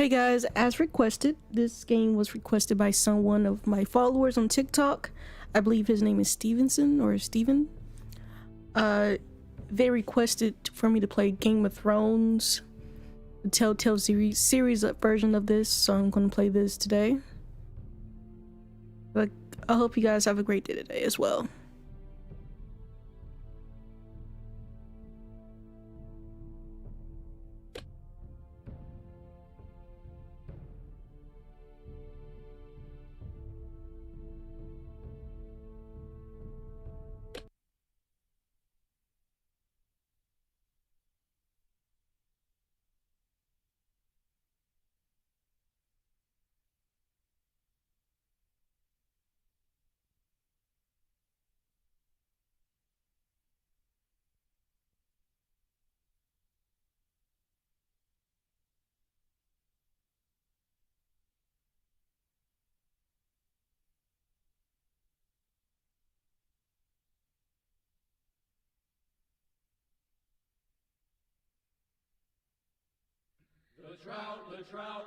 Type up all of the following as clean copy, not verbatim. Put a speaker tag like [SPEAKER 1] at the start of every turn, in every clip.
[SPEAKER 1] Hey guys, as requested, this game was requested by someone of my followers on TikTok. I believe his name is Stevenson or Steven. They requested for me to play Game of Thrones, the Telltale series version of this, so I'm going to play this today. But I hope you guys have a great day today as well.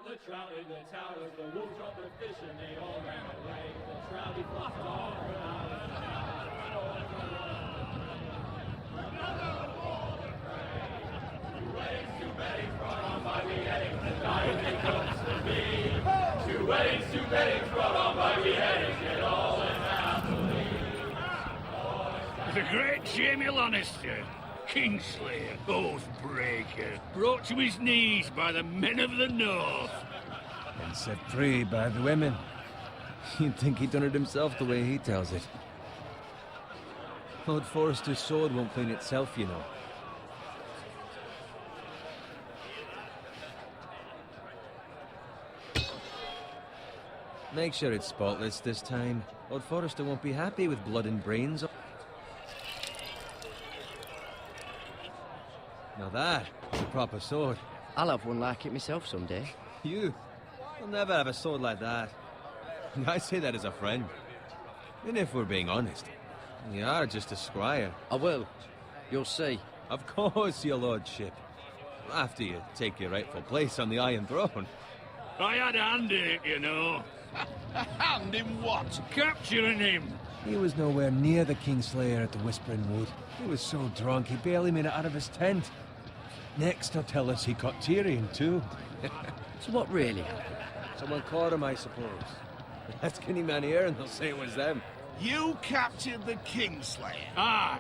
[SPEAKER 2] The trout in the towers, the wolves dropped the fish and they all ran away. The trouty flopped off and out of the Two weddings brought on by beheadings, the dying they comes to me. Two weddings brought on by beheadings, yet all in happily.
[SPEAKER 3] The great Jamie Lannister, Kingslayer, Oathbreaker, brought to his knees by the men of the North.
[SPEAKER 4] And set free by the women. You'd think he'd done it himself the way he tells it. Lord Forrester's sword won't clean itself, you know. Make sure it's spotless this time. Lord Forrester won't be happy with blood and brains. Now that is a proper sword.
[SPEAKER 5] I'll have one like it myself someday.
[SPEAKER 4] You? You'll never have a sword like that. I say that as a friend. And if we're being honest, you are just a squire.
[SPEAKER 5] I will. You'll see.
[SPEAKER 4] Of course, your lordship. After you take your rightful place on the Iron Throne.
[SPEAKER 3] I had a hand in it, you know.
[SPEAKER 6] A hand in what?
[SPEAKER 3] Capturing him.
[SPEAKER 4] He was nowhere near the Kingslayer at the Whispering Wood. He was so drunk he barely made it out of his tent. Next, he'll tell us he caught Tyrion, too.
[SPEAKER 5] So what really happened?
[SPEAKER 4] Someone caught him, I suppose. Ask any man here and they'll say it was them.
[SPEAKER 6] You captured the Kingslayer.
[SPEAKER 3] Aye.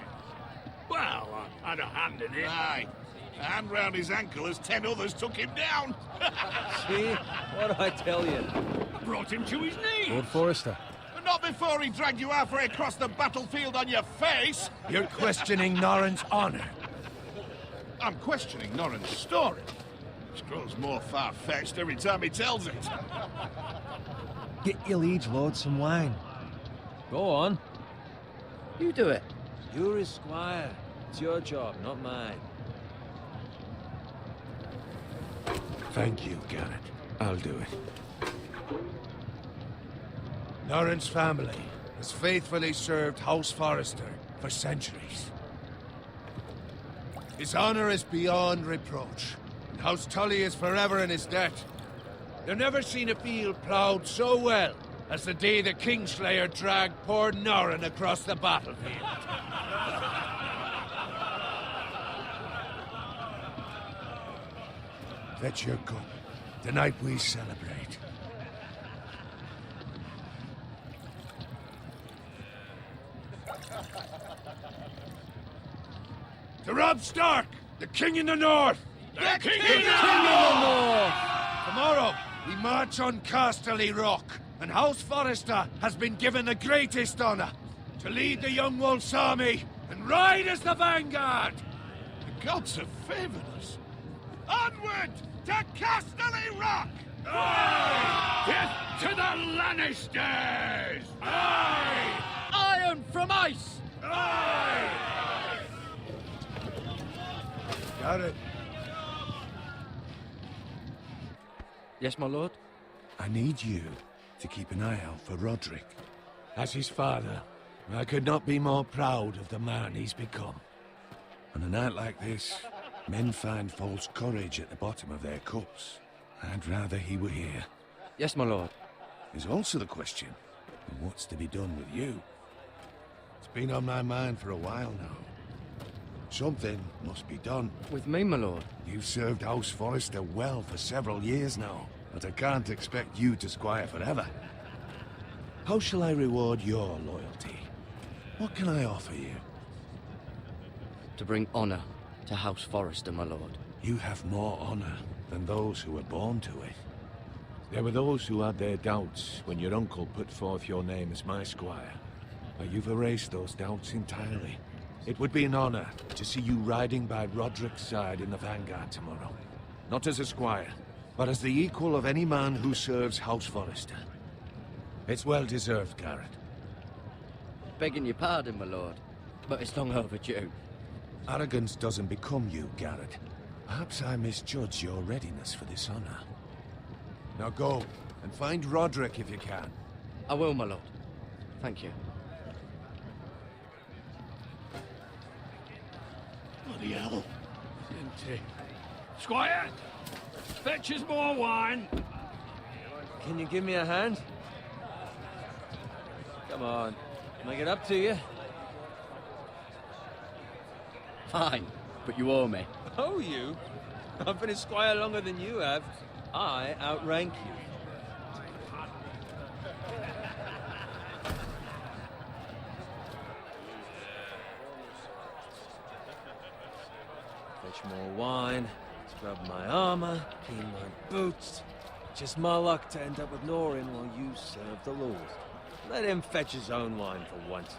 [SPEAKER 3] Well, I had a hand in it.
[SPEAKER 6] Aye. A hand round his ankle as 10 others took him down.
[SPEAKER 4] See? What do I tell you?
[SPEAKER 3] I brought him to his knees.
[SPEAKER 4] Lord Forrester.
[SPEAKER 6] But not before he dragged you halfway across the battlefield on your face.
[SPEAKER 7] You're questioning Norrin's honor.
[SPEAKER 6] I'm questioning Norrin's story, which grows more far-fetched every time he tells it.
[SPEAKER 4] Get your liege lord some wine. Go on.
[SPEAKER 5] You do it.
[SPEAKER 4] You're his squire. It's your job, not mine.
[SPEAKER 7] Thank you, Garrett. I'll do it. Norrin's family has faithfully served House Forrester for centuries. His honor is beyond reproach, and House Tully is forever in his debt. They've never seen a field ploughed so well as the day the Kingslayer dragged poor Norrin across the battlefield. Fetch your cup. Tonight we celebrate. To Robb Stark, the King in the North!
[SPEAKER 3] The King in the North!
[SPEAKER 7] Tomorrow, we march on Casterly Rock, and House Forrester has been given the greatest honor to lead the Young Wolf's army and ride as the vanguard!
[SPEAKER 6] The gods have favored us. Onward to Casterly Rock!
[SPEAKER 3] Death to the Lannisters!
[SPEAKER 5] Aye! Iron from ice!
[SPEAKER 3] Aye!
[SPEAKER 7] Got it.
[SPEAKER 5] Yes, my lord?
[SPEAKER 7] I need you to keep an eye out for Roderick. As his father, I could not be more proud of the man he's become. On a night like this, men find false courage at the bottom of their cups.
[SPEAKER 6] I'd rather he were here.
[SPEAKER 5] Yes, my lord.
[SPEAKER 6] There's also the question of what's to be done with you. It's been on my mind for a while now. Something must be done.
[SPEAKER 5] With me, my lord.
[SPEAKER 6] You've served House Forrester well for several years now, but I can't expect you to squire forever. How shall I reward your loyalty? What can I offer you?
[SPEAKER 5] To bring honor to House Forrester, my lord.
[SPEAKER 6] You have more honor than those who were born to it. There were those who had their doubts when your uncle put forth your name as my squire. But you've erased those doubts entirely. It would be an honor to see you riding by Roderick's side in the vanguard tomorrow. Not as a squire, but as the equal of any man who serves House Forrester. It's well deserved, Garrett.
[SPEAKER 5] Begging your pardon, my lord, but it's long overdue.
[SPEAKER 6] Arrogance doesn't become you, Garrett. Perhaps I misjudge your readiness for this honor. Now go, and find Roderick if you can.
[SPEAKER 5] I will, my lord. Thank you.
[SPEAKER 6] Bloody hell.
[SPEAKER 3] Empty. Squire! Fetch us more wine!
[SPEAKER 4] Can you give me a hand? Come on, make it up to you.
[SPEAKER 5] Fine, but you owe me.
[SPEAKER 4] Oh, you? I've been a squire longer than you have. I outrank you. Fetch more wine, scrub my armor, clean my boots. Just my luck to end up with Norin while you serve the Lord. Let him fetch his own wine for once.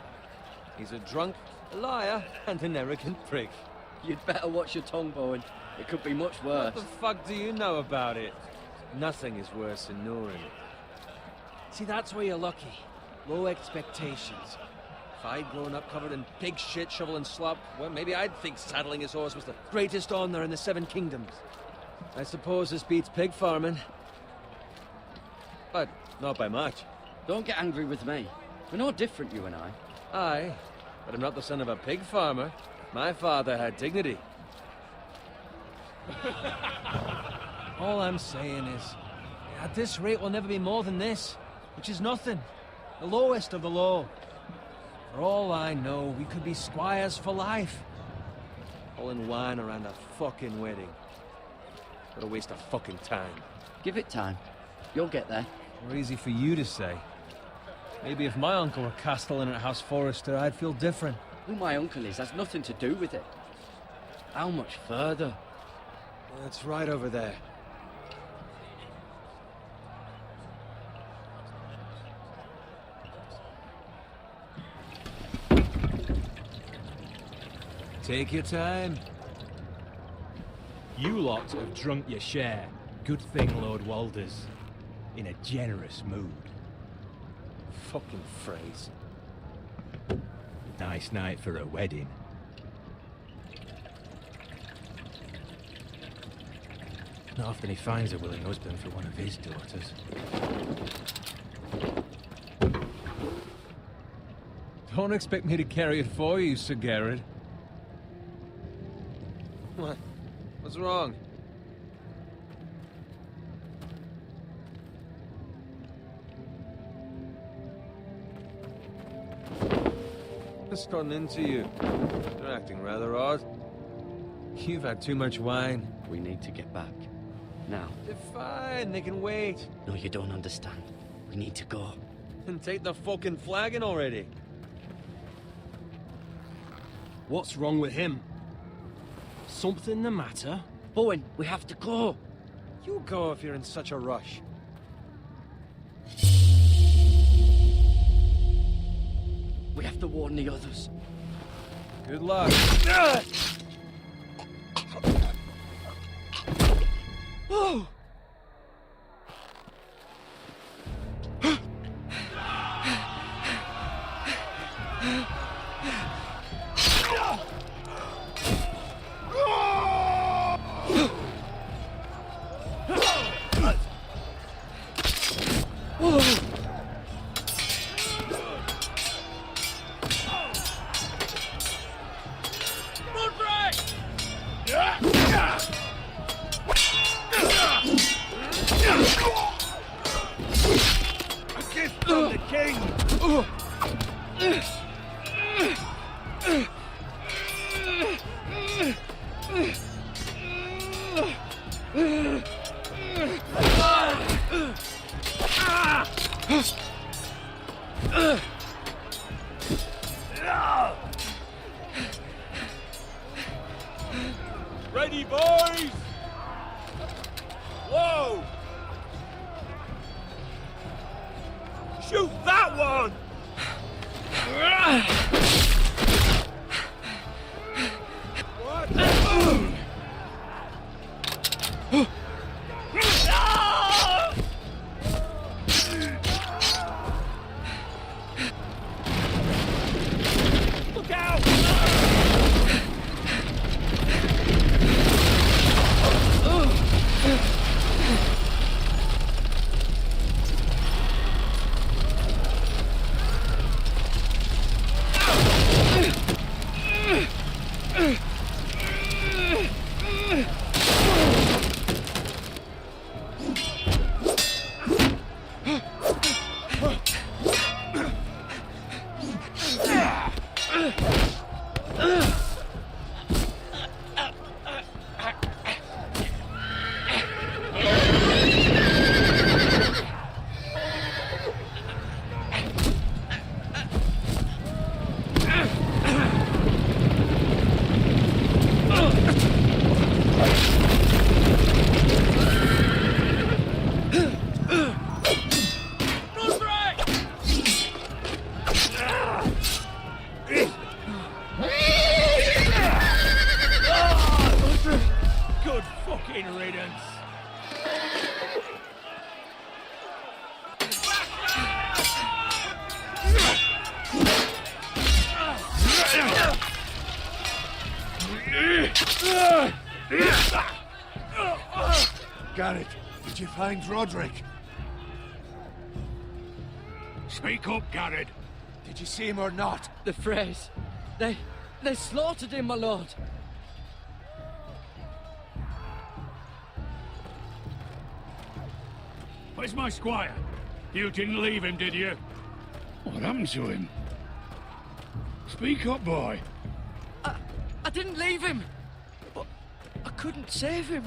[SPEAKER 4] He's a drunk, a liar, and an arrogant prick.
[SPEAKER 5] You'd better watch your tongue, Bowen. It could be much worse.
[SPEAKER 4] What the fuck do you know about it? Nothing is worse than Norin. See, that's where you're lucky. Low expectations. If I'd grown up covered in pig shit, shovel and slop, well, maybe I'd think saddling his horse was the greatest honor in the Seven Kingdoms. I suppose this beats pig farming. But not by much.
[SPEAKER 5] Don't get angry with me. We're no different, you and I.
[SPEAKER 4] Aye, but I'm not the son of a pig farmer. My father had dignity. All I'm saying is, at this rate we'll never be more than this, which is nothing. The lowest of the low. For all I know, we could be squires for life. Pulling wine around a fucking wedding. What a waste of fucking time.
[SPEAKER 5] Give it time. You'll get there.
[SPEAKER 4] More easy for you to say. Maybe if my uncle were castellan at House Forrester, I'd feel different.
[SPEAKER 5] Who my uncle is has nothing to do with it. How much further?
[SPEAKER 4] It's right over there. Take your time.
[SPEAKER 8] You lot have drunk your share. Good thing Lord Walder's in a generous mood.
[SPEAKER 4] Fucking phrase.
[SPEAKER 8] Nice night for a wedding. Not often he finds a willing husband for one of his daughters.
[SPEAKER 4] Don't expect me to carry it for you, Sir Garrett. What? What's wrong? What's gotten into you? You're acting rather odd. You've had too much wine.
[SPEAKER 5] We need to get back. Now.
[SPEAKER 4] They're fine, they can wait.
[SPEAKER 5] No, you don't understand. We need to go.
[SPEAKER 4] And take the fucking flagon already.
[SPEAKER 8] What's wrong with him? Something the matter?
[SPEAKER 5] Bowen, we have to go.
[SPEAKER 4] You go if you're in such a rush.
[SPEAKER 5] We have to warn the others.
[SPEAKER 4] Good luck.
[SPEAKER 5] Oh!
[SPEAKER 3] ready, boys! Whoa! Shoot that one! What? Look out! Good fucking riddance.
[SPEAKER 7] Garrett, did you find Roderick?
[SPEAKER 3] Speak up, Garrett.
[SPEAKER 7] Did you see him or not?
[SPEAKER 5] The Freys. They slaughtered him, my lord.
[SPEAKER 3] Where's my squire? You didn't leave him, did you? What happened to him? Speak up, boy.
[SPEAKER 5] I didn't leave him, but I couldn't save him.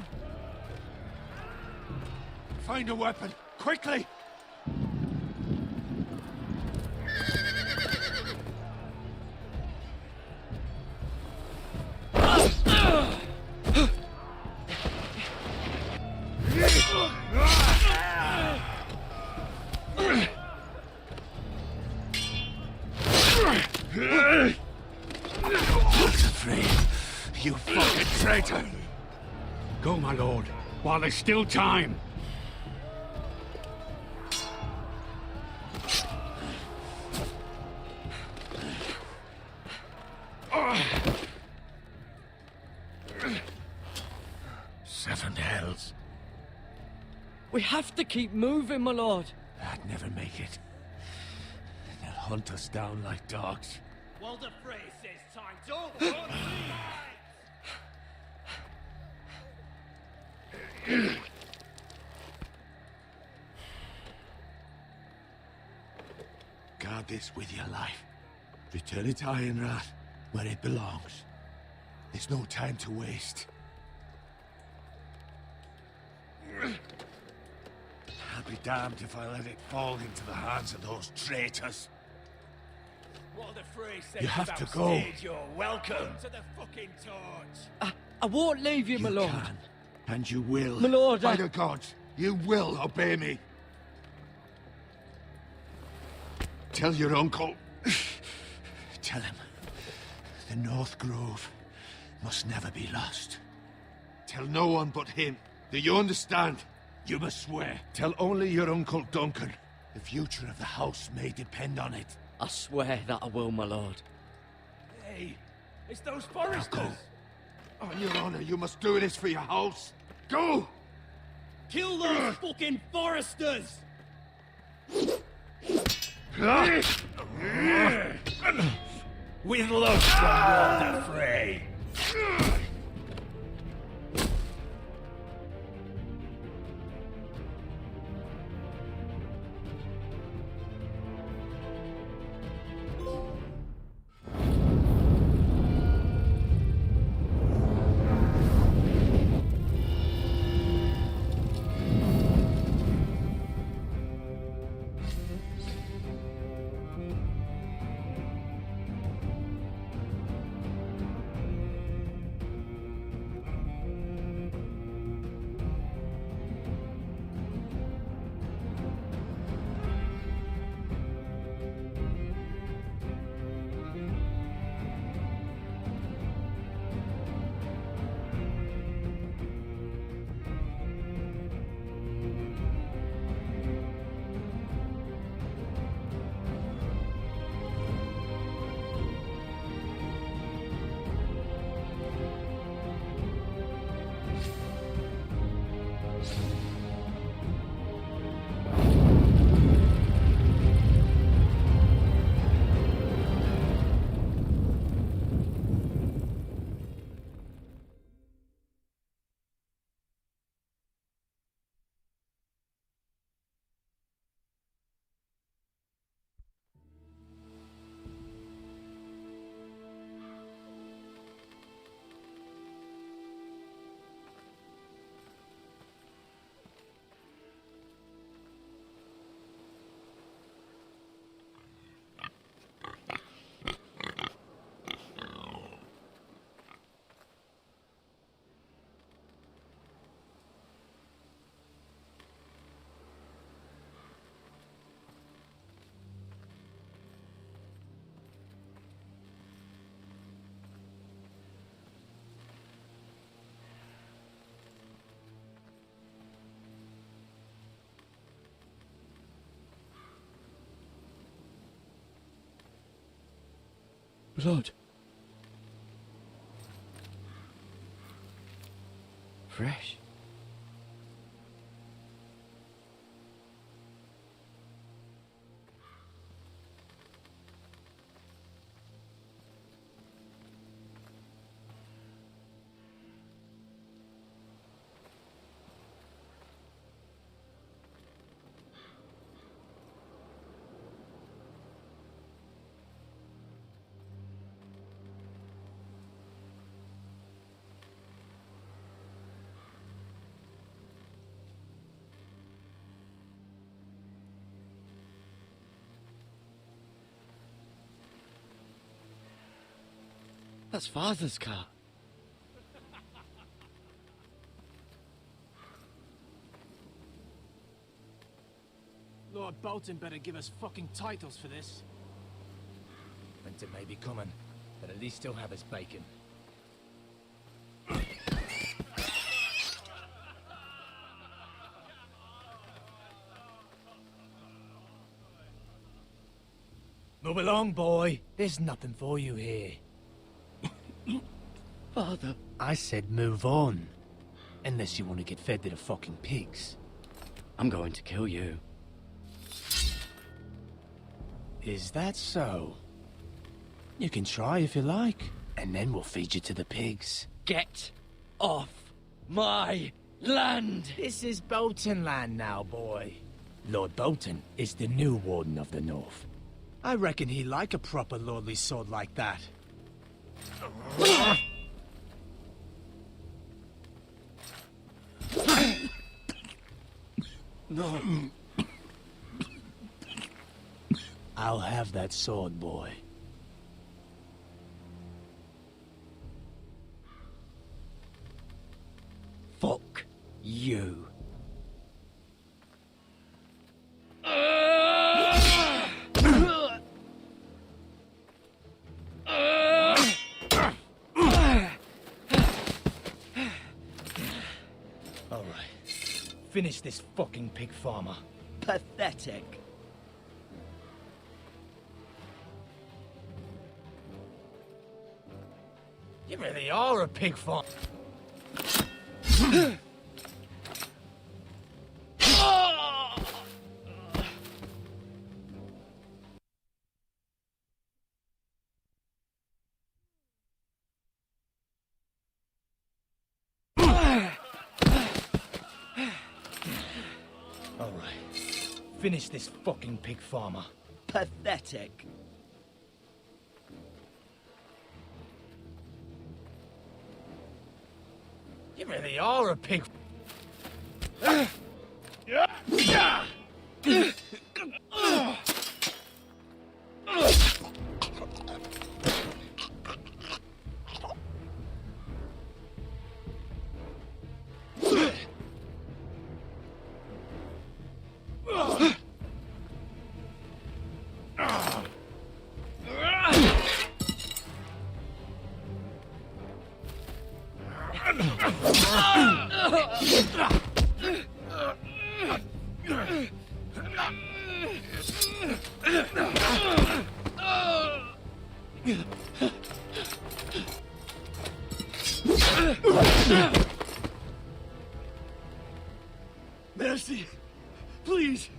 [SPEAKER 7] Find a weapon, quickly! You fucking traitor!
[SPEAKER 3] Go, my lord, while there's still time.
[SPEAKER 7] Seven hells.
[SPEAKER 5] We have to keep moving, my lord.
[SPEAKER 7] I'd never make it. They'll hunt us down like dogs.
[SPEAKER 3] Walder Frey says time's over.
[SPEAKER 7] Guard this with your life. Return it to Ironrath, where it belongs. There's no time to waste. I'll be damned if I let it fall into the hands of those traitors.
[SPEAKER 3] Walder Frey says
[SPEAKER 7] You have to go.
[SPEAKER 3] You're welcome to the fucking torch.
[SPEAKER 5] I won't leave you, my
[SPEAKER 7] You
[SPEAKER 5] lord.
[SPEAKER 7] can, and you will.
[SPEAKER 5] My lord,
[SPEAKER 7] By the gods, you will obey me. Tell your uncle. Tell him. The North Grove must never be lost. Tell no one but him. Do you understand? You must swear. Tell only your Uncle Duncan. The future of the house may depend on it.
[SPEAKER 5] I swear that I will, my lord.
[SPEAKER 3] Hey, it's those Forresters.
[SPEAKER 7] Go. On your honor, you must do this for your house. Go!
[SPEAKER 3] Kill those fucking Forresters! With love from Walder Frey.
[SPEAKER 6] Blood.
[SPEAKER 5] Fresh. That's Father's car.
[SPEAKER 4] Lord Bolton better give us fucking titles for this.
[SPEAKER 8] Winter may be coming, but at least he'll have his bacon. Move along, boy. There's nothing for you here.
[SPEAKER 5] Father.
[SPEAKER 8] I said move on. Unless you want to get fed to the fucking pigs.
[SPEAKER 5] I'm going to kill you.
[SPEAKER 8] Is that so? You can try if you like, and then we'll feed you to the pigs.
[SPEAKER 5] Get off my land!
[SPEAKER 8] This is Bolton land now, boy. Lord Bolton is the new Warden of the North. I reckon he'd like a proper lordly sword like that.
[SPEAKER 5] No.
[SPEAKER 8] I'll have that sword, boy.
[SPEAKER 5] Fuck you.
[SPEAKER 8] All right. Finish this fucking pig farmer.
[SPEAKER 5] Pathetic.
[SPEAKER 8] You really are a pig farmer. All right. Finish this fucking pig farmer.
[SPEAKER 5] Pathetic.
[SPEAKER 8] You really are a pig.
[SPEAKER 9] Mercy! Please!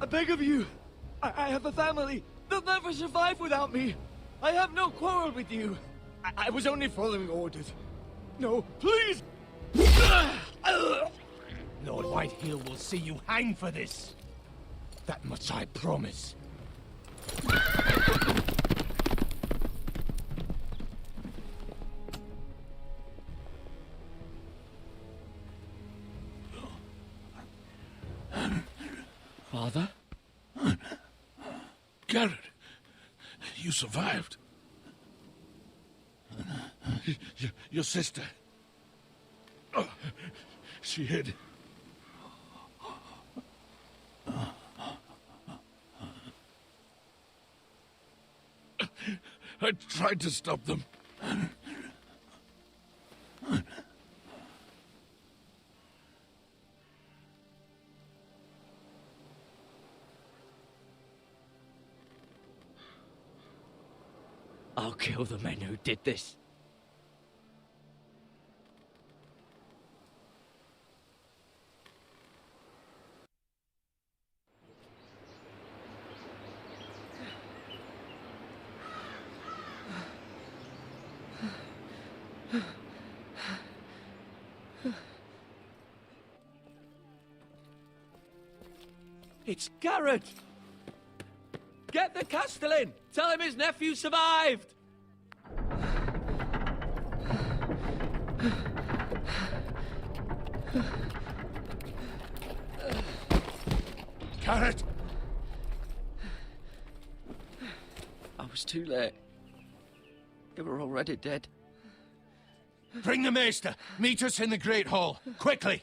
[SPEAKER 9] I beg of you! I have a family! They'll never survive without me! I have no quarrel with you! I was only following orders. No, please!
[SPEAKER 8] Lord Whitehill will see you hang for this. That much I promise.
[SPEAKER 5] Father?
[SPEAKER 6] Garrett, you survived. Your sister. Oh, she hid. I tried to stop them.
[SPEAKER 8] kill the men who did this.
[SPEAKER 9] It's Garrett! Get the Castellan! Tell him his nephew survived!
[SPEAKER 7] Garrett!
[SPEAKER 5] I was too late. They were already dead.
[SPEAKER 7] Bring the Maester! Meet us in the Great Hall! Quickly!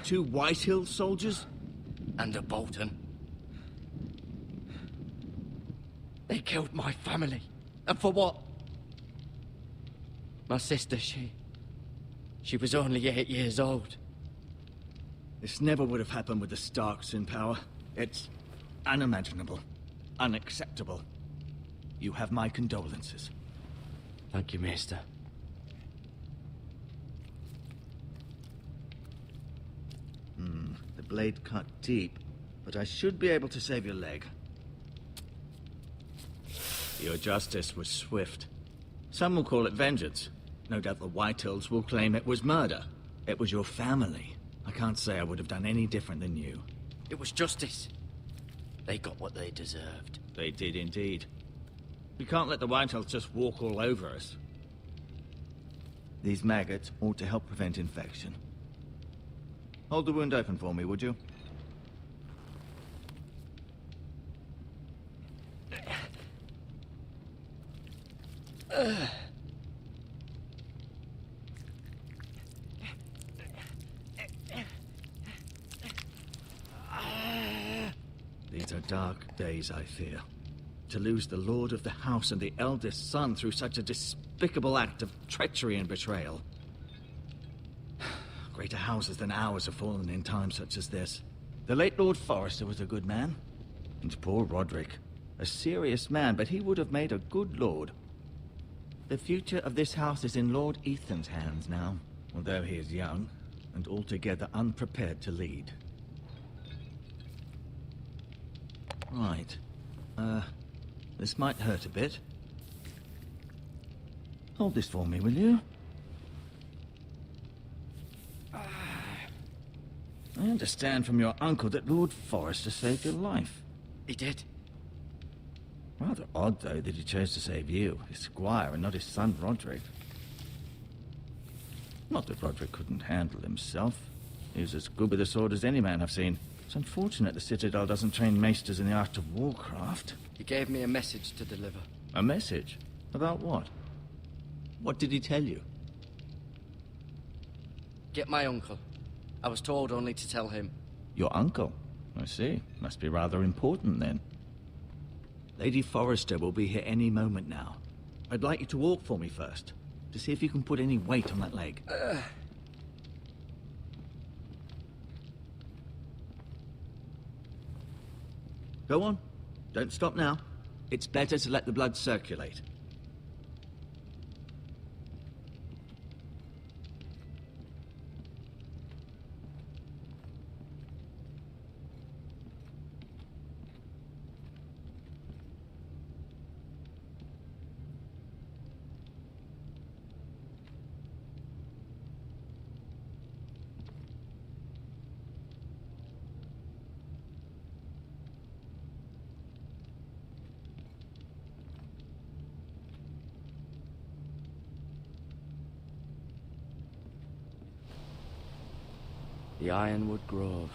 [SPEAKER 8] Two Whitehill soldiers?
[SPEAKER 5] And a Bolton. They killed my family. And for what? My sister, she was only 8 years old.
[SPEAKER 8] This never would have happened with the Starks in power. It's unimaginable. Unacceptable. You have my condolences.
[SPEAKER 5] Thank you, Maester.
[SPEAKER 8] The blade cut deep, but I should be able to save your leg. Your justice was swift. Some will call it vengeance. No doubt the Whitehills will claim it was murder. It was your family. I can't say I would have done any different than you.
[SPEAKER 5] It was justice. They got what they deserved.
[SPEAKER 8] They did indeed. We can't let the Whitehills just walk all over us. These maggots ought to help prevent infection. Hold the wound open for me, would you? These are dark days, I fear. To lose the Lord of the House and the eldest son through such a despicable act of treachery and betrayal. Greater houses than ours have fallen in times such as this. The late Lord Forrester was a good man. And poor Roderick. A serious man, but he would have made a good lord. The future of this house is in Lord Ethan's hands now, although he is young and altogether unprepared to lead. Right. This might hurt a bit. Hold this for me, will you? I understand from your uncle that Lord Forrester saved your life.
[SPEAKER 5] He did.
[SPEAKER 8] Rather odd, though, that he chose to save you, his squire, and not his son Roderick. Not that Roderick couldn't handle himself. He was as good with a sword as any man I've seen. It's unfortunate the Citadel doesn't train maesters in the art of warcraft.
[SPEAKER 5] He gave me a message to deliver.
[SPEAKER 8] A message? About what? What did he tell you?
[SPEAKER 5] Get my uncle. I was told only to tell him.
[SPEAKER 8] Your uncle? I see. Must be rather important, then. Lady Forrester will be here any moment now. I'd like you to walk for me first, to see if you can put any weight on that leg. Go on. Don't stop now. It's better to let the blood circulate.
[SPEAKER 5] The Ironwood Grove.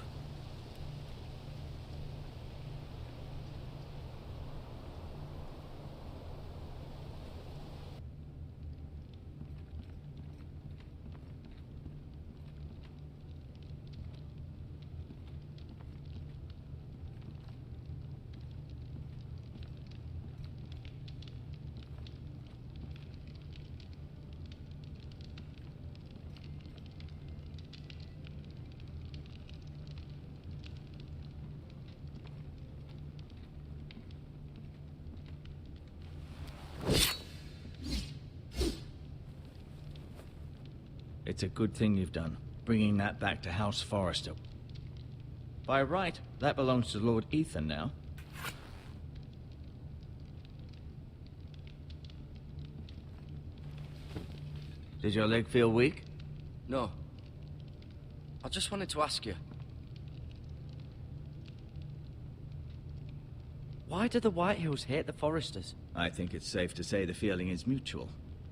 [SPEAKER 8] It's a good thing you've done, bringing that back to House Forrester. By right, that belongs to Lord Ethan now. Did your leg feel weak?
[SPEAKER 5] No. I just wanted to ask you. Why do the Whitehills hate the Forresters?
[SPEAKER 8] I think it's safe to say the feeling is mutual.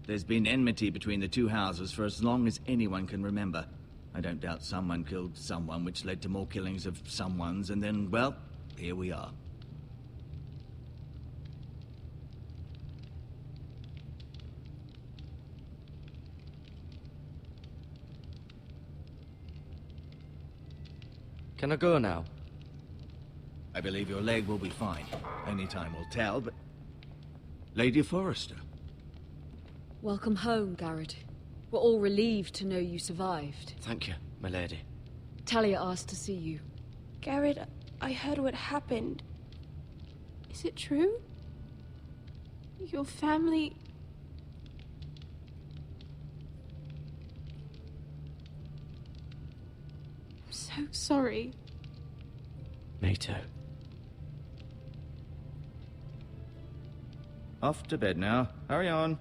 [SPEAKER 8] There's been enmity between the two houses for as long as anyone can remember. I don't doubt someone killed someone, which led to more killings of someones, and then, well, here we are.
[SPEAKER 5] Can I go now?
[SPEAKER 8] I believe your leg will be fine. Only time will tell, but... Lady Forrester.
[SPEAKER 10] Welcome home, Garrett. We're all relieved to know you survived.
[SPEAKER 5] Thank you, my lady.
[SPEAKER 10] Talia asked to see you.
[SPEAKER 1] Garrett, I heard what happened. Is it true? Your family... I'm so sorry.
[SPEAKER 5] Me too.
[SPEAKER 8] Off to bed now. Hurry on.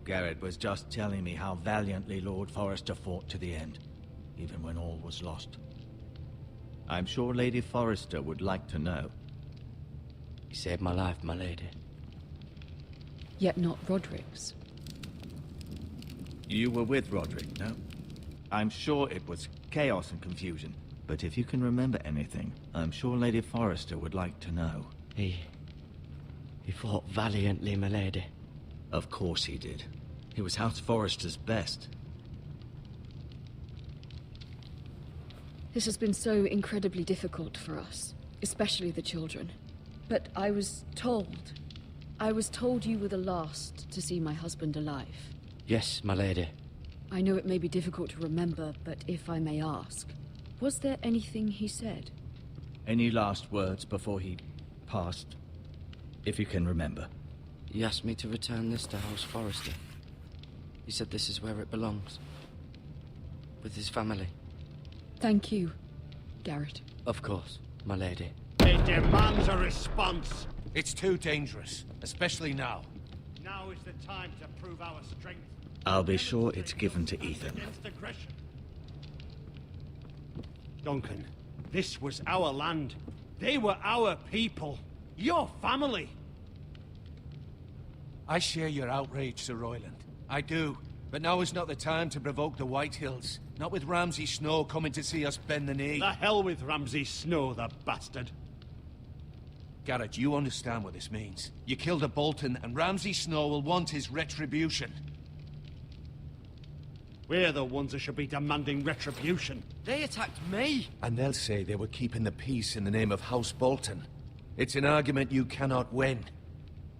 [SPEAKER 8] Garrett was just telling me how valiantly Lord Forrester fought to the end, even when all was lost. I'm sure Lady Forrester would like to know.
[SPEAKER 5] You saved my life, my lady.
[SPEAKER 10] Yet not Roderick's.
[SPEAKER 8] You were with Roderick, no? I'm sure it was chaos and confusion, but if you can remember anything, I'm sure Lady Forrester would like to know.
[SPEAKER 5] He fought valiantly, my lady.
[SPEAKER 8] Of course he did. He was House Forrester's best.
[SPEAKER 10] This has been so incredibly difficult for us, especially the children. But I was told you were the last to see my husband alive.
[SPEAKER 5] Yes, my lady.
[SPEAKER 10] I know it may be difficult to remember, but if I may ask, was there anything he said?
[SPEAKER 8] Any last words before he passed? If you can remember.
[SPEAKER 5] He asked me to return this to House Forrester. He said this is where it belongs. With his family.
[SPEAKER 10] Thank you, Garrett.
[SPEAKER 5] Of course, my lady.
[SPEAKER 3] It demands a response.
[SPEAKER 7] It's too dangerous, especially now.
[SPEAKER 3] Now is the time to prove our strength.
[SPEAKER 8] I'll be sure it's given to Ethan.
[SPEAKER 3] Against aggression. Duncan, this was our land. They were our people. Your family.
[SPEAKER 7] I share your outrage, Sir Royland. I do. But now is not the time to provoke the Whitehills. Not with Ramsay Snow coming to see us bend the knee.
[SPEAKER 3] The hell with Ramsay Snow, the bastard.
[SPEAKER 7] Garrett, you understand what this means. You killed a Bolton, and Ramsay Snow will want his retribution.
[SPEAKER 3] We're the ones that should be demanding retribution.
[SPEAKER 5] They attacked me!
[SPEAKER 7] And they'll say they were keeping the peace in the name of House Bolton. It's an argument you cannot win.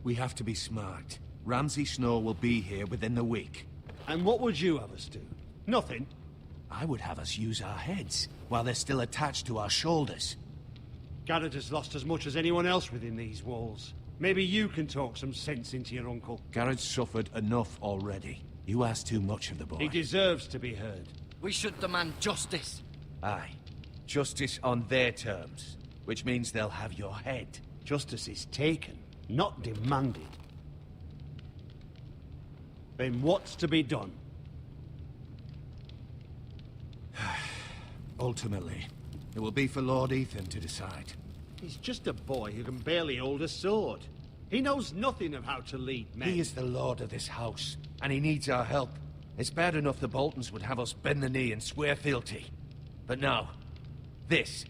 [SPEAKER 7] We have to be smart. Ramsay Snow will be here within the week.
[SPEAKER 3] And what would you have us do? Nothing.
[SPEAKER 7] I would have us use our heads, while they're still attached to our shoulders.
[SPEAKER 3] Garrett has lost as much as anyone else within these walls. Maybe you can talk some sense into your uncle.
[SPEAKER 7] Garrett's suffered enough already. You ask too much of the boy.
[SPEAKER 3] He deserves to be heard.
[SPEAKER 5] We should demand justice.
[SPEAKER 7] Aye. Justice on their terms. Which means they'll have your head.
[SPEAKER 3] Justice is taken, not demanded. Then what's to be done?
[SPEAKER 7] Ultimately, it will be for Lord Ethan to decide.
[SPEAKER 3] He's just a boy who can barely hold a sword. He knows nothing of how to lead men.
[SPEAKER 7] He is the lord of this house, and he needs our help. It's bad enough the Boltons would have us bend the knee and swear fealty. But now, this.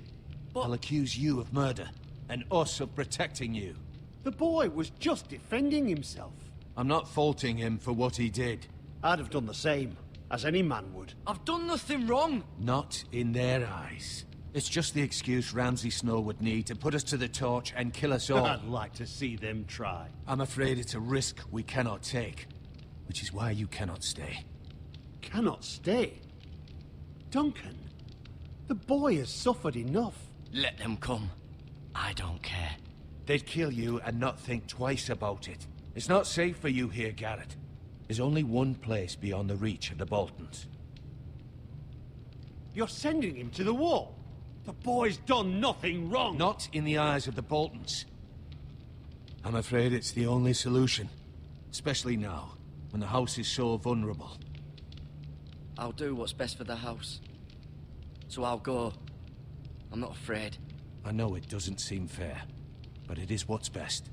[SPEAKER 7] I'll accuse you of murder, and us of protecting you.
[SPEAKER 3] The boy was just defending himself.
[SPEAKER 7] I'm not faulting him for what he did.
[SPEAKER 3] I'd have done the same, as any man would.
[SPEAKER 5] I've done nothing wrong!
[SPEAKER 7] Not in their eyes. It's just the excuse Ramsay Snow would need to put us to the torch and kill us all.
[SPEAKER 3] I'd like to see them try.
[SPEAKER 7] I'm afraid it's a risk we cannot take, which is why you cannot stay.
[SPEAKER 3] Cannot stay? Duncan, the boy has suffered enough.
[SPEAKER 5] Let them come. I don't care.
[SPEAKER 7] They'd kill you and not think twice about it.
[SPEAKER 6] It's not safe for you here, Garrett. There's only one place beyond the reach of the Boltons.
[SPEAKER 11] You're sending him to the wall? The boy's done nothing wrong.
[SPEAKER 6] Not in the eyes of the Boltons. I'm afraid it's the only solution. Especially now, when the house is so vulnerable.
[SPEAKER 5] I'll do what's best for the house. So I'll go. I'm not afraid.
[SPEAKER 6] I know it doesn't seem fair, but it is what's best.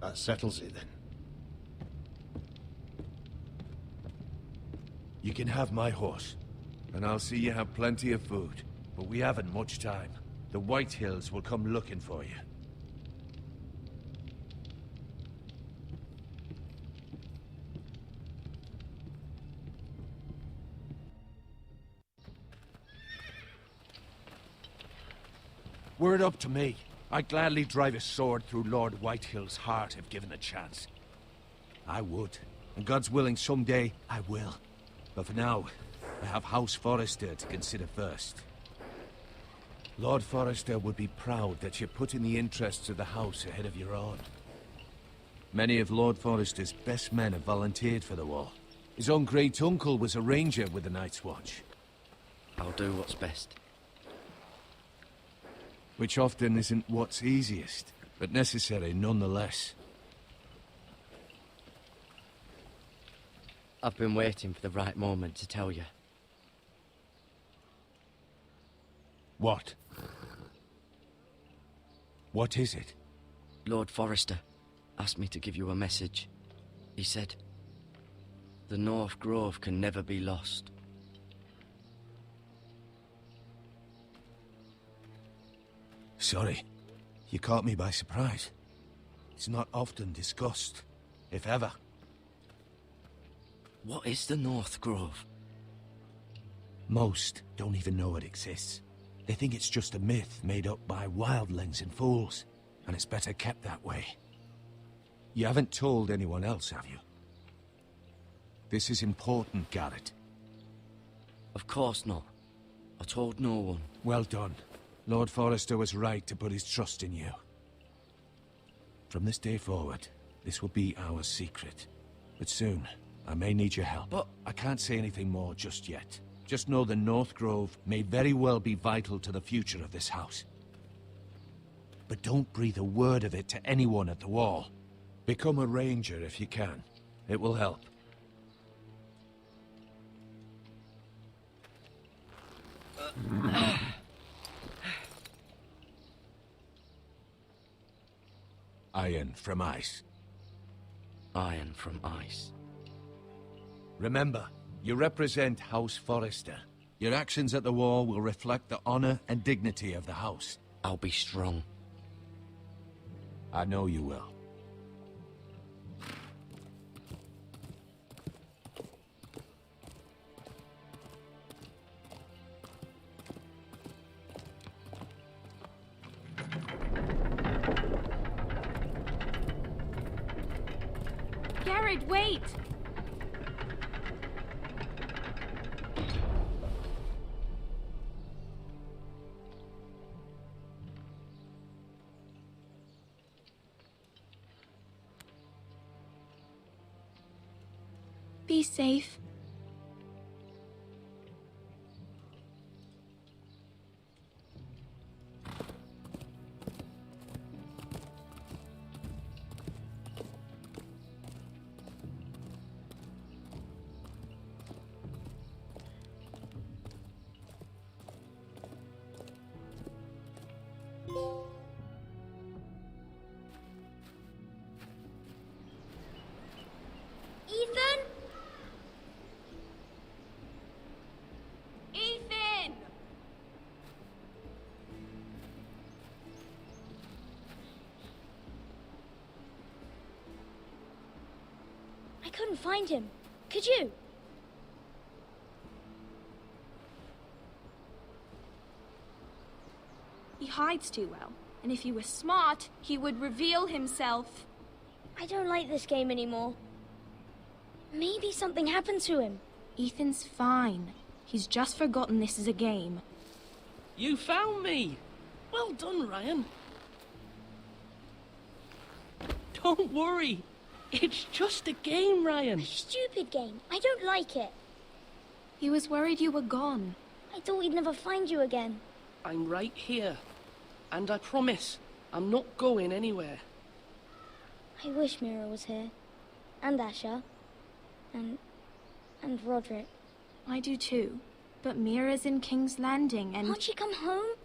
[SPEAKER 11] That settles it, then.
[SPEAKER 6] You can have my horse, and I'll see you have plenty of food. But we haven't much time. The White Hills will come looking for you. Were it up to me, I'd gladly drive a sword through Lord Whitehill's heart if given a chance. I would, and God's willing someday I will. But for now, I have House Forrester to consider first. Lord Forrester would be proud that you're putting the interests of the house ahead of your own. Many of Lord Forrester's best men have volunteered for the war. His own great-uncle was a ranger with the Night's Watch.
[SPEAKER 5] I'll do what's best.
[SPEAKER 6] Which often isn't what's easiest, but necessary nonetheless.
[SPEAKER 5] I've been waiting for the right moment to tell you.
[SPEAKER 6] What? What is it?
[SPEAKER 5] Lord Forrester asked me to give you a message. He said, the North Grove can never be lost.
[SPEAKER 6] Sorry. You caught me by surprise. It's not often discussed, if ever.
[SPEAKER 5] What is the North Grove?
[SPEAKER 6] Most don't even know it exists. They think it's just a myth made up by wildlings and fools, and it's better kept that way. You haven't told anyone else, have you? This is important, Garrett.
[SPEAKER 5] Of course not. I told no one.
[SPEAKER 6] Well done. Lord Forrester was right to put his trust in you. From this day forward, this will be our secret. But soon, I may need your help.
[SPEAKER 5] But
[SPEAKER 6] I can't say anything more just yet. Just know the North Grove may very well be vital to the future of this house. But don't breathe a word of it to anyone at the wall. Become a ranger if you can. It will help. Iron from ice.
[SPEAKER 5] Iron from ice.
[SPEAKER 6] Remember, you represent House Forrester. Your actions at the war will reflect the honor and dignity of the house.
[SPEAKER 5] I'll be strong.
[SPEAKER 6] I know you will.
[SPEAKER 12] Garrett, wait! Be safe. Ethan? Ethan! I couldn't find him. Could you? He hides too well. And if he were smart, he would reveal himself. I don't like this game anymore. Maybe something happened to him. Ethan's fine. He's just forgotten this is a game.
[SPEAKER 13] You found me! Well done, Ryan. Don't worry. It's just a game, Ryan.
[SPEAKER 12] A stupid game. I don't like it.
[SPEAKER 14] He was worried you were gone.
[SPEAKER 12] I thought we'd never find you again.
[SPEAKER 13] I'm right here. And I promise, I'm not going anywhere.
[SPEAKER 12] I wish Mira was here. And Asher. And Roderick.
[SPEAKER 14] I do too. But Mira's in King's Landing and...
[SPEAKER 12] Can't she come home?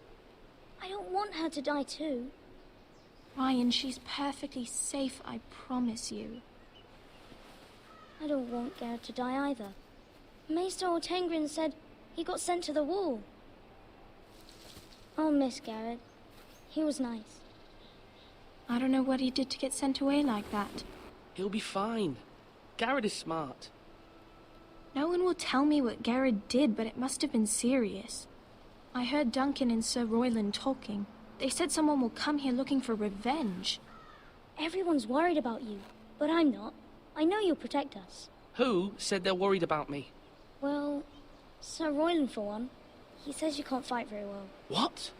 [SPEAKER 12] I don't want her to die too.
[SPEAKER 14] Ryan, she's perfectly safe, I promise you.
[SPEAKER 12] I don't want Garrett to die either. Maester Ortengrin said he got sent to the wall. I'll miss Garrett. He was nice.
[SPEAKER 14] I don't know what he did to get sent away like that.
[SPEAKER 13] He'll be fine. Garrett is smart.
[SPEAKER 14] No one will tell me what Garrett did, but it must have been serious. I heard Duncan and Sir Royland talking. They said someone will come here looking for revenge.
[SPEAKER 12] Everyone's worried about you, but I'm not. I know you'll protect us.
[SPEAKER 13] Who said they're worried about me?
[SPEAKER 12] Well, Sir Royland for one. He says you can't fight very well.
[SPEAKER 13] What?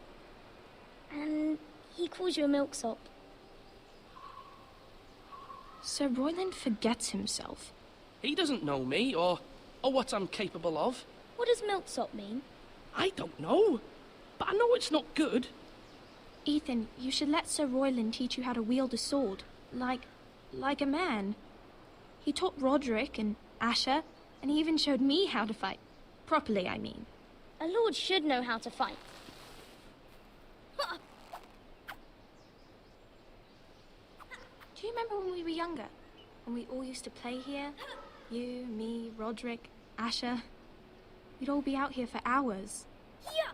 [SPEAKER 12] And he calls you a milksop.
[SPEAKER 14] Sir Royland forgets himself.
[SPEAKER 13] He doesn't know me, or what I'm capable of.
[SPEAKER 12] What does milksop mean?
[SPEAKER 13] I don't know, but I know it's not good.
[SPEAKER 14] Ethan, you should let Sir Royland teach you how to wield a sword. Like a man. He taught Roderick and Asher, and he even showed me how to fight. Properly, I mean.
[SPEAKER 12] A lord should know how to fight.
[SPEAKER 14] Do you remember when we were younger? When we all used to play here? You, me, Roderick, Asher. We'd all be out here for hours.
[SPEAKER 12] Yeah.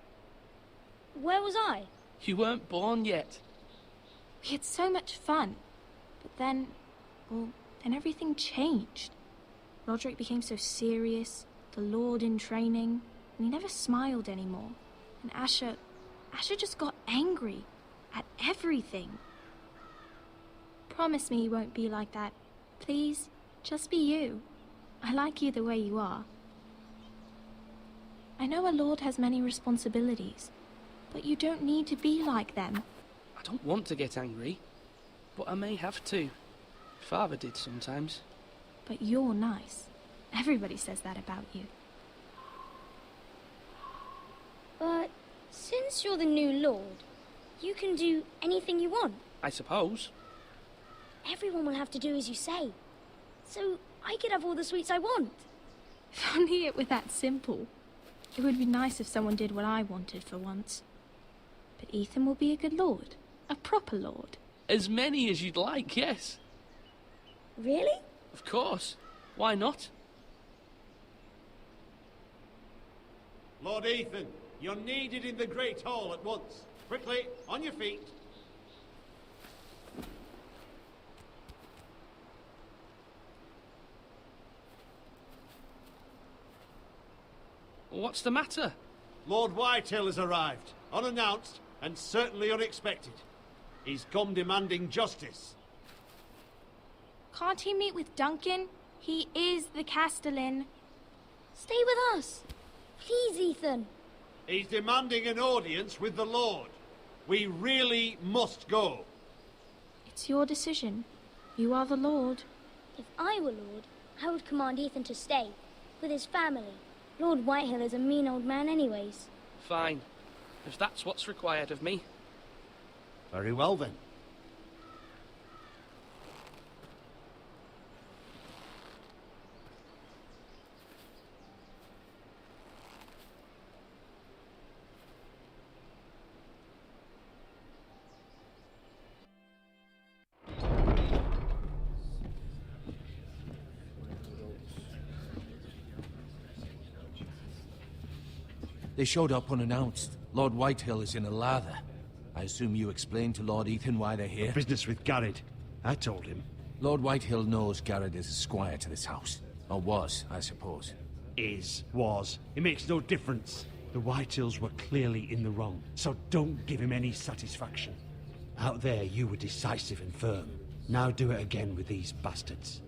[SPEAKER 12] Where was I?
[SPEAKER 13] You weren't born yet.
[SPEAKER 14] We had so much fun. But then everything changed. Roderick became so serious, the Lord in training, and he never smiled anymore. And Asher just got angry at everything. Promise me you won't be like that. Please, just be you. I like you the way you are. I know a lord has many responsibilities, but you don't need to be like them.
[SPEAKER 13] I don't want to get angry, but I may have to. Father did sometimes.
[SPEAKER 14] But you're nice. Everybody says that about you.
[SPEAKER 12] But since you're the new lord, you can do anything you want.
[SPEAKER 13] I suppose.
[SPEAKER 12] Everyone will have to do as you say. So I could have all the sweets I want.
[SPEAKER 14] If only it were that simple. It would be nice if someone did what I wanted for once. But Ethan will be a good lord. A proper lord.
[SPEAKER 13] As many as you'd like, yes.
[SPEAKER 12] Really?
[SPEAKER 13] Of course. Why not?
[SPEAKER 11] Lord Ethan, you're needed in the Great Hall at once. Quickly, on your feet.
[SPEAKER 13] What's the matter?
[SPEAKER 11] Lord Whitehill has arrived, unannounced and certainly unexpected. He's come demanding justice.
[SPEAKER 14] Can't he meet with Duncan? He is the Castellan.
[SPEAKER 12] Stay with us. Please, Ethan.
[SPEAKER 11] He's demanding an audience with the Lord. We really must go.
[SPEAKER 14] It's your decision. You are the Lord.
[SPEAKER 12] If I were Lord, I would command Ethan to stay, with his family. Lord Whitehill is a mean old man anyways.
[SPEAKER 13] Fine. If that's what's required of me.
[SPEAKER 11] Very well then.
[SPEAKER 6] They showed up unannounced. Lord Whitehill is in a lather. I assume you explained to Lord Ethan why they're here?
[SPEAKER 11] Business with Garrett. I told him.
[SPEAKER 6] Lord Whitehill knows Garrett is a squire to this house. Or was, I suppose.
[SPEAKER 11] Was. It makes no difference. The Whitehills were clearly in the wrong, so don't give him any satisfaction. Out there, you were decisive and firm. Now do it again with these bastards.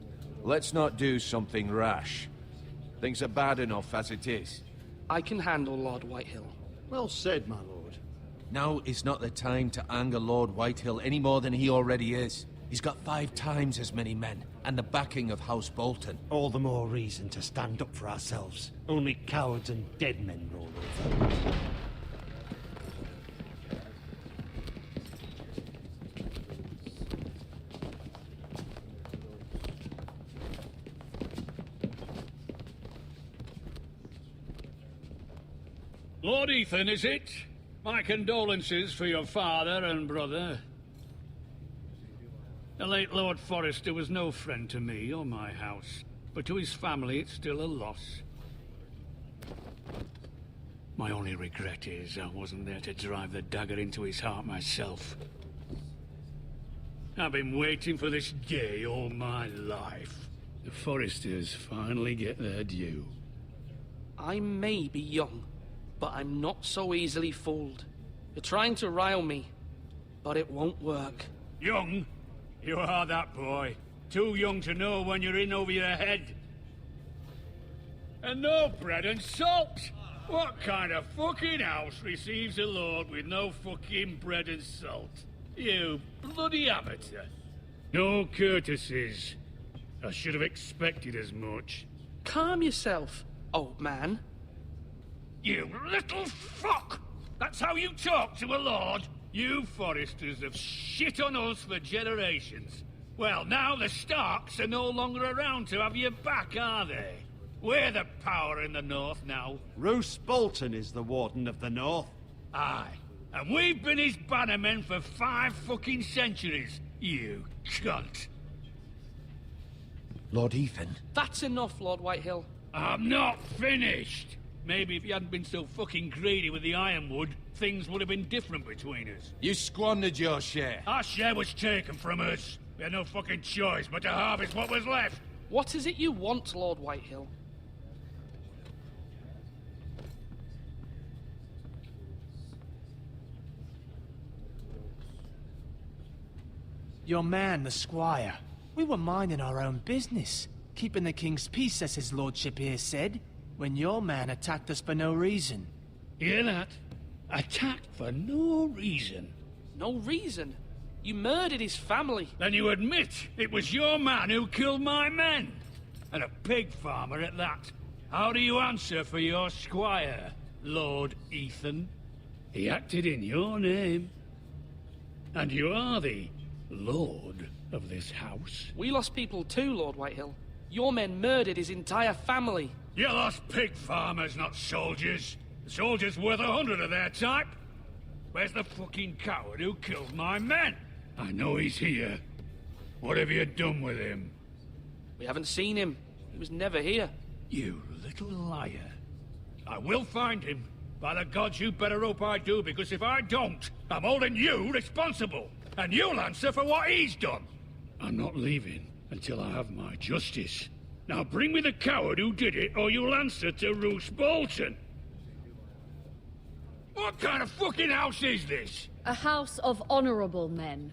[SPEAKER 6] Let's not do something rash. Things are bad enough as it is.
[SPEAKER 13] I can handle Lord Whitehill.
[SPEAKER 11] Well said, my lord.
[SPEAKER 7] Now is not the time to anger Lord Whitehill any more than he already is. He's got 5 times as many men, and the backing of House Bolton.
[SPEAKER 11] All the more reason to stand up for ourselves. Only cowards and dead men roll over.
[SPEAKER 3] Lord Ethan, is it? My condolences for your father and brother. The late Lord Forrester was no friend to me or my house, but to his family it's still a loss. My only regret is I wasn't there to drive the dagger into his heart myself. I've been waiting for this day all my life. The Forresters finally get their due.
[SPEAKER 13] I may be young, but I'm not so easily fooled. You're trying to rile me, but it won't work.
[SPEAKER 3] Young? You are that boy. Too young to know when you're in over your head. And no bread and salt! What kind of fucking house receives a lord with no fucking bread and salt? You bloody amateur. No courtesies. I should have expected as much.
[SPEAKER 13] Calm yourself, old man.
[SPEAKER 3] You little fuck! That's how you talk to a lord? You Forresters have shit on us for generations. Well, now the Starks are no longer around to have your back, are they? We're the power in the north now.
[SPEAKER 11] Roose Bolton is the Warden of the North.
[SPEAKER 3] Aye. And we've been his bannermen for 5 fucking centuries, you cunt.
[SPEAKER 7] Lord Ethan.
[SPEAKER 13] That's enough, Lord Whitehill.
[SPEAKER 3] I'm not finished. Maybe if you hadn't been so fucking greedy with the ironwood, things would have been different between us.
[SPEAKER 7] You squandered your share.
[SPEAKER 3] Our share was taken from us. We had no fucking choice but to harvest what was left.
[SPEAKER 13] What is it you want, Lord Whitehill?
[SPEAKER 4] Your man, the squire. We were minding our own business, keeping the king's peace, as his lordship here said, when your man attacked us for no reason.
[SPEAKER 3] Hear that? Attacked for no reason.
[SPEAKER 13] No reason? You murdered his family.
[SPEAKER 3] Then you admit it was your man who killed my men. And a pig farmer at that. How do you answer for your squire, Lord Ethan? He acted in your name. And you are the lord of this house.
[SPEAKER 13] We lost people too, Lord Whitehill. Your men murdered his entire family.
[SPEAKER 3] You lost pig farmers, not soldiers. The soldiers worth 100 of their type. Where's the fucking coward who killed my men? I know he's here. What have you done with him?
[SPEAKER 13] We haven't seen him. He was never here.
[SPEAKER 3] You little liar. I will find him. By the gods, you better hope I do, because if I don't, I'm holding you responsible. And you'll answer for what he's done. I'm not leaving until I have my justice. Now bring me the coward who did it, or you'll answer to Roose Bolton. What kind of fucking house is this?
[SPEAKER 10] A house of honorable men.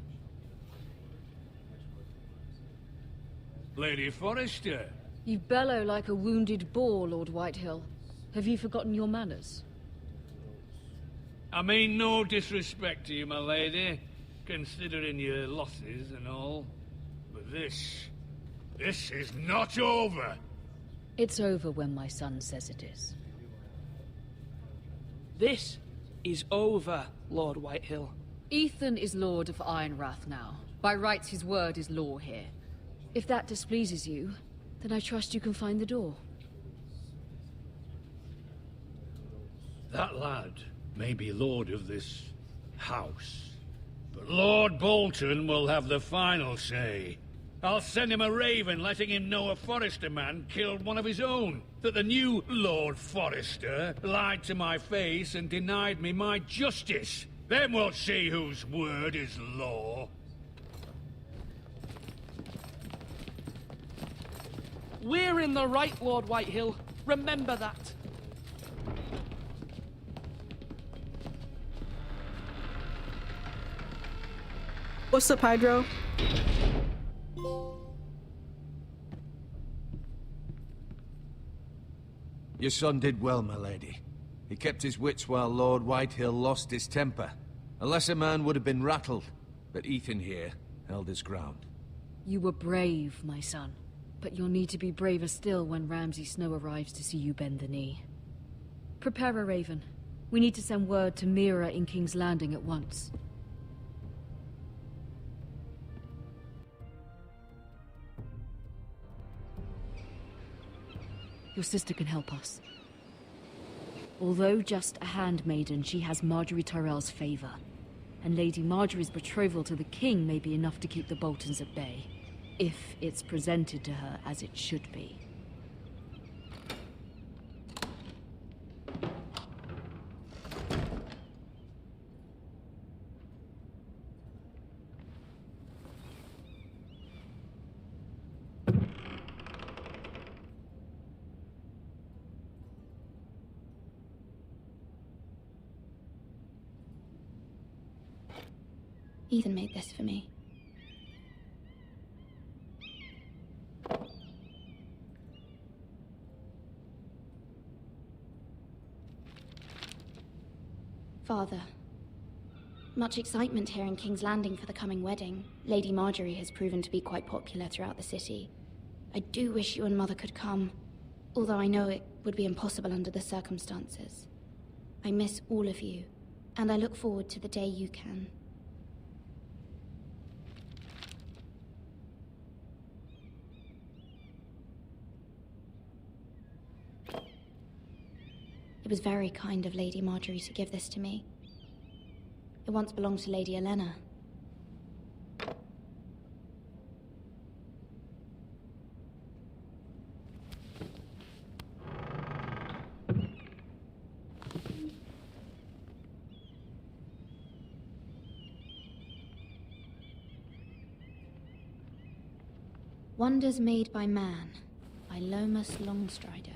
[SPEAKER 3] Lady Forrester.
[SPEAKER 10] You bellow like a wounded boar, Lord Whitehill. Have you forgotten your manners?
[SPEAKER 3] I mean no disrespect to you, my lady, considering your losses and all. But this is not over.
[SPEAKER 10] It's over when my son says it is.
[SPEAKER 13] This is over, Lord Whitehill.
[SPEAKER 10] Ethan is Lord of Ironrath now. By rights, his word is law here. If that displeases you, then I trust you can find the door.
[SPEAKER 3] That lad may be lord of this house, but Lord Bolton will have the final say. I'll send him a raven letting him know a Forrester man killed one of his own. That the new Lord Forrester lied to my face and denied me my justice. Then we'll see whose word is law.
[SPEAKER 13] We're in the right, Lord Whitehill. Remember that.
[SPEAKER 1] What's up, Hydro?
[SPEAKER 7] Your son did well, my lady. He kept his wits while Lord Whitehill lost his temper.
[SPEAKER 6] A lesser man would have been rattled, but Ethan here held his ground.
[SPEAKER 10] You were brave, my son. But you'll need to be braver still when Ramsay Snow arrives to see you bend the knee. Prepare a raven. We need to send word to Mira in King's Landing at once. Your sister can help us. Although just a handmaiden, she has Marjorie Tyrell's favor. And Lady Marjorie's betrothal to the king may be enough to keep the Boltons at bay. If it's presented to her as it should be.
[SPEAKER 14] Ethan made this for me. Father, much excitement here in King's Landing for the coming wedding. Lady Marjorie has proven to be quite popular throughout the city. I do wish you and Mother could come, although I know it would be impossible under the circumstances. I miss all of you, and I look forward to the day you can. It was very kind of Lady Marjorie to give this to me. It once belonged to Lady Elena. Wonders Made by Man, by Lomas Longstrider.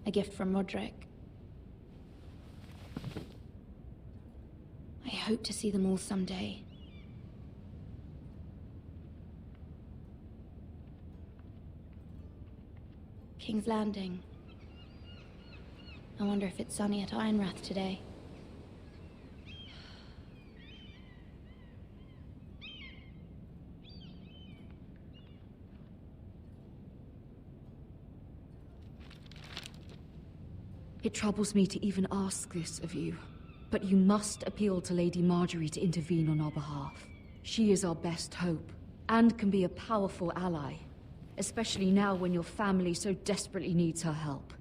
[SPEAKER 14] A gift from Roderick. I hope to see them all someday. King's Landing. I wonder if it's sunny at Ironrath today.
[SPEAKER 10] It troubles me to even ask this of you, but you must appeal to Lady Marjorie to intervene on our behalf. She is our best hope, and can be a powerful ally, especially now when your family so desperately needs her help.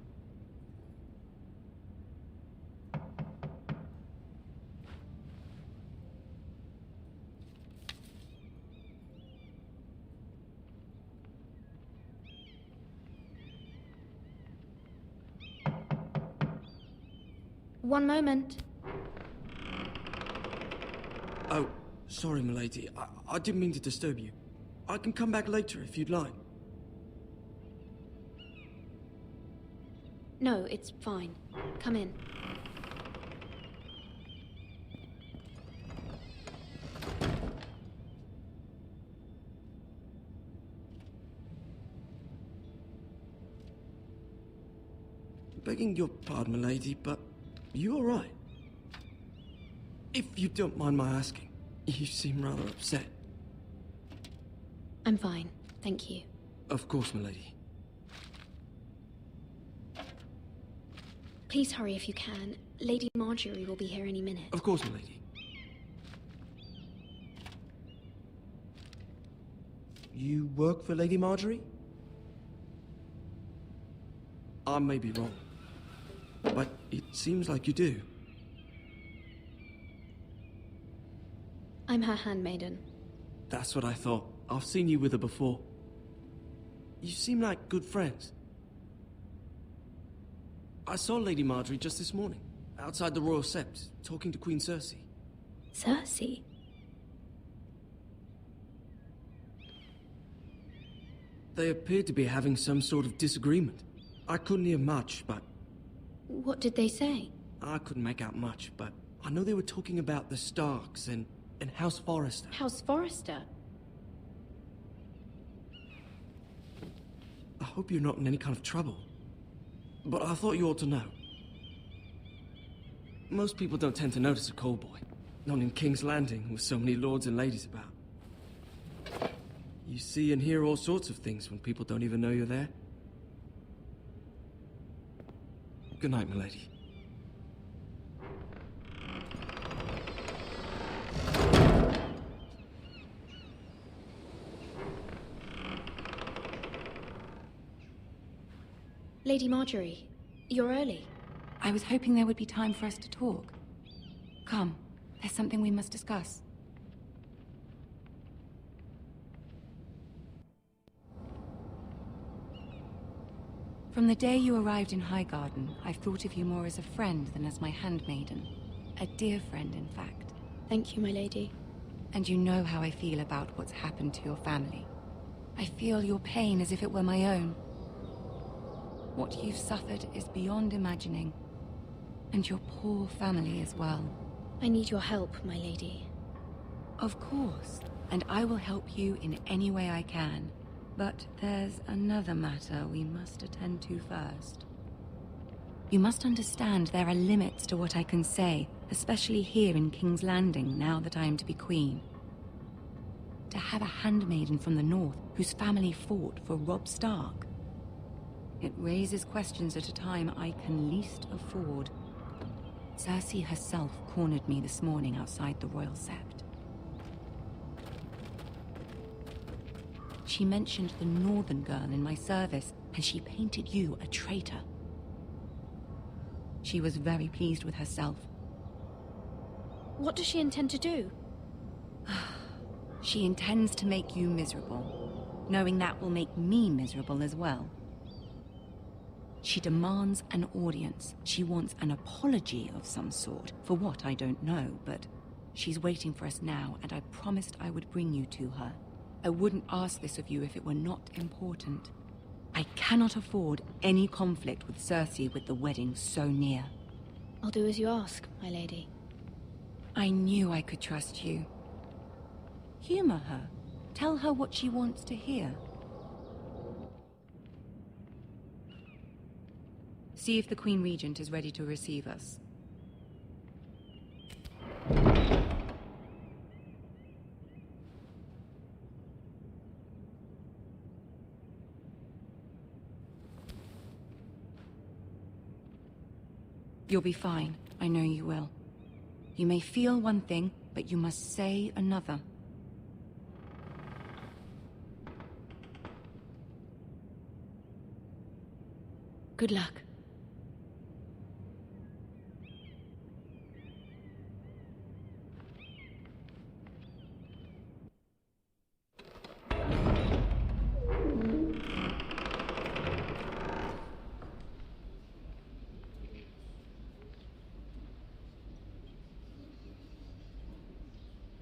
[SPEAKER 14] One moment.
[SPEAKER 5] Oh, sorry, milady. I didn't mean to disturb you. I can come back later if you'd like.
[SPEAKER 14] No, it's fine. Come in.
[SPEAKER 5] Begging your pardon, milady, but you all right? If you don't mind my asking, you seem rather upset.
[SPEAKER 14] I'm fine, thank you.
[SPEAKER 5] Of course, milady.
[SPEAKER 14] Please hurry if you can. Lady Marjorie will be here any minute.
[SPEAKER 5] Of course, milady. You work for Lady Marjorie? I may be wrong, but it seems like you do.
[SPEAKER 14] I'm her handmaiden.
[SPEAKER 5] That's what I thought. I've seen you with her before. You seem like good friends. I saw Lady Marjorie just this morning, outside the Royal Sept, talking to Queen Cersei.
[SPEAKER 14] Cersei?
[SPEAKER 5] They appeared to be having some sort of disagreement. I couldn't hear much, but...
[SPEAKER 14] What did they say?
[SPEAKER 5] I couldn't make out much, but I know they were talking about the Starks and House Forrester.
[SPEAKER 14] House Forrester?
[SPEAKER 5] I hope you're not in any kind of trouble. But I thought you ought to know. Most people don't tend to notice a call boy. Not in King's Landing, with so many lords and ladies about. You see and hear all sorts of things when people don't even know you're there. Good night, milady.
[SPEAKER 14] Lady Marjorie, you're early.
[SPEAKER 15] I was hoping there would be time for us to talk. Come, there's something we must discuss. From the day you arrived in Highgarden, I've thought of you more as a friend than as my handmaiden. A dear friend, in fact.
[SPEAKER 14] Thank you, my lady.
[SPEAKER 15] And you know how I feel about what's happened to your family. I feel your pain as if it were my own. What you've suffered is beyond imagining. And your poor family as well.
[SPEAKER 14] I need your help, my lady.
[SPEAKER 15] Of course, and I will help you in any way I can. But there's another matter we must attend to first. You must understand there are limits to what I can say, especially here in King's Landing, now that I am to be queen. To have a handmaiden from the north whose family fought for Robb Stark. It raises questions at a time I can least afford. Cersei herself cornered me this morning outside the Royal Sept. She mentioned the northern girl in my service, and she painted you a traitor. She was very pleased with herself.
[SPEAKER 14] What does she intend to do?
[SPEAKER 15] She intends to make you miserable, knowing that will make me miserable as well. She demands an audience. She wants an apology of some sort, for what I don't know, but she's waiting for us now, and I promised I would bring you to her. I wouldn't ask this of you if it were not important. I cannot afford any conflict with Cersei with the wedding so near.
[SPEAKER 14] I'll do as you ask, my lady.
[SPEAKER 15] I knew I could trust you. Humor her. Tell her what she wants to hear. See if the Queen Regent is ready to receive us. You'll be fine. I know you will. You may feel one thing, but you must say another.
[SPEAKER 14] Good luck.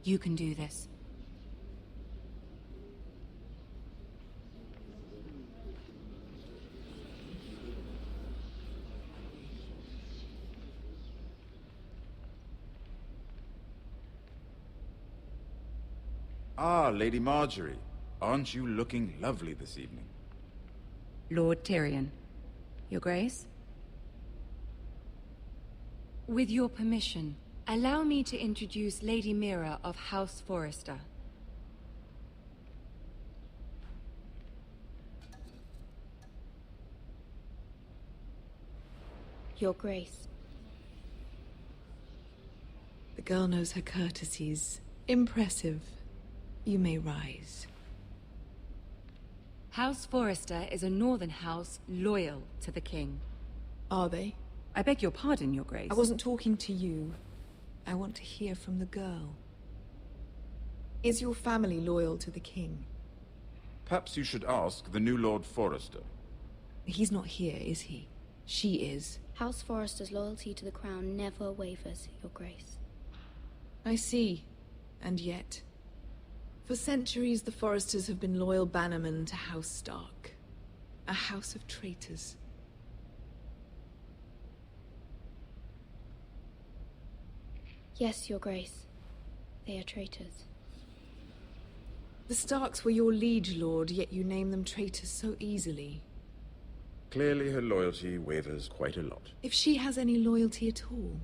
[SPEAKER 15] You can do this.
[SPEAKER 16] Ah, Lady Marjorie. Aren't you looking lovely this evening?
[SPEAKER 15] Lord Tyrion. Your Grace? With your permission, allow me to introduce Lady Mira of House Forrester.
[SPEAKER 14] Your Grace.
[SPEAKER 17] The girl knows her courtesies. Impressive. You may rise.
[SPEAKER 15] House Forrester is a northern house loyal to the king.
[SPEAKER 17] Are they?
[SPEAKER 15] I beg your pardon, Your Grace.
[SPEAKER 17] I wasn't talking to you. I want to hear from the girl. Is your family loyal to the king?
[SPEAKER 16] Perhaps you should ask the new Lord Forrester.
[SPEAKER 17] He's not here, is he? She is.
[SPEAKER 14] House Forrester's loyalty to the crown never wavers, Your Grace.
[SPEAKER 17] I see. And yet... For centuries, the Forresters have been loyal bannermen to House Stark. A house of traitors.
[SPEAKER 14] Yes, Your Grace. They are traitors.
[SPEAKER 17] The Starks were your liege lord, yet you name them traitors so easily.
[SPEAKER 16] Clearly her loyalty wavers quite a lot.
[SPEAKER 17] If she has any loyalty at all.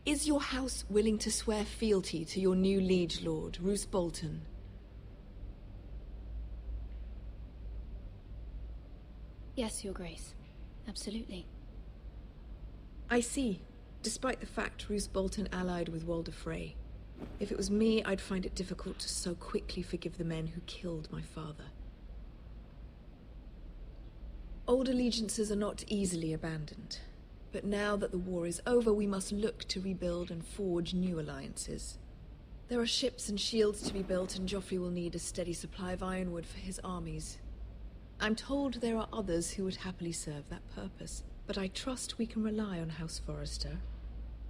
[SPEAKER 17] Is your house willing to swear fealty to your new liege lord, Roose Bolton?
[SPEAKER 14] Yes, Your Grace. Absolutely.
[SPEAKER 17] I see. Despite the fact Roose Bolton allied with Walder Frey. If it was me, I'd find it difficult to so quickly forgive the men who killed my father. Old allegiances are not easily abandoned. But now that the war is over, we must look to rebuild and forge new alliances. There are ships and shields to be built, and Joffrey will need a steady supply of ironwood for his armies. I'm told there are others who would happily serve that purpose, but I trust we can rely on House Forrester.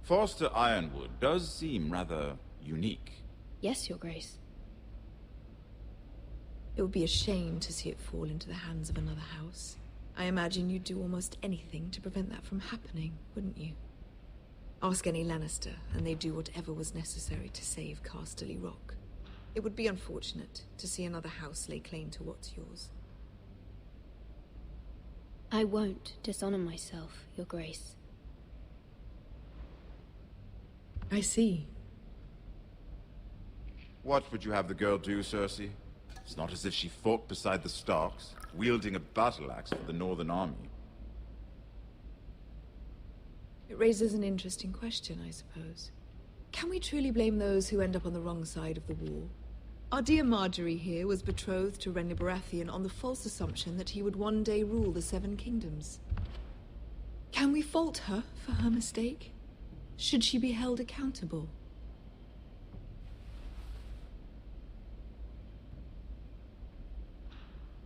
[SPEAKER 16] Forrester Ironwood does seem rather unique.
[SPEAKER 14] Yes, Your Grace.
[SPEAKER 17] It would be a shame to see it fall into the hands of another house. I imagine you'd do almost anything to prevent that from happening, wouldn't you? Ask any Lannister, and they'd do whatever was necessary to save Casterly Rock. It would be unfortunate to see another house lay claim to what's yours.
[SPEAKER 14] I won't dishonor myself, Your Grace.
[SPEAKER 17] I see.
[SPEAKER 16] What would you have the girl do, Cersei? It's not as if she fought beside the Starks, wielding a battle axe for the Northern Army.
[SPEAKER 17] It raises an interesting question, I suppose. Can we truly blame those who end up on the wrong side of the war? Our dear Marjorie here was betrothed to Renly Baratheon on the false assumption that he would one day rule the Seven Kingdoms. Can we fault her for her mistake? Should she be held accountable?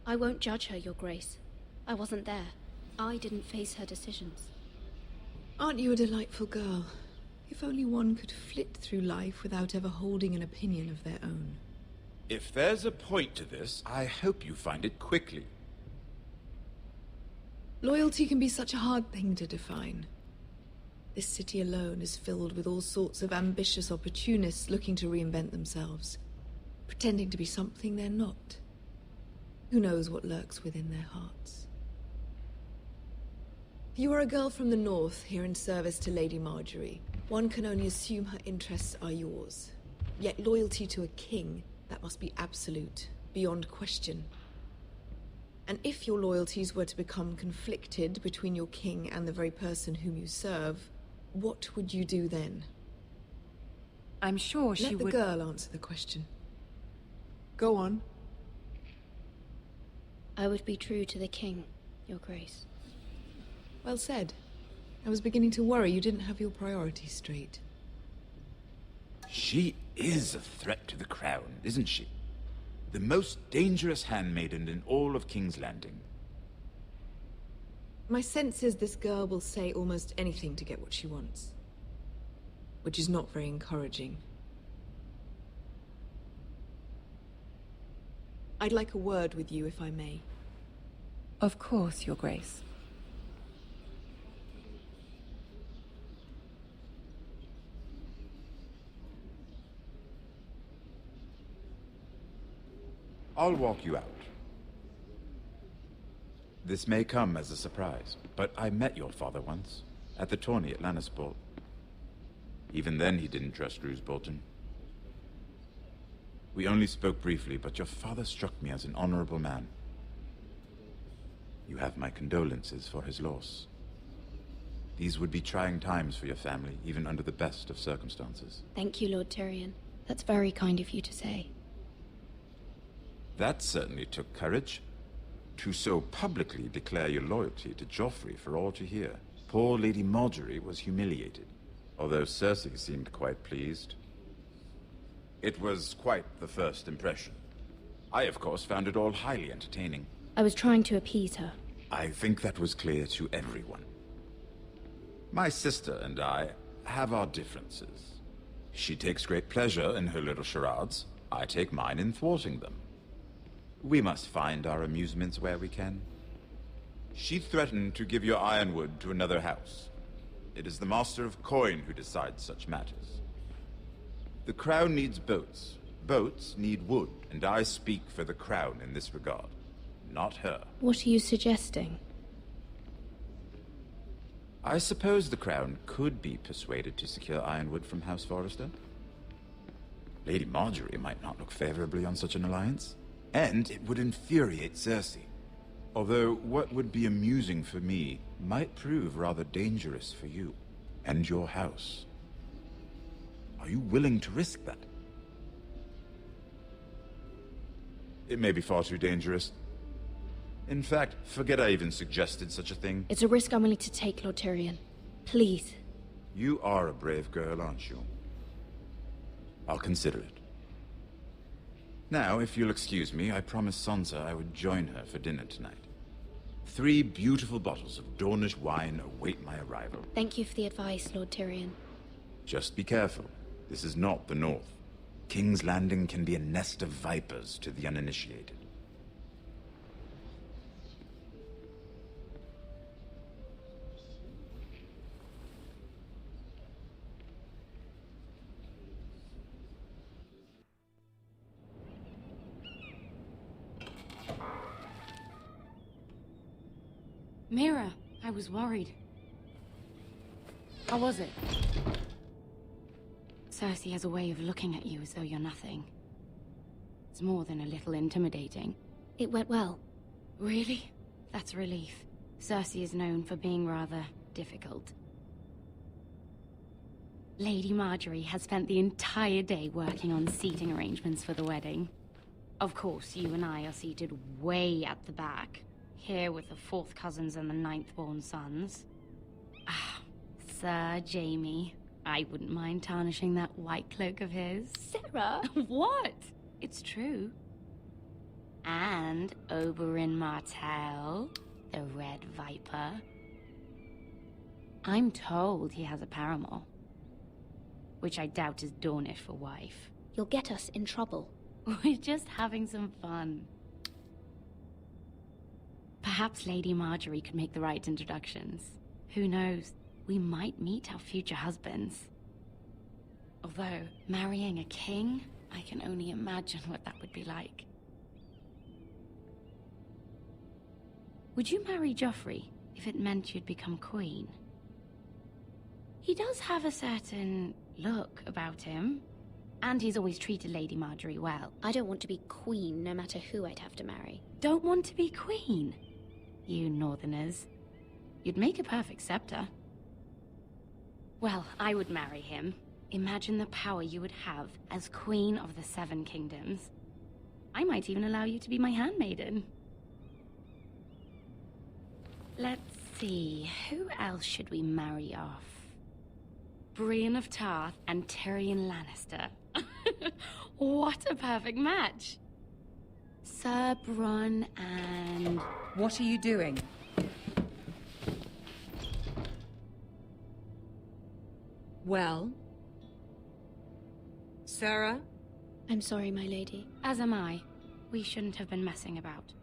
[SPEAKER 14] I won't judge her, Your Grace. I wasn't there. I didn't face her decisions.
[SPEAKER 17] Aren't you a delightful girl? If only one could flit through life without ever holding an opinion of their own.
[SPEAKER 16] If there's a point to this, I hope you find it quickly.
[SPEAKER 17] Loyalty can be such a hard thing to define. This city alone is filled with all sorts of ambitious opportunists looking to reinvent themselves, pretending to be something they're not. Who knows what lurks within their hearts? You are a girl from the north, here in service to Lady Marjorie. One can only assume her interests are yours. Yet loyalty to a king, that must be absolute, beyond question. And if your loyalties were to become conflicted between your king and the very person whom you serve, what would you do then?
[SPEAKER 15] I'm sure she would...
[SPEAKER 17] Let the girl answer the question. Go on.
[SPEAKER 14] I would be true to the king, Your Grace.
[SPEAKER 17] Well said. I was beginning to worry you didn't have your priorities straight.
[SPEAKER 16] She is a threat to the crown, isn't she? The most dangerous handmaiden in all of King's Landing.
[SPEAKER 17] My sense is this girl will say almost anything to get what she wants. Which is not very encouraging. I'd like a word with you, if I may.
[SPEAKER 15] Of course, Your Grace.
[SPEAKER 16] I'll walk you out. This may come as a surprise, but I met your father once, at the tourney at Lannisport. Even then he didn't trust Roose Bolton. We only spoke briefly, but your father struck me as an honorable man. You have my condolences for his loss. These would be trying times for your family, even under the best of circumstances.
[SPEAKER 14] Thank you, Lord Tyrion. That's very kind of you to say.
[SPEAKER 16] That certainly took courage. To so publicly declare your loyalty to Joffrey for all to hear. Poor Lady Marjorie was humiliated, although Cersei seemed quite pleased. It was quite the first impression. I, of course, found it all highly entertaining.
[SPEAKER 14] I was trying to appease her.
[SPEAKER 16] I think that was clear to everyone. My sister and I have our differences. She takes great pleasure in her little charades. I take mine in thwarting them. We must find our amusements where we can. She threatened to give your ironwood to another house. It is the Master of Coin who decides such matters. The Crown needs boats. Boats need wood, and I speak for the Crown in this regard, not her.
[SPEAKER 14] What are you suggesting?
[SPEAKER 16] I suppose the Crown could be persuaded to secure Ironwood from House Forrester. Lady Marjorie might not look favorably on such an alliance, and it would infuriate Cersei. Although what would be amusing for me might prove rather dangerous for you and your house. Are you willing to risk that? It may be far too dangerous. In fact, forget I even suggested such a thing.
[SPEAKER 14] It's a risk I'm willing to take, Lord Tyrion. Please.
[SPEAKER 16] You are a brave girl, aren't you? I'll consider it. Now, if you'll excuse me, I promised Sansa I would join her for dinner tonight. 3 beautiful bottles of Dornish wine await my arrival.
[SPEAKER 14] Thank you for the advice, Lord Tyrion.
[SPEAKER 16] Just be careful. This is not the North. King's Landing can be a nest of vipers to the uninitiated.
[SPEAKER 15] Mira, I was worried. How was it? Cersei has a way of looking at you as though you're nothing. It's more than a little intimidating.
[SPEAKER 14] It went well.
[SPEAKER 15] Really? That's a relief. Cersei is known for being rather difficult. Lady Marjorie has spent the entire day working on seating arrangements for the wedding. Of course, you and I are seated way at the back. Here with the 4th cousins and the 9th-born sons. Ah, Sir Jaime. I wouldn't mind tarnishing that white cloak of his.
[SPEAKER 14] Sarah!
[SPEAKER 15] What? It's true. And Oberyn Martell, the Red Viper. I'm told he has a paramour. Which I doubt is Dornish for wife.
[SPEAKER 14] You'll get us in trouble.
[SPEAKER 15] We're just having some fun. Perhaps Lady Marjorie could make the right introductions. Who knows? We might meet our future husbands. Although, marrying a king, I can only imagine what that would be like. Would you marry Joffrey if it meant you'd become queen? He does have a certain look about him, and he's always treated Lady Marjorie well.
[SPEAKER 14] I don't want to be queen no matter who I'd have to marry.
[SPEAKER 15] Don't want to be queen? You Northerners. You'd make a perfect scepter. Well, I would marry him. Imagine the power you would have as Queen of the 7 Kingdoms. I might even allow you to be my handmaiden. Let's see, who else should we marry off? Brienne of Tarth and Tyrion Lannister. What a perfect match! Sir Bronn and...
[SPEAKER 18] What are you doing? Well? Sarah?
[SPEAKER 14] I'm sorry, my lady.
[SPEAKER 15] As am I. We shouldn't have been messing about.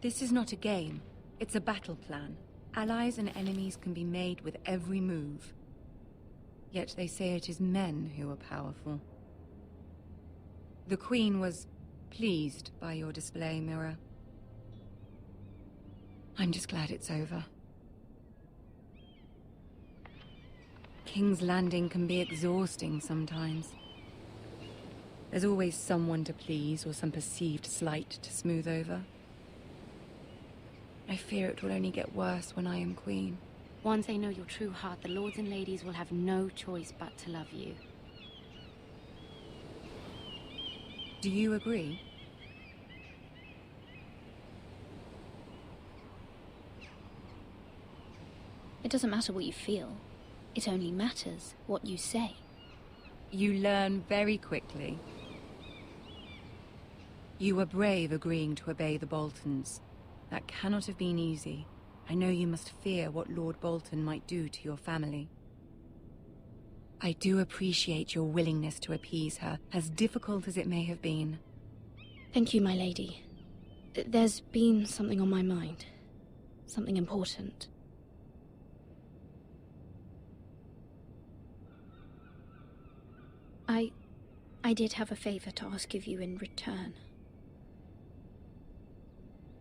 [SPEAKER 18] This is not a game. It's a battle plan. Allies and enemies can be made with every move. Yet they say it is men who are powerful. The Queen was pleased by your display, Mira. I'm just glad it's over. King's Landing can be exhausting sometimes. There's always someone to please or some perceived slight to smooth over. I fear it will only get worse when I am queen.
[SPEAKER 15] Once they know your true heart, the lords and ladies will have no choice but to love you.
[SPEAKER 18] Do you agree?
[SPEAKER 14] It doesn't matter what you feel. It only matters what you say.
[SPEAKER 18] You learn very quickly. You were brave agreeing to obey the Boltons. That cannot have been easy. I know you must fear what Lord Bolton might do to your family. I do appreciate your willingness to appease her, as difficult as it may have been.
[SPEAKER 14] Thank you, my lady. There's been something on my mind. Something important. I did have a favor to ask of you in return.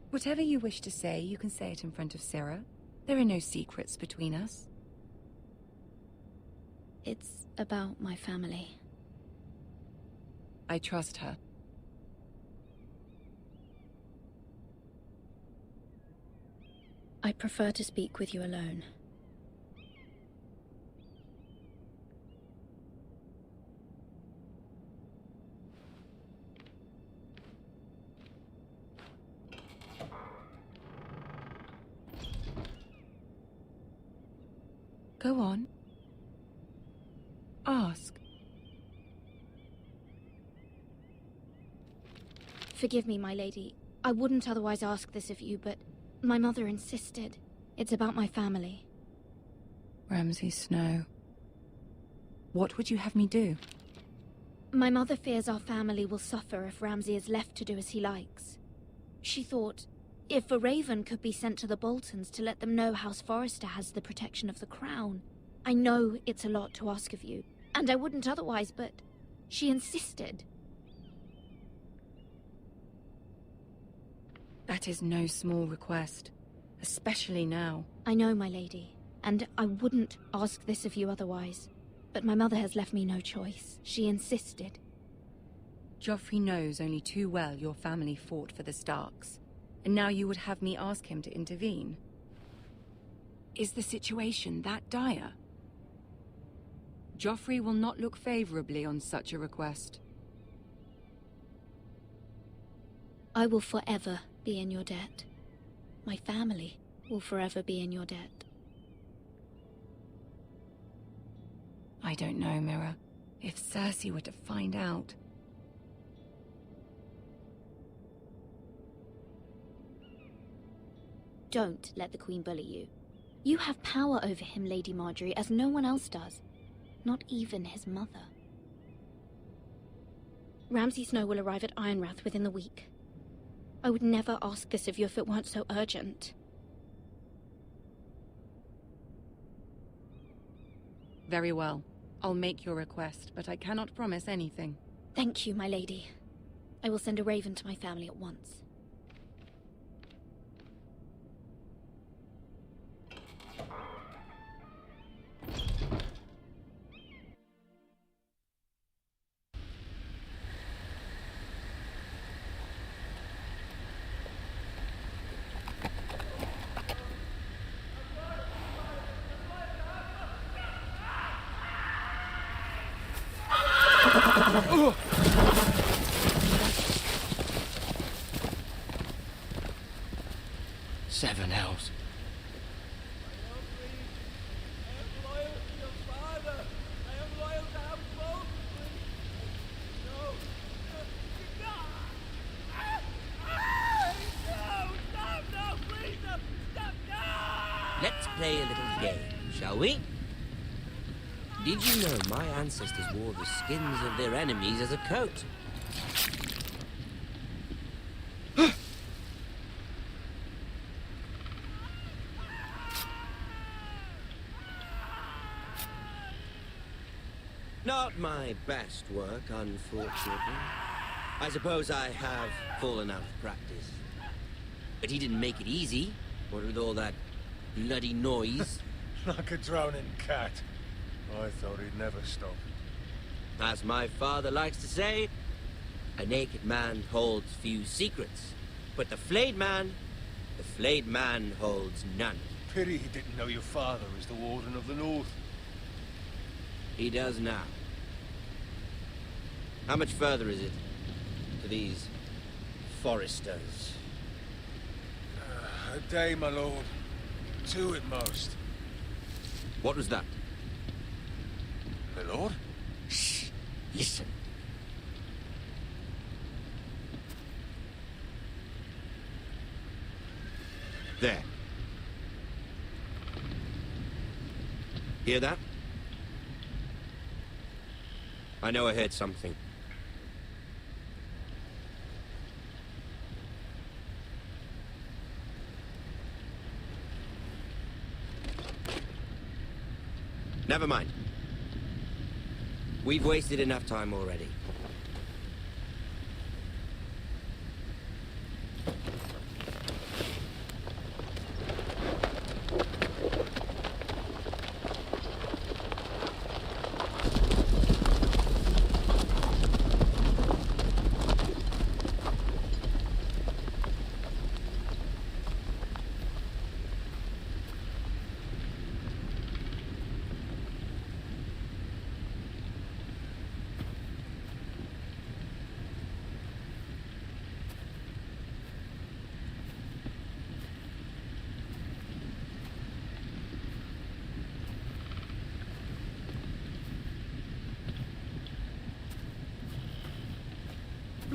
[SPEAKER 18] Whatever you wish to say, you can say it in front of Sarah.
[SPEAKER 15] There are no secrets between us.
[SPEAKER 14] It's about my family.
[SPEAKER 15] I trust her.
[SPEAKER 14] I prefer to speak with you alone.
[SPEAKER 15] Go on. Ask.
[SPEAKER 14] Forgive me, my lady. I wouldn't otherwise ask this of you, but my mother insisted. It's about my family.
[SPEAKER 15] Ramsay Snow. What would you have me do?
[SPEAKER 14] My mother fears our family will suffer if Ramsay is left to do as he likes. She thought, if a raven could be sent to the Boltons to let them know House Forrester has the protection of the crown. I know it's a lot to ask of you, and I wouldn't otherwise, but she insisted.
[SPEAKER 15] That is no small request, especially now.
[SPEAKER 14] I know, my lady, and I wouldn't ask this of you otherwise. But my mother has left me no choice. She insisted.
[SPEAKER 15] Joffrey knows only too well your family fought for the Starks, and now you would have me ask him to intervene. Is the situation that dire? Joffrey will not look favorably on such a request.
[SPEAKER 14] I will forever be in your debt. My family will forever be in your debt.
[SPEAKER 15] I don't know, Mira. If Cersei were to find out...
[SPEAKER 14] Don't let the Queen bully you. You have power over him, Lady Marjorie, as no one else does. Not even his mother. Ramsay Snow will arrive at Ironrath within the week. I would never ask this of you if it weren't so urgent.
[SPEAKER 15] Very well. I'll make your request, but I cannot promise anything.
[SPEAKER 14] Thank you, my lady. I will send a raven to my family at once.
[SPEAKER 9] Seven hells.
[SPEAKER 19] Let's play a little game, shall we? Did you know my ancestors wore the skins of their enemies as a coat? Not my best work, unfortunately. I suppose I have fallen out of practice. But he didn't make it easy, what with all that bloody noise.
[SPEAKER 6] Like a drowning cat. I thought he'd never stop.
[SPEAKER 19] As my father likes to say, a naked man holds few secrets. But the flayed man holds none.
[SPEAKER 6] Pity he didn't know your father was the Warden of the North.
[SPEAKER 19] He does now. How much further is it to these Forresters?
[SPEAKER 6] A day, my lord. 2 at most.
[SPEAKER 19] What was that?
[SPEAKER 6] My lord?
[SPEAKER 19] Shh! Listen. There. Hear that? I know I heard something. Never mind. We've wasted enough time already.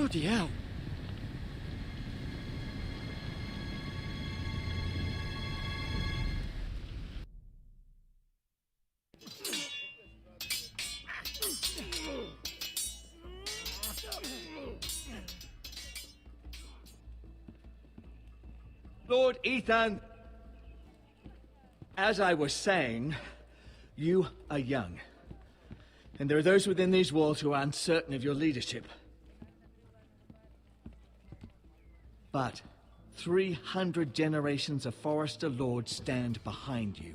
[SPEAKER 5] Bloody hell.
[SPEAKER 9] Lord Ethan, as I was saying, you are young. And there are those within these walls who are uncertain of your leadership. But 300 generations of Forrester lords stand behind you.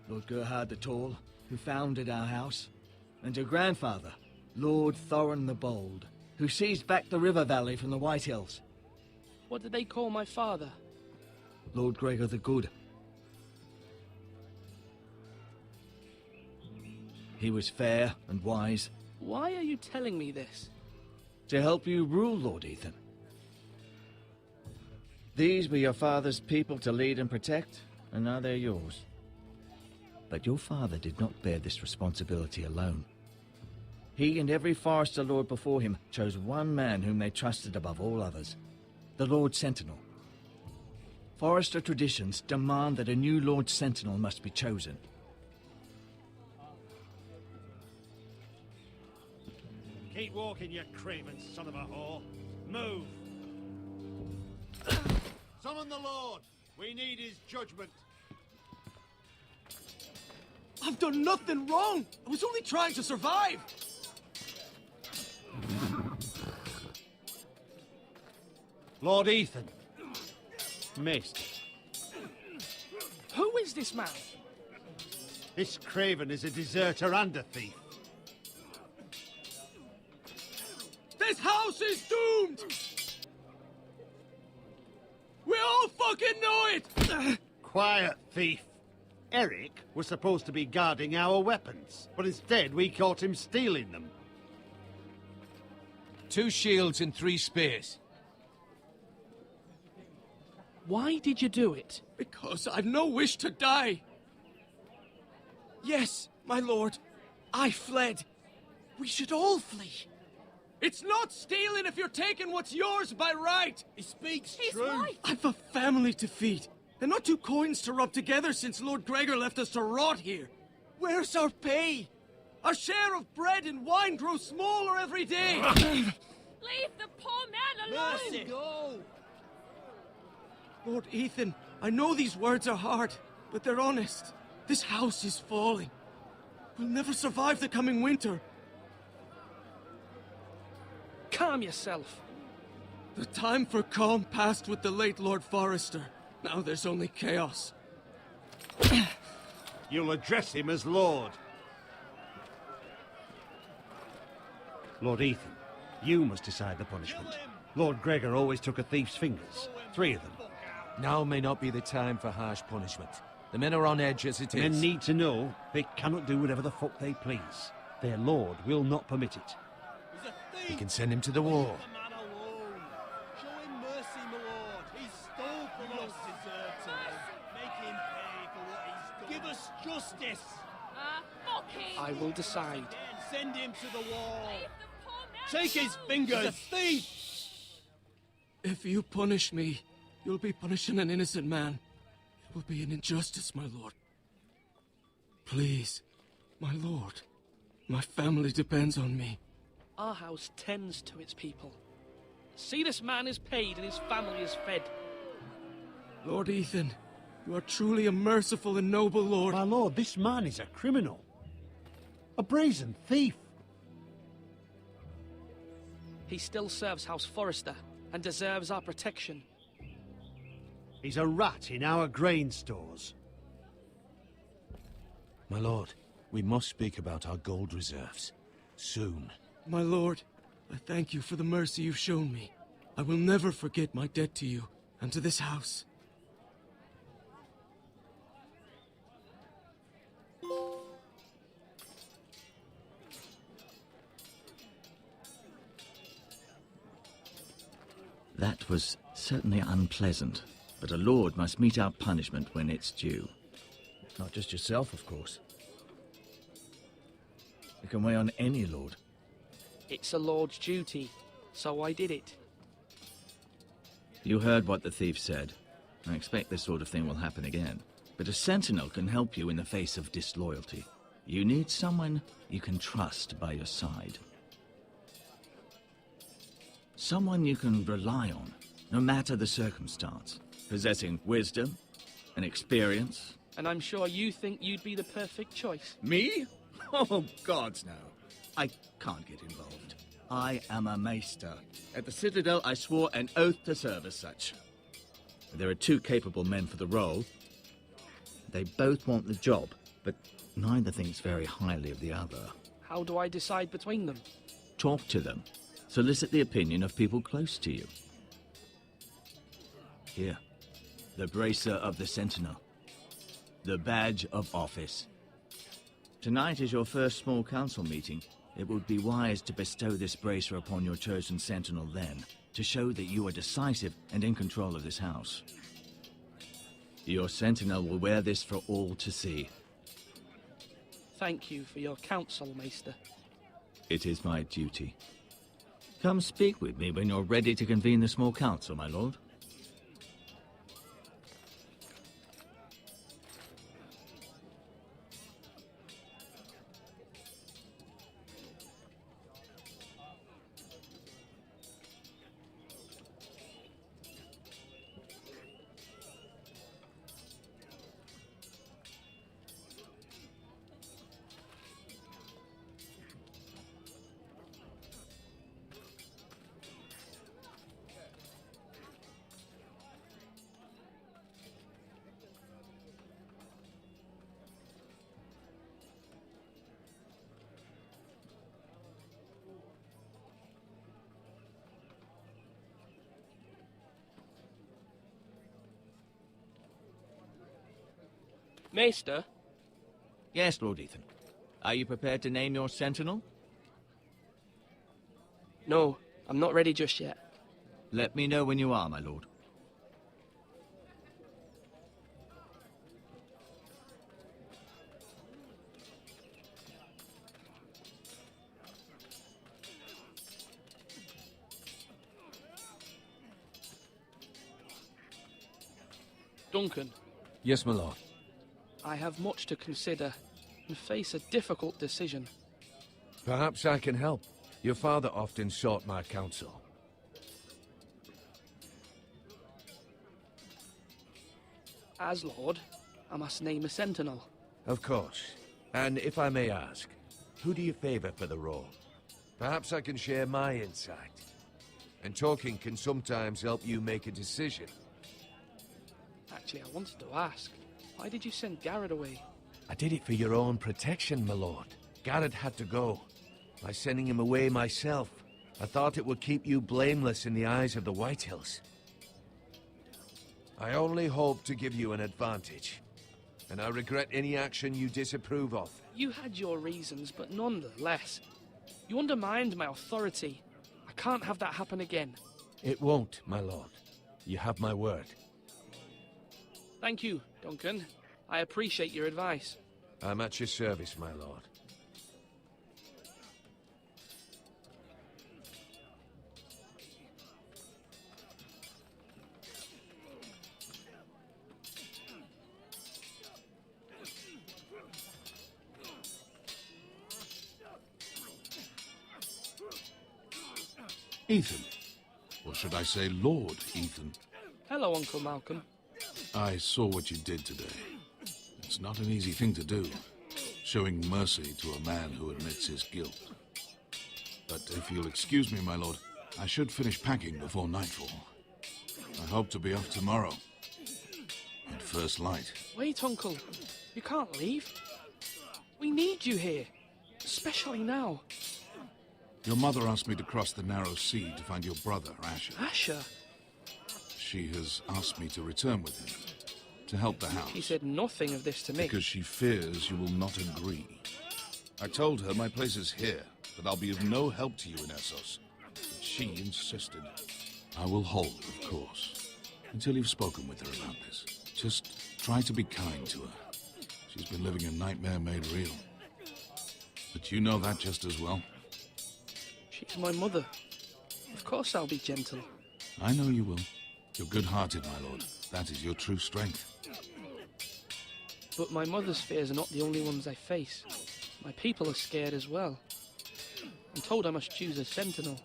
[SPEAKER 9] Lord Gerhard the Tall, who founded our house, and your grandfather, Lord Thorin the Bold, who seized back the river valley from the White Hills.
[SPEAKER 13] What did they call my father?
[SPEAKER 9] Lord Gregor the Good. He was fair and wise.
[SPEAKER 13] Why are you telling me this?
[SPEAKER 9] To help you rule, Lord Ethan. These were your father's people to lead and protect, and now they're yours. But your father did not bear this responsibility alone. He and every Forrester lord before him chose one man whom they trusted above all others, the Lord Sentinel. Forrester traditions demand that a new Lord Sentinel must be chosen.
[SPEAKER 11] Keep walking, you craven son of a whore. Move! Summon the Lord! We need his judgment.
[SPEAKER 5] I've done nothing wrong! I was only trying to survive!
[SPEAKER 11] Lord Ethan. Missed.
[SPEAKER 13] Who is this man?
[SPEAKER 11] This craven is a deserter and a thief.
[SPEAKER 5] This house is doomed! We all fucking know it!
[SPEAKER 11] Quiet, thief. Eric was supposed to be guarding our weapons, but instead we caught him stealing them.
[SPEAKER 7] 2 shields and 3 spears.
[SPEAKER 13] Why did you do it?
[SPEAKER 5] Because I've no wish to die. Yes, my lord. I fled. We should all flee. It's not stealing if you're taking what's yours by right. He speaks
[SPEAKER 12] true. Right.
[SPEAKER 5] I've a family to feed, and not 2 coins to rub together since Lord Gregor left us to rot here. Where's our pay? Our share of bread and wine grows smaller every day.
[SPEAKER 12] Leave the poor man alone!
[SPEAKER 5] Mercy. Go! Lord Ethan, I know these words are hard, but they're honest. This house is falling. We'll never survive the coming winter.
[SPEAKER 13] Calm yourself.
[SPEAKER 5] The time for calm passed with the late Lord Forrester. Now there's only chaos.
[SPEAKER 11] You'll address him as Lord. Lord Ethan, you must decide the punishment. Lord Gregor always took a thief's fingers. 3 of them.
[SPEAKER 7] Now may not be the time for harsh punishment. The men are on edge as it is.
[SPEAKER 11] Men need to know they cannot do whatever the fuck they please. Their lord will not permit it.
[SPEAKER 7] We can send him to the war.
[SPEAKER 9] Show him mercy, my lord. He stole from us. Deserve to live. Make him pay for what he's done. Give us justice.
[SPEAKER 12] Fuck him!
[SPEAKER 13] I will decide.
[SPEAKER 9] Send him to the wall.
[SPEAKER 12] Leave the poor man
[SPEAKER 9] Take his
[SPEAKER 12] alone.
[SPEAKER 9] fingers. He's a thief.
[SPEAKER 5] If you punish me, you'll be punishing an innocent man. It will be an injustice, my lord. Please, my lord. My family depends on me.
[SPEAKER 13] Our house tends to its people. See, this man is paid and his family is fed.
[SPEAKER 5] Lord Ethan, you are truly a merciful and noble lord.
[SPEAKER 11] My lord, this man is a criminal. A brazen thief.
[SPEAKER 13] He still serves House Forrester and deserves our protection.
[SPEAKER 11] He's a rat in our grain stores.
[SPEAKER 7] My lord, we must speak about our gold reserves. Soon.
[SPEAKER 5] My lord, I thank you for the mercy you've shown me. I will never forget my debt to you and to this house.
[SPEAKER 8] That was certainly unpleasant, but a lord must mete out punishment when it's due.
[SPEAKER 9] Not just yourself, of course. It can weigh on any lord.
[SPEAKER 13] It's a lord's duty, so I did it.
[SPEAKER 8] You heard what the thief said. I expect this sort of thing will happen again. But a sentinel can help you in the face of disloyalty. You need someone you can trust by your side. Someone you can rely on, no matter the circumstance. Possessing wisdom and experience.
[SPEAKER 13] And I'm sure you think you'd be the perfect choice.
[SPEAKER 8] Me? Oh, gods, no. I can't get involved. I am a maester. At the Citadel, I swore an oath to serve as such. There are two capable men for the role. They both want the job, but neither thinks very highly of the other.
[SPEAKER 13] How do I decide between them?
[SPEAKER 8] Talk to them. Solicit the opinion of people close to you. Here, the bracer of the Sentinel. The badge of office. Tonight is your first small council meeting. It would be wise to bestow this bracer upon your chosen Sentinel then, to show that you are decisive and in control of this house. Your Sentinel will wear this for all to see.
[SPEAKER 13] Thank you for your counsel, Maester.
[SPEAKER 8] It is my duty. Come speak with me when you're ready to convene the small council, my lord.
[SPEAKER 13] Maester?
[SPEAKER 8] Yes, Lord Ethan. Are you prepared to name your Sentinel?
[SPEAKER 13] No, I'm not ready just yet.
[SPEAKER 8] Let me know when you are, my lord.
[SPEAKER 13] Duncan.
[SPEAKER 6] Yes, my lord.
[SPEAKER 13] I have much to consider and face a difficult decision.
[SPEAKER 6] Perhaps I can help. Your father often sought my counsel.
[SPEAKER 13] As Lord, I must name a sentinel.
[SPEAKER 6] Of course. And if I may ask, who do you favor for the role? Perhaps I can share my insight. And talking can sometimes help you make a decision.
[SPEAKER 13] Actually, I wanted to ask, why did you send Garrett away?
[SPEAKER 6] I did it for your own protection, my lord. Garrett had to go. By sending him away myself, I thought it would keep you blameless in the eyes of the Whitehills. I only hope to give you an advantage, and I regret any action you disapprove of.
[SPEAKER 13] You had your reasons, but nonetheless, you undermined my authority. I can't have that happen again.
[SPEAKER 6] It won't, my lord. You have my word.
[SPEAKER 13] Thank you, Duncan. I appreciate your advice.
[SPEAKER 6] I'm at your service, my lord.
[SPEAKER 20] Ethan. Or should I say Lord Ethan?
[SPEAKER 13] Hello, Uncle Malcolm.
[SPEAKER 20] I saw what you did today. It's not an easy thing to do, showing mercy to a man who admits his guilt. But if you'll excuse me, my lord, I should finish packing before nightfall. I hope to be off tomorrow, at first light.
[SPEAKER 13] Wait, Uncle. You can't leave. We need you here, especially now.
[SPEAKER 20] Your mother asked me to cross the narrow sea to find your brother, Asher.
[SPEAKER 13] Asher?
[SPEAKER 20] She has asked me to return with him, to help the house.
[SPEAKER 13] She said nothing of this to me.
[SPEAKER 20] Because she fears you will not agree. I told her my place is here, that I'll be of no help to you in Essos. But she insisted. I will hold, of course, until you've spoken with her about this. Just try to be kind to her. She's been living a nightmare made real. But you know that just as well.
[SPEAKER 13] It's my mother. Of course I'll be gentle.
[SPEAKER 20] I know you will. You're good-hearted, my lord. That is your true strength.
[SPEAKER 13] But my mother's fears are not the only ones I face. My people are scared as well. I'm told I must choose a sentinel.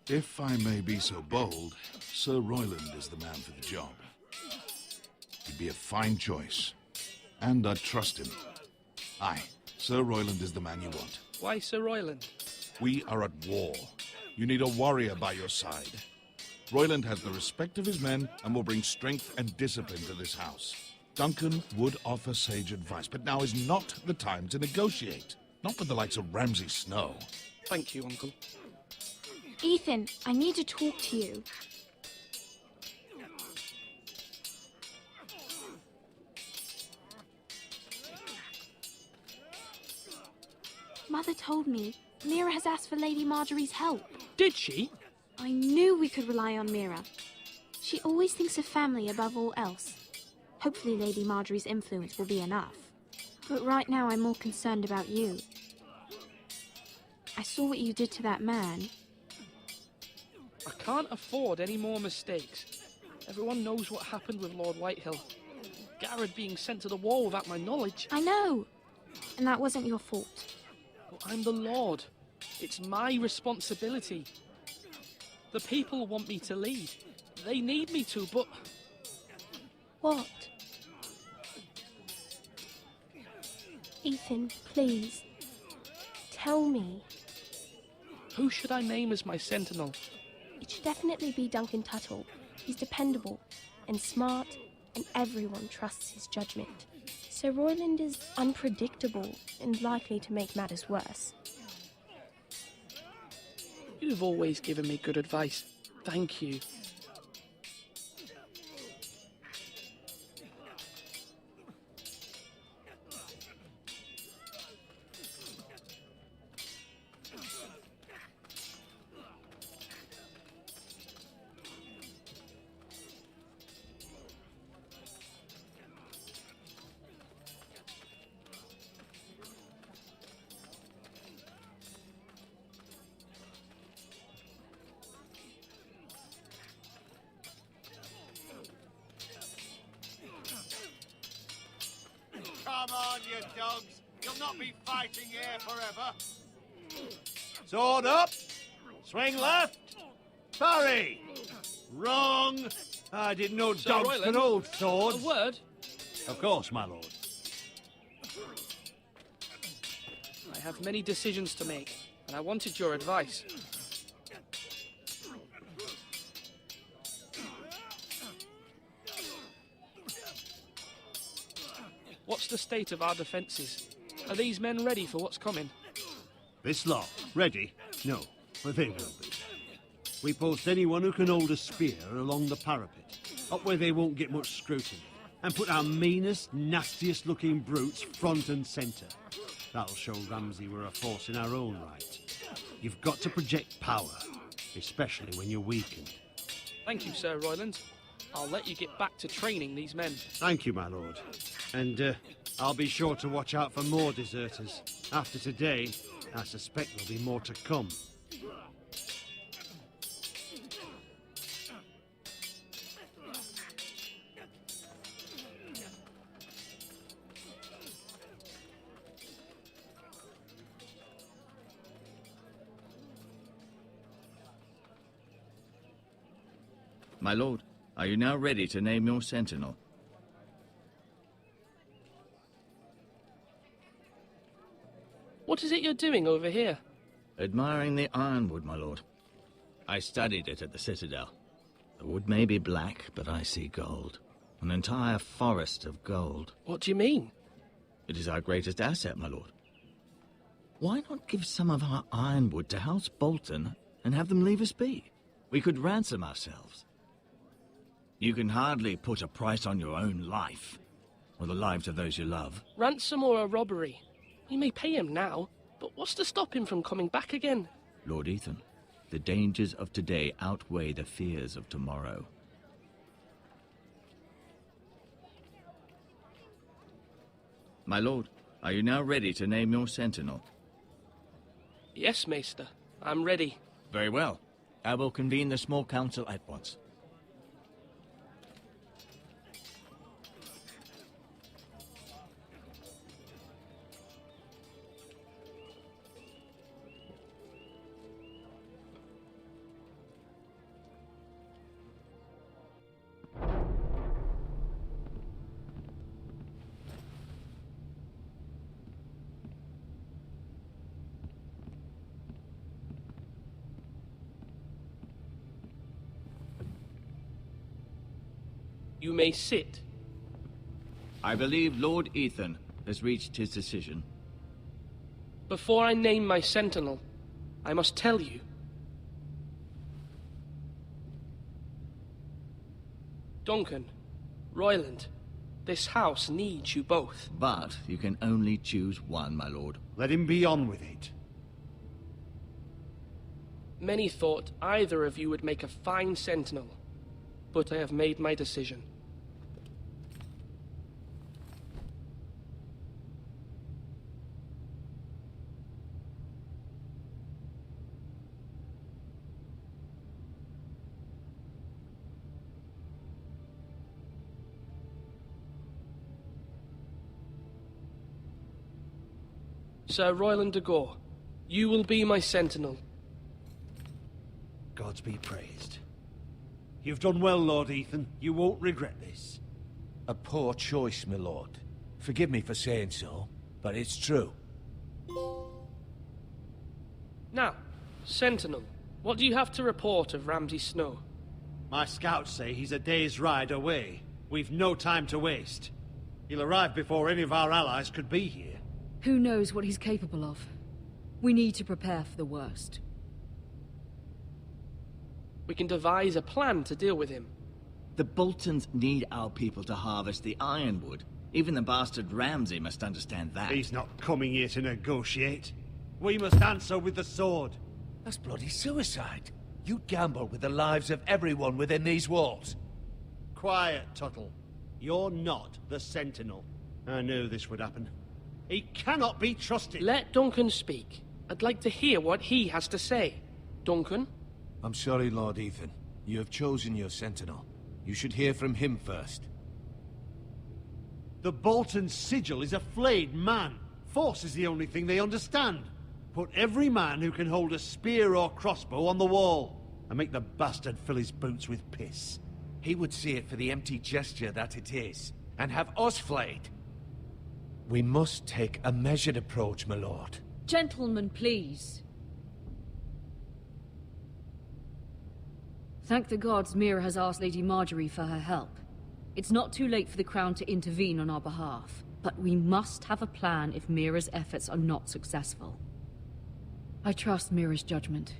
[SPEAKER 20] If I may be so bold, Sir Royland is the man for the job. He'd be a fine choice. And I'd trust him. Aye, Sir Royland is the man you want.
[SPEAKER 13] Why Sir Royland?
[SPEAKER 20] We are at war. You need a warrior by your side. Royland has the respect of his men and will bring strength and discipline to this house. Duncan would offer sage advice, but now is not the time to negotiate. Not with the likes of Ramsay Snow.
[SPEAKER 13] Thank you, Uncle.
[SPEAKER 14] Ethan, I need to talk to you. Mother told me Mira has asked for Lady Marjorie's help.
[SPEAKER 13] Did she?
[SPEAKER 14] I knew we could rely on Mira. She always thinks of family above all else. Hopefully Lady Marjorie's influence will be enough. But right now I'm more concerned about you. I saw what you did to that man.
[SPEAKER 13] I can't afford any more mistakes. Everyone knows what happened with Lord Whitehill. Garrett being sent to the war without my knowledge.
[SPEAKER 14] I know. And that wasn't your fault.
[SPEAKER 13] But I'm the Lord. It's my responsibility. The people want me to lead. They need me to, but...
[SPEAKER 14] What? Ethan, please. Tell me.
[SPEAKER 13] Who should I name as my sentinel?
[SPEAKER 14] It should definitely be Duncan Tuttle. He's dependable and smart, and everyone trusts his judgment. Sir Royland is unpredictable and likely to make matters worse.
[SPEAKER 13] You've always given me good advice. Thank you.
[SPEAKER 7] Come on, you dogs. You'll not be fighting here forever. Sword up. Swing left. Parry. Wrong.
[SPEAKER 11] I didn't know
[SPEAKER 13] Sir
[SPEAKER 11] dogs
[SPEAKER 13] Royland,
[SPEAKER 11] could hold swords.
[SPEAKER 13] A word?
[SPEAKER 11] Of course, my lord.
[SPEAKER 13] I have many decisions to make, and I wanted your advice. What's the state of our defences? Are these men ready for what's coming?
[SPEAKER 11] This lot, ready? No, but they will be. We post anyone who can hold a spear along the parapet, up where they won't get much scrutiny, and put our meanest, nastiest looking brutes front and centre. That'll show Ramsay we're a force in our own right. You've got to project power, especially when you're weakened.
[SPEAKER 13] Thank you, Sir Royland. I'll let you get back to training these men.
[SPEAKER 11] Thank you, my lord. And I'll be sure to watch out for more deserters. After today, I suspect there'll be more to come.
[SPEAKER 8] My lord, are you now ready to name your sentinel?
[SPEAKER 13] What is it you're doing over here?
[SPEAKER 8] Admiring the ironwood, my lord. I studied it at the Citadel. The wood may be black, but I see gold. An entire forest of gold.
[SPEAKER 13] What do you mean?
[SPEAKER 8] It is our greatest asset, my lord. Why not give some of our ironwood to House Bolton and have them leave us be? We could ransom ourselves. You can hardly put a price on your own life, or the lives of those you love.
[SPEAKER 13] Ransom or a robbery? We may pay him now, but what's to stop him from coming back again?
[SPEAKER 8] Lord Ethan, the dangers of today outweigh the fears of tomorrow. My lord, are you now ready to name your sentinel?
[SPEAKER 13] Yes, Maester. I'm ready.
[SPEAKER 8] Very well. I will convene the small council at once.
[SPEAKER 13] You may sit.
[SPEAKER 8] I believe Lord Ethan has reached his decision.
[SPEAKER 13] Before I name my sentinel, I must tell you. Duncan, Royland, this house needs you both.
[SPEAKER 8] But you can only choose one, my lord.
[SPEAKER 11] Let him be on with it.
[SPEAKER 13] Many thought either of you would make a fine sentinel, but I have made my decision. Sir Royland de Gore, you will be my sentinel.
[SPEAKER 11] Gods be praised. You've done well, Lord Ethan. You won't regret this.
[SPEAKER 6] A poor choice, my lord. Forgive me for saying so, but it's true.
[SPEAKER 13] Now, Sentinel, what do you have to report of Ramsay Snow?
[SPEAKER 11] My scouts say he's a day's ride away. We've no time to waste. He'll arrive before any of our allies could be here.
[SPEAKER 10] Who knows what he's capable of? We need to prepare for the worst.
[SPEAKER 13] We can devise a plan to deal with him.
[SPEAKER 8] The Boltons need our people to harvest the ironwood. Even the bastard Ramsay must understand that.
[SPEAKER 11] He's not coming here to negotiate. We must answer with the sword.
[SPEAKER 6] That's bloody suicide. You gamble with the lives of everyone within these walls.
[SPEAKER 11] Quiet, Tuttle. You're not the Sentinel. I knew this would happen. He cannot be trusted.
[SPEAKER 13] Let Duncan speak. I'd like to hear what he has to say. Duncan?
[SPEAKER 6] I'm sorry, Lord Ethan. You have chosen your sentinel. You should hear from him first.
[SPEAKER 11] The Bolton sigil is a flayed man. Force is the only thing they understand. Put every man who can hold a spear or crossbow on the wall, and make the bastard fill his boots with piss.
[SPEAKER 6] He would see it for the empty gesture that it is, and have us flayed. We must take a measured approach, my lord.
[SPEAKER 10] Gentlemen, please. Thank the gods Mira has asked Lady Marjorie for her help. It's not too late for the Crown to intervene on our behalf, but we must have a plan if Mira's efforts are not successful. I trust Mira's judgment.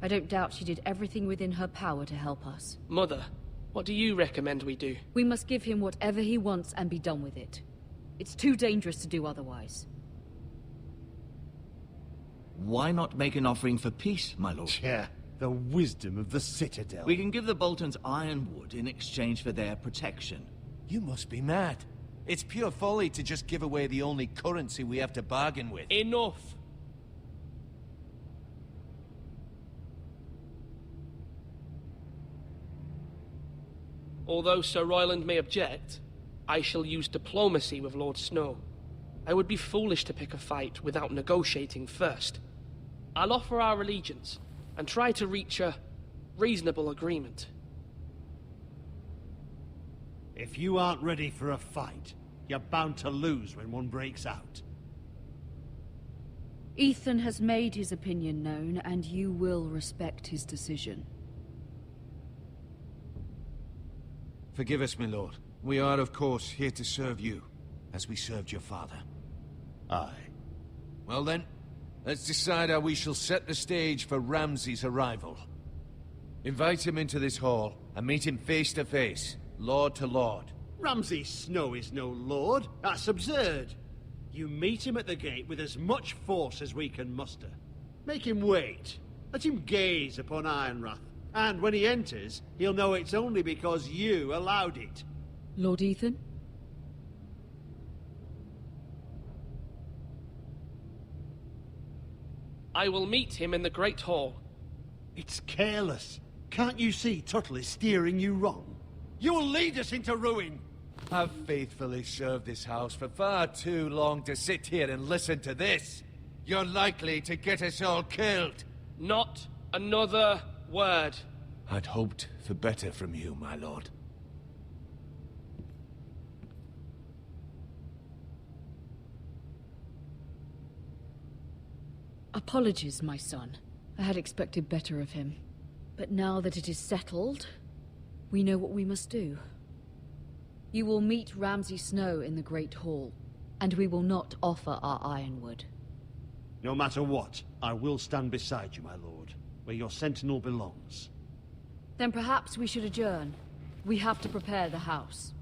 [SPEAKER 10] I don't doubt she did everything within her power to help us.
[SPEAKER 13] Mother, what do you recommend we do?
[SPEAKER 10] We must give him whatever he wants and be done with it. It's too dangerous to do otherwise.
[SPEAKER 8] Why not make an offering for peace, my lord?
[SPEAKER 11] Yeah, the wisdom of the Citadel.
[SPEAKER 8] We can give the Boltons ironwood in exchange for their protection.
[SPEAKER 6] You must be mad. It's pure folly to just give away the only currency we have to bargain with.
[SPEAKER 13] Enough! Although Sir Royland may object, I shall use diplomacy with Lord Snow. I would be foolish to pick a fight without negotiating first. I'll offer our allegiance, and try to reach a reasonable agreement.
[SPEAKER 11] If you aren't ready for a fight, you're bound to lose when one breaks out.
[SPEAKER 10] Ethan has made his opinion known, and you will respect his decision.
[SPEAKER 6] Forgive us, my lord. We are, of course, here to serve you, as we served your father.
[SPEAKER 11] Aye.
[SPEAKER 6] Well then, let's decide how we shall set the stage for Ramsay's arrival. Invite him into this hall, and meet him face to face, lord to lord.
[SPEAKER 11] Ramsay Snow is no lord. That's absurd. You meet him at the gate with as much force as we can muster. Make him wait. Let him gaze upon Ironrath. And when he enters, he'll know it's only because you allowed it.
[SPEAKER 10] Lord Ethan?
[SPEAKER 13] I will meet him in the Great Hall.
[SPEAKER 11] It's careless. Can't you see Tuttle is steering you wrong? You will lead us into ruin!
[SPEAKER 7] I've faithfully served this house for far too long to sit here and listen to this. You're likely to get us all killed.
[SPEAKER 13] Not another word.
[SPEAKER 6] I'd hoped for better from you, my lord.
[SPEAKER 10] Apologies, my son. I had expected better of him. But now that it is settled, we know what we must do. You will meet Ramsay Snow in the Great Hall, and we will not offer our ironwood.
[SPEAKER 11] No matter what, I will stand beside you, my lord, where your sentinel belongs.
[SPEAKER 10] Then perhaps we should adjourn. We have to prepare the house.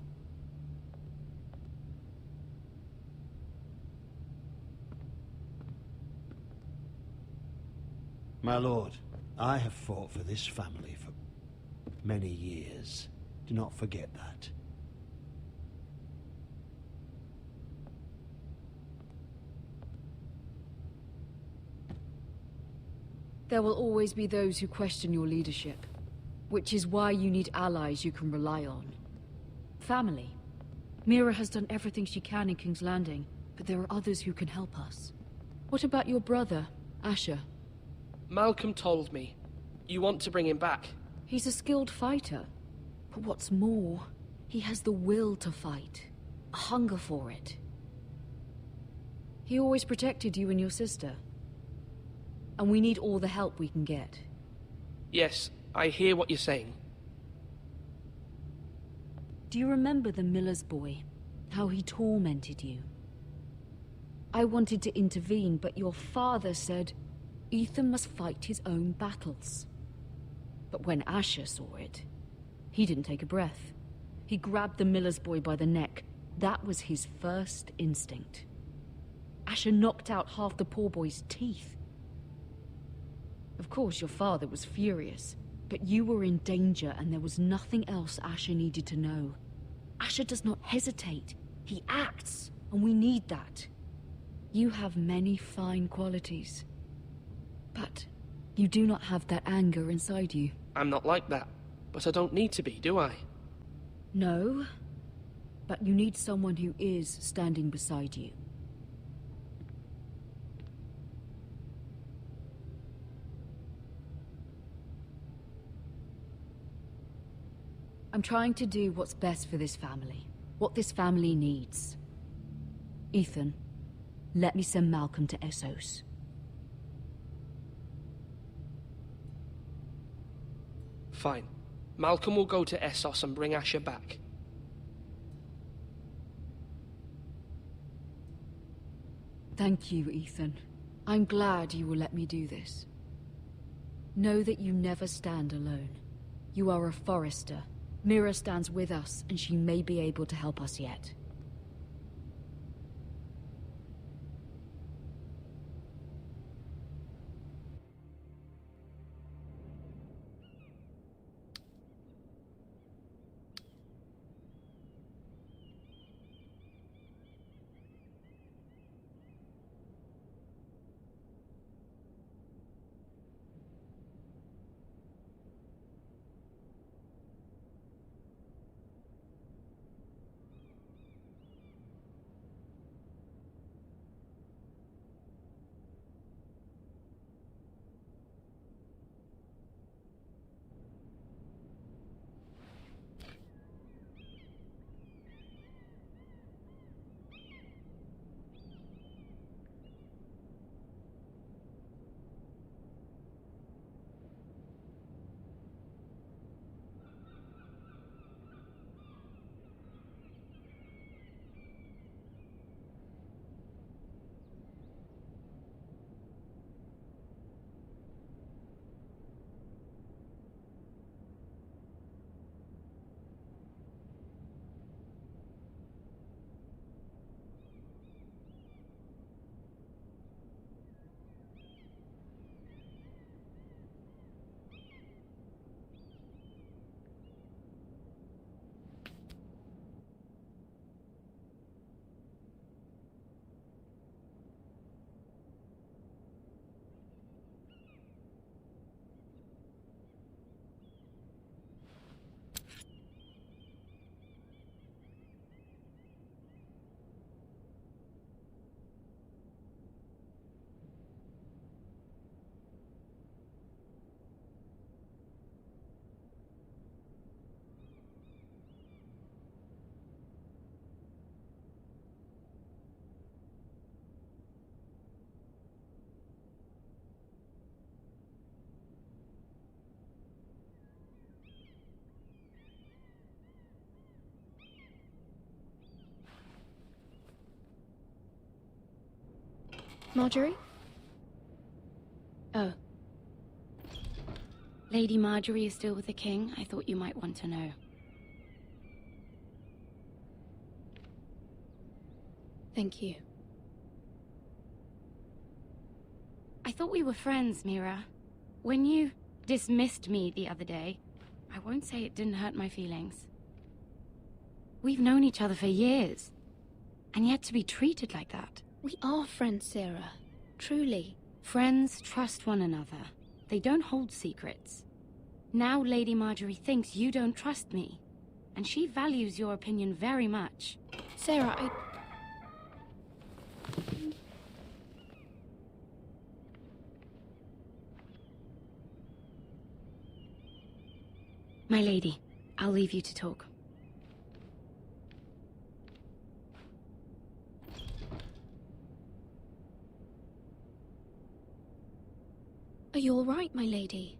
[SPEAKER 11] My lord, I have fought for this family for many years. Do not forget that.
[SPEAKER 10] There will always be those who question your leadership, which is why you need allies you can rely on. Family. Mira has done everything she can in King's Landing, but there are others who can help us. What about your brother, Asher?
[SPEAKER 13] Malcolm told me. You want to bring him back?
[SPEAKER 10] He's a skilled fighter. But what's more, he has the will to fight. A hunger for it. He always protected you and your sister. And we need all the help we can get.
[SPEAKER 13] Yes, I hear what you're saying.
[SPEAKER 10] Do you remember the miller's boy? How he tormented you? I wanted to intervene, but your father said Ethan must fight his own battles. But when Asher saw it, he didn't take a breath. He grabbed the miller's boy by the neck. That was his first instinct. Asher knocked out half the poor boy's teeth. Of course, your father was furious, but you were in danger and there was nothing else Asher needed to know. Asher does not hesitate. He acts, and we need that. You have many fine qualities, but you do not have that anger inside you.
[SPEAKER 13] I'm not like that, but I don't need to be, do I?
[SPEAKER 10] No, but you need someone who is standing beside you. I'm trying to do what's best for this family, what this family needs. Ethan, let me send Malcolm to Essos.
[SPEAKER 13] Fine. Malcolm will go to Essos and bring Asher back.
[SPEAKER 10] Thank you, Ethan. I'm glad you will let me do this. Know that you never stand alone. You are a Forrester. Mira stands with us, and she may be able to help us yet.
[SPEAKER 14] Marjorie?
[SPEAKER 15] Oh. Lady Marjorie is still with the king. I thought you might want to know. Thank you. I thought we were friends, Mira. When you dismissed me the other day, I won't say it didn't hurt my feelings. We've known each other for years, and yet to be treated like that.
[SPEAKER 14] We are friends, Sarah. Truly.
[SPEAKER 15] Friends trust one another. They don't hold secrets. Now Lady Marjorie thinks you don't trust me, and she values your opinion very much.
[SPEAKER 14] Sarah,
[SPEAKER 15] My lady, I'll leave you to talk.
[SPEAKER 14] Are you all right, my lady?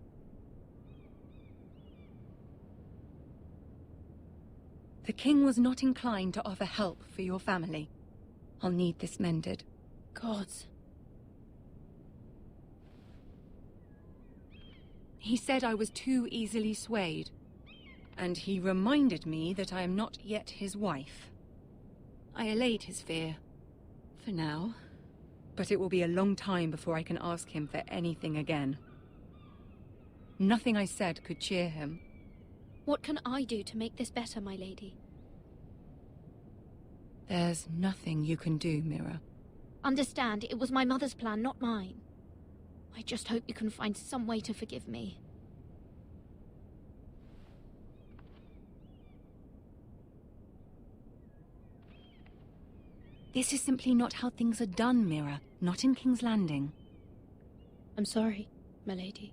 [SPEAKER 18] The king was not inclined to offer help for your family. I'll need this mended.
[SPEAKER 14] Gods.
[SPEAKER 18] He said I was too easily swayed. And he reminded me that I am not yet his wife. I allayed his fear. For now. But it will be a long time before I can ask him for anything again. Nothing I said could cheer him.
[SPEAKER 14] What can I do to make this better, my lady?
[SPEAKER 18] There's nothing you can do, Mira.
[SPEAKER 14] Understand, it was my mother's plan, not mine. I just hope you can find some way to forgive me.
[SPEAKER 18] This is simply not how things are done, Mira. Not in King's Landing.
[SPEAKER 14] I'm sorry, my lady.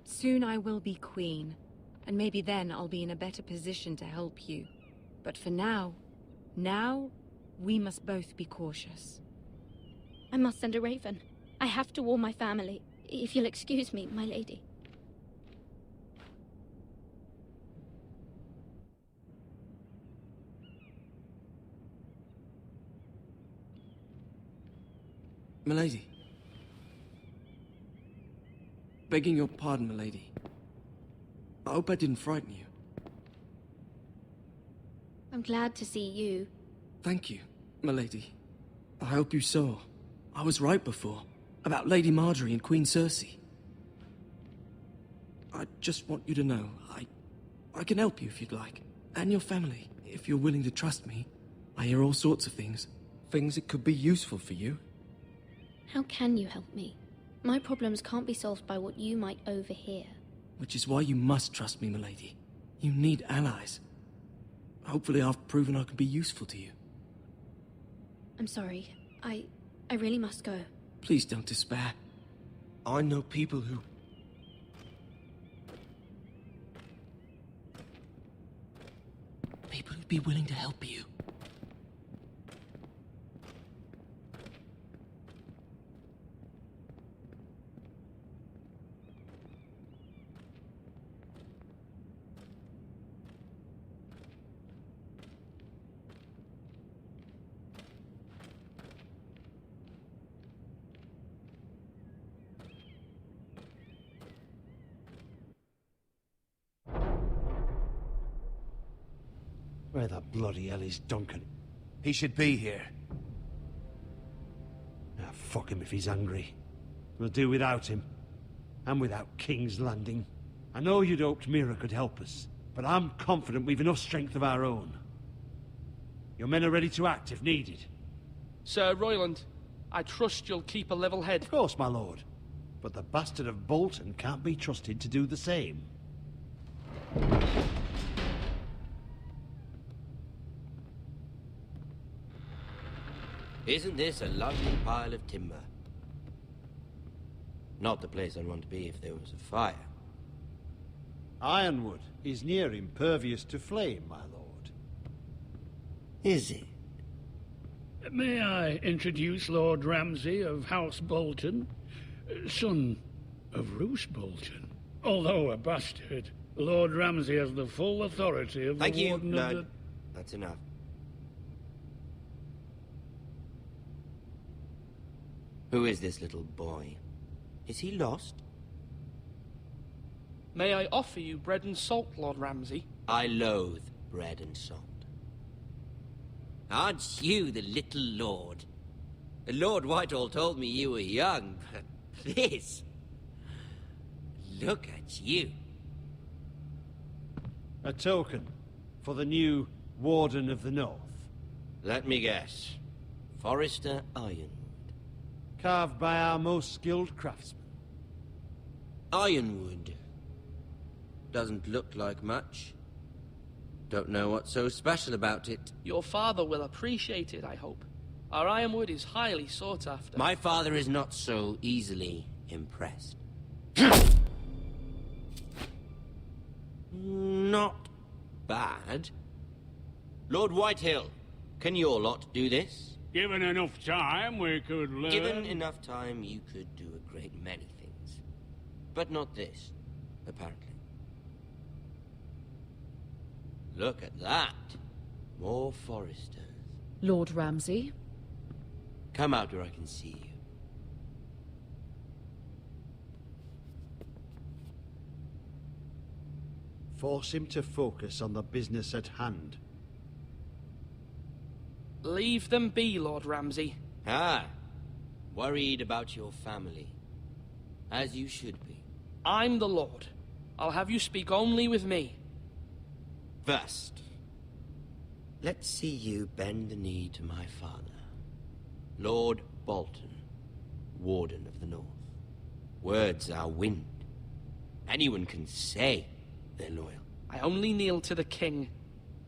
[SPEAKER 18] Soon I will be queen, and maybe then I'll be in a better position to help you. But for now, we must both be cautious.
[SPEAKER 14] I must send a raven. I have to warn my family. If you'll excuse me, my lady.
[SPEAKER 5] Milady. Begging your pardon, milady. I hope I didn't frighten you.
[SPEAKER 14] I'm glad to see you.
[SPEAKER 5] Thank you, milady. I hope you saw. I was right before. About Lady Marjorie and Queen Cersei. I just want you to know, I can help you if you'd like. And your family, if you're willing to trust me. I hear all sorts of things. Things that could be useful for you.
[SPEAKER 14] How can you help me? My problems can't be solved by what you might overhear.
[SPEAKER 5] Which is why you must trust me, milady. You need allies. Hopefully I've proven I can be useful to you.
[SPEAKER 14] I'm sorry. I really must go.
[SPEAKER 5] Please don't despair. I know people who... People who'd be willing to help you.
[SPEAKER 11] Where the bloody hell is Duncan?
[SPEAKER 7] He should be here.
[SPEAKER 11] Ah, fuck him if he's hungry. We'll do without him. And without King's Landing. I know you'd hoped Mira could help us, but I'm confident we've enough strength of our own. Your men are ready to act if needed.
[SPEAKER 13] Sir Royland, I trust you'll keep a level head.
[SPEAKER 11] Of course, my lord. But the bastard of Bolton can't be trusted to do the same.
[SPEAKER 19] Isn't this a lovely pile of timber? Not the place I'd want to be if there was a fire.
[SPEAKER 11] Ironwood is near impervious to flame, my lord.
[SPEAKER 19] Is it?
[SPEAKER 3] May I introduce Lord Ramsay of House Bolton, son of Roose Bolton. Although a bastard, Lord Ramsay has the full authority of
[SPEAKER 19] Thank
[SPEAKER 3] the
[SPEAKER 19] you.
[SPEAKER 3] Warden of the...
[SPEAKER 19] That's enough. Who is this little boy? Is he lost?
[SPEAKER 13] May I offer you bread and salt, Lord Ramsay?
[SPEAKER 19] I loathe bread and salt. Aren't you the little lord? Lord Whitehall told me you were young, but this... Look at you.
[SPEAKER 11] A token for the new Warden of the North.
[SPEAKER 19] Let me guess. Forrester Ironwood.
[SPEAKER 11] Carved by our most skilled craftsmen.
[SPEAKER 19] Ironwood. Doesn't look like much. Don't know what's so special about it.
[SPEAKER 13] Your father will appreciate it, I hope. Our ironwood is highly sought after.
[SPEAKER 19] My father is not so easily impressed. Not bad. Lord Whitehill, can your lot do this?
[SPEAKER 3] Given enough time, we could learn.
[SPEAKER 19] Given enough time, you could do a great many things. But not this, apparently. Look at that. More Forresters.
[SPEAKER 10] Lord Ramsay?
[SPEAKER 19] Come out where I can see you.
[SPEAKER 11] Force him to focus on the business at hand.
[SPEAKER 13] Leave them be, Lord Ramsay.
[SPEAKER 19] Ah, worried about your family. As you should be.
[SPEAKER 13] I'm the Lord. I'll have you speak only with me.
[SPEAKER 19] First, let's see you bend the knee to my father, Lord Bolton, Warden of the North. Words are wind. Anyone can say they're loyal.
[SPEAKER 13] I only kneel to the king.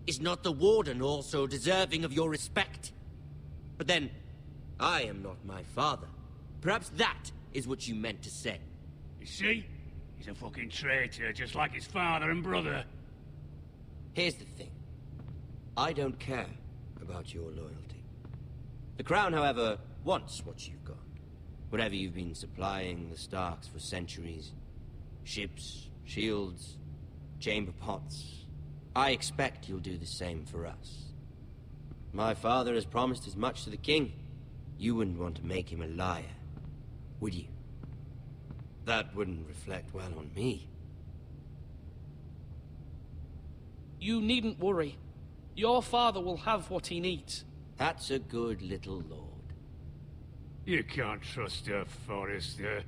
[SPEAKER 19] Is not the Warden also deserving of your respect? But then, I am not my father. Perhaps that is what you meant to say.
[SPEAKER 3] You see? He's a fucking traitor, just like his father and brother.
[SPEAKER 19] Here's the thing. I don't care about your loyalty. The Crown, however, wants what you've got. Whatever you've been supplying the Starks for centuries. Ships, shields, chamber pots. I expect you'll do the same for us. My father has promised as much to the king. You wouldn't want to make him a liar, would you? That wouldn't reflect well on me.
[SPEAKER 13] You needn't worry. Your father will have what he needs.
[SPEAKER 19] That's a good little lord.
[SPEAKER 3] You can't trust her, Forrester.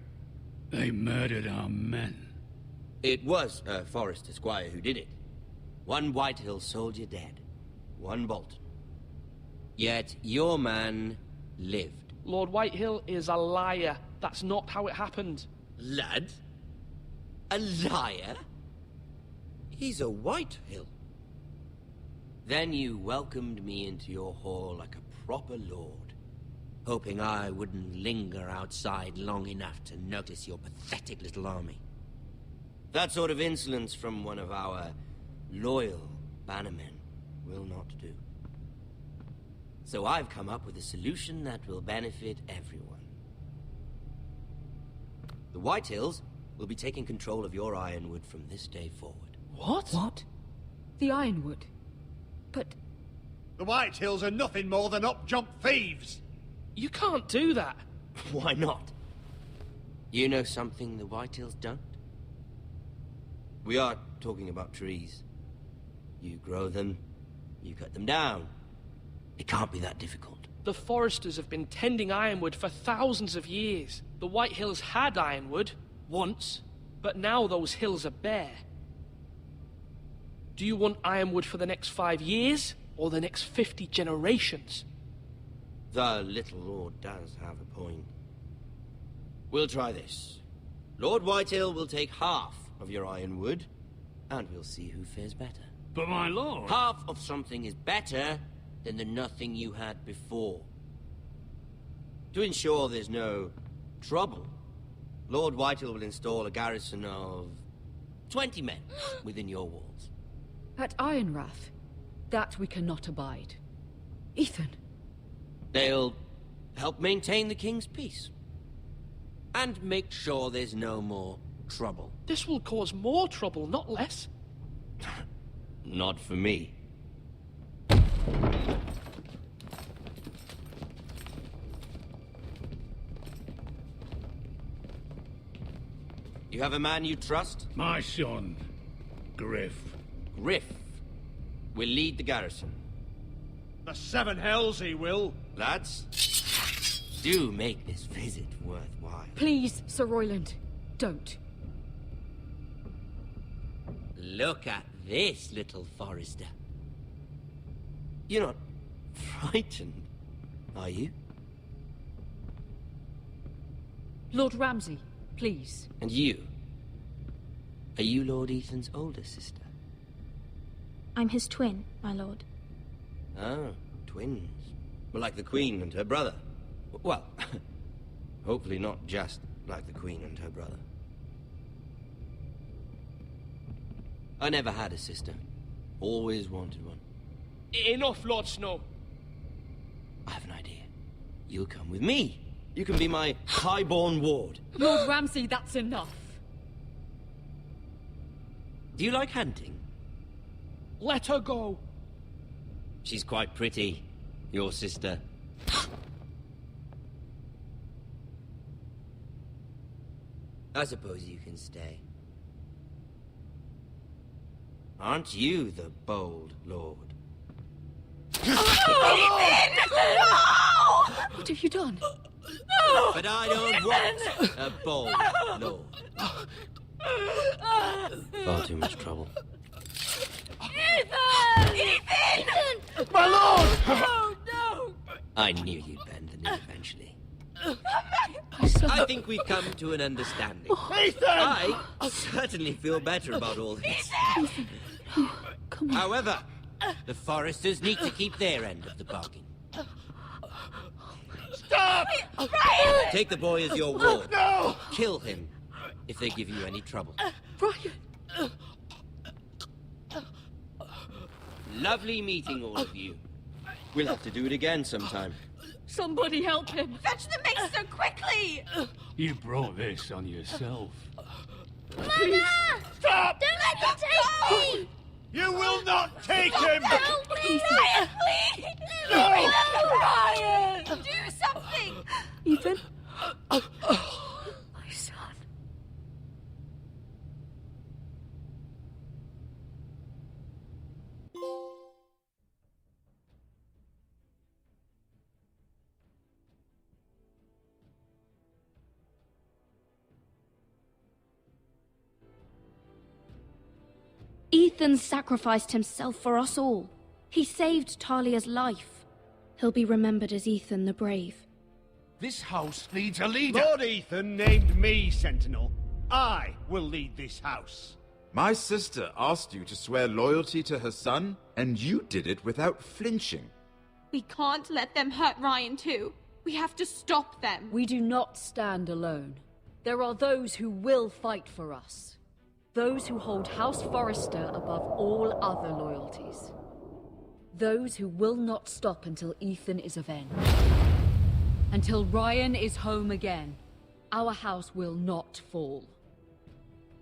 [SPEAKER 3] They murdered our men.
[SPEAKER 19] It was a Forrester squire who did it. One Whitehill soldier dead. One Bolton. Yet your man lived.
[SPEAKER 13] Lord Whitehill is a liar. That's not how it happened.
[SPEAKER 19] Lad? A liar? He's a Whitehill. Then you welcomed me into your hall like a proper lord, hoping I wouldn't linger outside long enough to notice your pathetic little army. That sort of insolence from one of our loyal bannermen will not do. So I've come up with a solution that will benefit everyone. The Whitehills will be taking control of your ironwood from this day forward.
[SPEAKER 13] What?
[SPEAKER 10] What? The ironwood? But...
[SPEAKER 11] The Whitehills are nothing more than up-jump thieves!
[SPEAKER 13] You can't do that.
[SPEAKER 19] Why not? You know something the Whitehills don't? We are talking about trees. You grow them, you cut them down. It can't be that difficult.
[SPEAKER 13] The Forresters have been tending ironwood for thousands of years. The Whitehills had ironwood, once, but now those hills are bare. Do you want ironwood for the next 5 years, or the next 50 generations?
[SPEAKER 19] The little lord does have a point. We'll try this. Lord Whitehill will take half of your ironwood, and we'll see who fares better.
[SPEAKER 3] But my lord...
[SPEAKER 19] Half of something is better than the nothing you had before. To ensure there's no trouble, Lord Whitehill will install a garrison of 20 men within your walls.
[SPEAKER 10] At Ironrath? That we cannot abide. Ethan.
[SPEAKER 19] They'll help maintain the king's peace. And make sure there's no more trouble.
[SPEAKER 13] This will cause more trouble, not less.
[SPEAKER 19] Not for me. You have a man you trust?
[SPEAKER 3] My son, Griff.
[SPEAKER 19] Griff will lead the garrison.
[SPEAKER 11] The seven hells he will.
[SPEAKER 19] Lads, do make this visit worthwhile.
[SPEAKER 10] Please, Sir Royland, don't.
[SPEAKER 19] Look at this, little Forrester. You're not frightened, are you?
[SPEAKER 10] Lord Ramsay, please.
[SPEAKER 19] And you? Are you Lord Ethan's older sister?
[SPEAKER 14] I'm his twin, my lord.
[SPEAKER 19] Oh, twins. Well, like the Queen and her brother. Well, hopefully not just like the Queen and her brother. I never had a sister. Always wanted one.
[SPEAKER 13] Enough, Lord Snow.
[SPEAKER 19] I have an idea. You'll come with me. You can be my highborn ward.
[SPEAKER 10] Lord Ramsay, that's enough.
[SPEAKER 19] Do you like hunting?
[SPEAKER 13] Let her go.
[SPEAKER 19] She's quite pretty, your sister. I suppose you can stay. Aren't you the bold lord?
[SPEAKER 10] What have you done?
[SPEAKER 19] But I don't want a bold lord. Far too much trouble.
[SPEAKER 2] Ethan! Ethan!
[SPEAKER 11] My lord!
[SPEAKER 2] Oh, no!
[SPEAKER 19] I knew you'd bend the knee eventually.
[SPEAKER 2] My son.
[SPEAKER 19] I think we've come to an understanding.
[SPEAKER 11] Ethan!
[SPEAKER 19] I certainly feel better about all this.
[SPEAKER 10] Ethan, no, come on.
[SPEAKER 19] However, the Forresters need to keep their end of the bargain.
[SPEAKER 11] Stop!
[SPEAKER 2] Brian!
[SPEAKER 19] Take the boy as your ward.
[SPEAKER 11] No!
[SPEAKER 19] Kill him if they give you any trouble.
[SPEAKER 10] Brian!
[SPEAKER 19] Lovely meeting all of you. We'll have to do it again sometime.
[SPEAKER 10] Somebody help him!
[SPEAKER 2] Fetch the mixer quickly!
[SPEAKER 3] You brought this on yourself.
[SPEAKER 2] Mama!
[SPEAKER 11] Stop!
[SPEAKER 2] Don't let him take me!
[SPEAKER 11] You will not take him!
[SPEAKER 2] No, please! Brian, please!
[SPEAKER 11] No!
[SPEAKER 2] Brian! Do something!
[SPEAKER 10] Ethan? My son.
[SPEAKER 12] Ethan sacrificed himself for us all. He saved Talia's life. He'll be remembered as Ethan the Brave.
[SPEAKER 7] This house needs a leader.
[SPEAKER 11] Lord Ethan named me Sentinel. I will lead this house.
[SPEAKER 16] My sister asked you to swear loyalty to her son, and you did it without flinching.
[SPEAKER 14] We can't let them hurt Ryan too. We have to stop them.
[SPEAKER 10] We do not stand alone. There are those who will fight for us. Those who hold House Forrester above all other loyalties. Those who will not stop until Ethan is avenged. Until Ryan is home again, our house will not fall.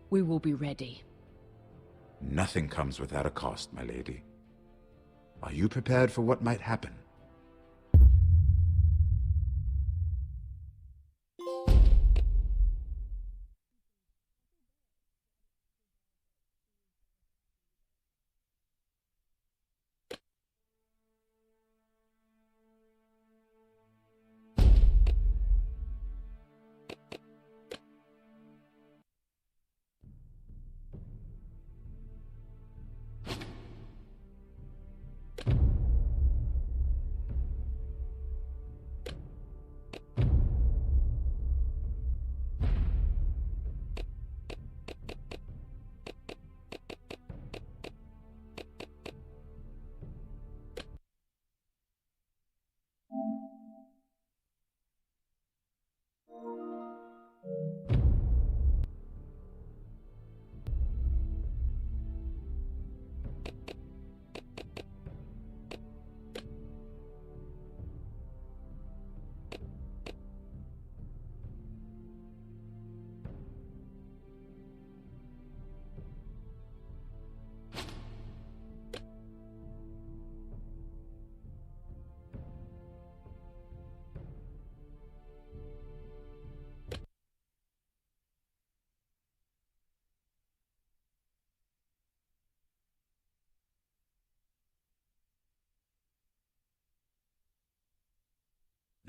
[SPEAKER 10] We will be ready.
[SPEAKER 16] Nothing comes without a cost, my lady. Are you prepared for what might happen?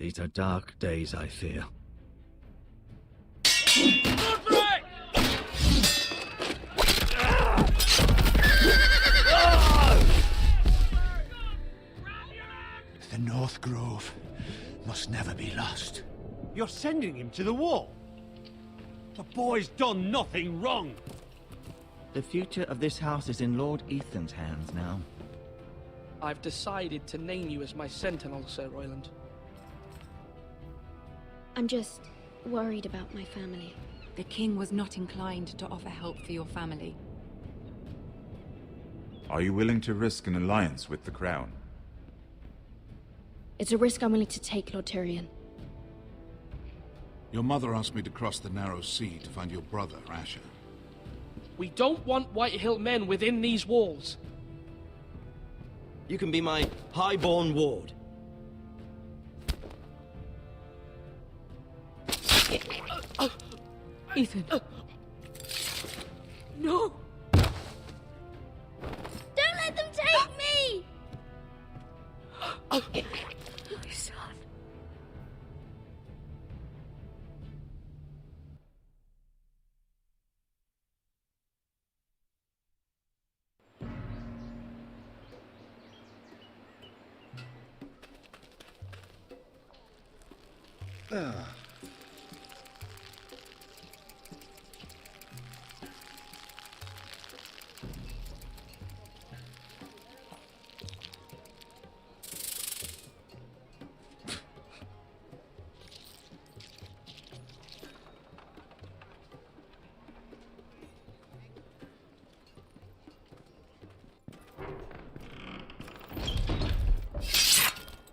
[SPEAKER 8] These are dark days, I fear.
[SPEAKER 11] The North Grove must never be lost. You're sending him to the war? The boy's done nothing wrong.
[SPEAKER 8] The future of this house is in Lord Ethan's hands now.
[SPEAKER 13] I've decided to name you as my sentinel, Sir Royland.
[SPEAKER 10] I'm just worried about my family.
[SPEAKER 15] The king was not inclined to offer help for your family.
[SPEAKER 16] Are you willing to risk an alliance with the Crown?
[SPEAKER 10] It's a risk I'm willing to take, Lord Tyrion.
[SPEAKER 20] Your mother asked me to cross the narrow sea to find your brother, Asher.
[SPEAKER 13] We don't want Whitehill men within these walls.
[SPEAKER 19] You can be my highborn ward.
[SPEAKER 10] Ethan. No!
[SPEAKER 12] Don't let them take me!
[SPEAKER 10] My son.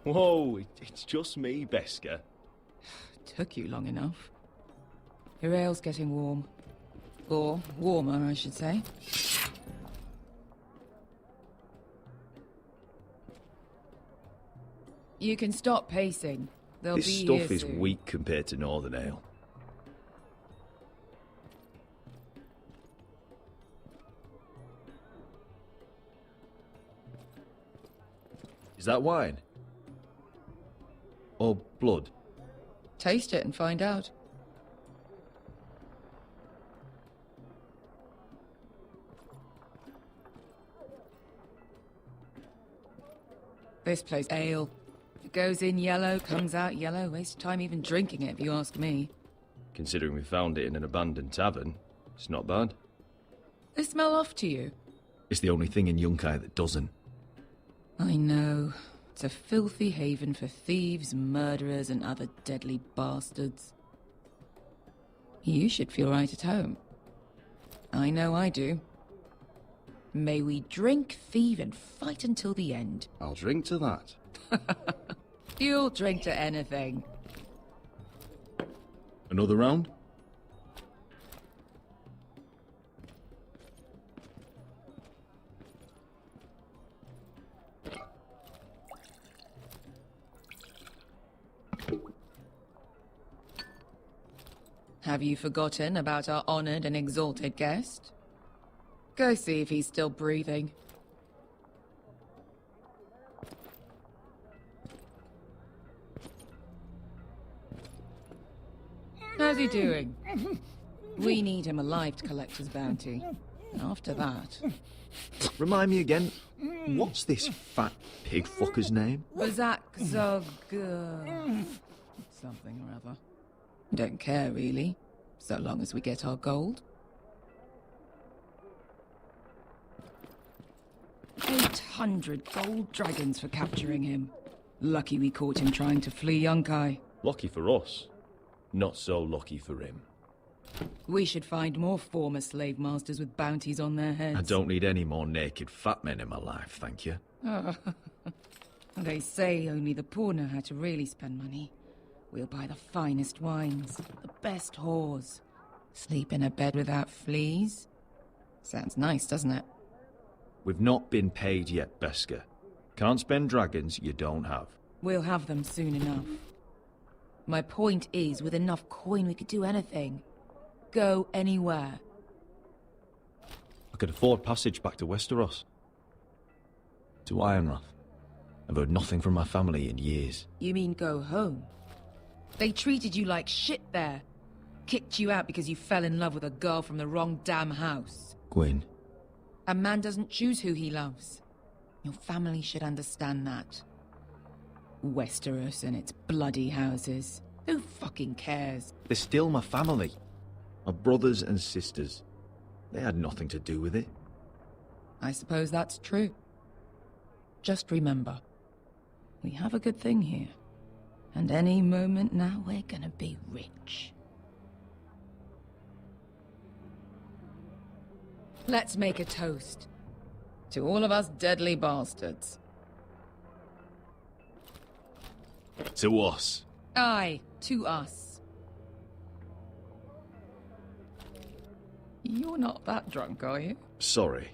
[SPEAKER 21] Whoa, it's just me, Beskar.
[SPEAKER 22] Took you long enough. Your ale's getting warm. Or warmer, I should say. You can stop pacing. They'll
[SPEAKER 21] This
[SPEAKER 22] be
[SPEAKER 21] stuff
[SPEAKER 22] here
[SPEAKER 21] is
[SPEAKER 22] soon.
[SPEAKER 21] weak compared to Northern Ale. Is that wine? Or blood?
[SPEAKER 22] Taste it and find out. This place ale. It goes in yellow, comes out yellow. Waste time even drinking it, if you ask me.
[SPEAKER 21] Considering we found it in an abandoned tavern, it's not bad.
[SPEAKER 22] They smell off to you.
[SPEAKER 21] It's the only thing in Yunkai that doesn't.
[SPEAKER 22] I know. It's a filthy haven for thieves, murderers, and other deadly bastards. You should feel right at home. I know I do. May we drink, thieve, and fight until the end.
[SPEAKER 21] I'll drink to that.
[SPEAKER 22] You'll drink to anything.
[SPEAKER 21] Another round?
[SPEAKER 22] Have you forgotten about our honored and exalted guest? Go see if he's still breathing. How's he doing? We need him alive to collect his bounty. After that...
[SPEAKER 21] Remind me again, what's this fat pig fucker's name?
[SPEAKER 22] Bazak Zog... something or other. Don't care, really. So long as we get our gold. 800 gold dragons for capturing him. Lucky we caught him trying to flee Yunkai.
[SPEAKER 21] Lucky for us. Not so lucky for him.
[SPEAKER 22] We should find more former slave masters with bounties on their heads.
[SPEAKER 21] I don't need any more naked fat men in my life, thank you.
[SPEAKER 22] They say only the poor know how to really spend money. We'll buy the finest wines, the best whores. Sleep in a bed without fleas. Sounds nice, doesn't it?
[SPEAKER 21] We've not been paid yet, Beskar. Can't spend dragons you don't have.
[SPEAKER 22] We'll have them soon enough. My point is, with enough coin we could do anything. Go anywhere.
[SPEAKER 21] I could afford passage back to Westeros. To Ironrath. I've heard nothing from my family in years.
[SPEAKER 22] You mean go home? They treated you like shit there. Kicked you out because you fell in love with a girl from the wrong damn house.
[SPEAKER 21] Gwyn.
[SPEAKER 22] A man doesn't choose who he loves. Your family should understand that. Westeros and its bloody houses. Who fucking cares?
[SPEAKER 21] They're still my family. My brothers and sisters. They had nothing to do with it.
[SPEAKER 22] I suppose that's true. Just remember, we have a good thing here. And any moment now, we're gonna be rich. Let's make a toast. To all of us deadly bastards.
[SPEAKER 21] To us.
[SPEAKER 22] Aye, to us. You're not that drunk, are you?
[SPEAKER 21] Sorry.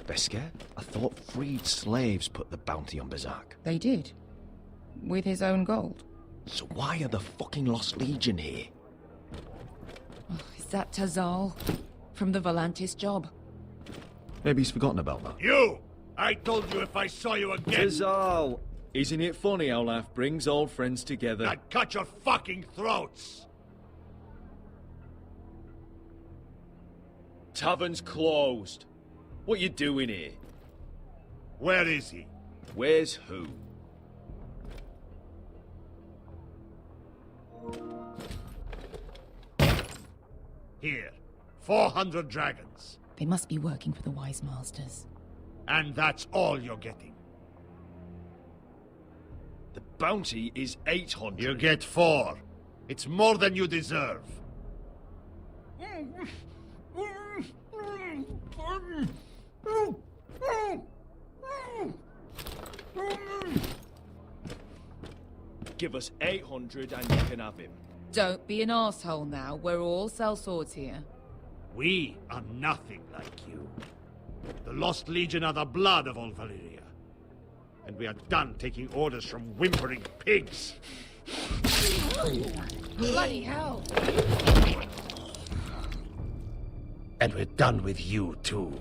[SPEAKER 21] Beskar, I thought freed slaves put the bounty on Berserk.
[SPEAKER 22] They did. With his own gold.
[SPEAKER 21] So why are the fucking Lost Legion here?
[SPEAKER 22] Oh, is that Tazal? From the Volantis job?
[SPEAKER 21] Maybe he's forgotten about that.
[SPEAKER 7] You! I told you if I saw you again...
[SPEAKER 21] Tazal! Isn't it funny how life brings old friends together?
[SPEAKER 7] I'd cut your fucking throats!
[SPEAKER 21] Tavern's closed. What you doing here?
[SPEAKER 7] Where is he?
[SPEAKER 21] Where's who?
[SPEAKER 7] Here. 400 dragons.
[SPEAKER 22] They must be working for the Wise Masters.
[SPEAKER 7] And that's all you're getting.
[SPEAKER 21] The bounty is 800.
[SPEAKER 7] You get 4. It's more than you deserve.
[SPEAKER 21] Give us 800 and you can have him.
[SPEAKER 22] Don't be an asshole now. We're all sellswords here.
[SPEAKER 7] We are nothing like you. The Lost Legion are the blood of all Valyria. And we are done taking orders from whimpering pigs.
[SPEAKER 22] Bloody hell!
[SPEAKER 7] And we're done with you, too.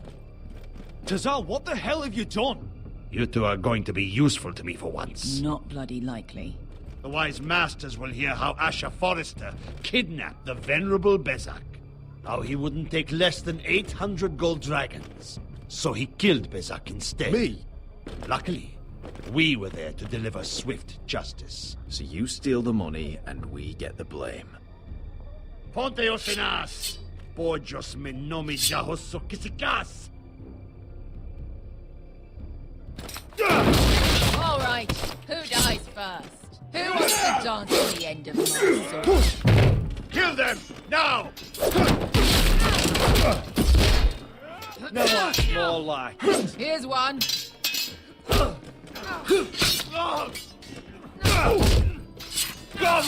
[SPEAKER 5] Tazal, what the hell have you done?
[SPEAKER 7] You two are going to be useful to me for once.
[SPEAKER 22] Not bloody likely.
[SPEAKER 7] The Wise Masters will hear how House Forrester kidnapped the venerable Berserk. How he wouldn't take less than 800 gold dragons. So he killed Berserk instead.
[SPEAKER 21] Me?
[SPEAKER 7] Luckily, we were there to deliver swift justice.
[SPEAKER 21] So you steal the money and we get the blame.
[SPEAKER 7] Ponte Osenas! Pojos me nomi jahoso kisikas!
[SPEAKER 22] All right, who dies first? Who wants to dance to the end of my sword?
[SPEAKER 7] Kill them! Now!
[SPEAKER 21] No, that's more like.
[SPEAKER 22] Here's one.
[SPEAKER 7] Come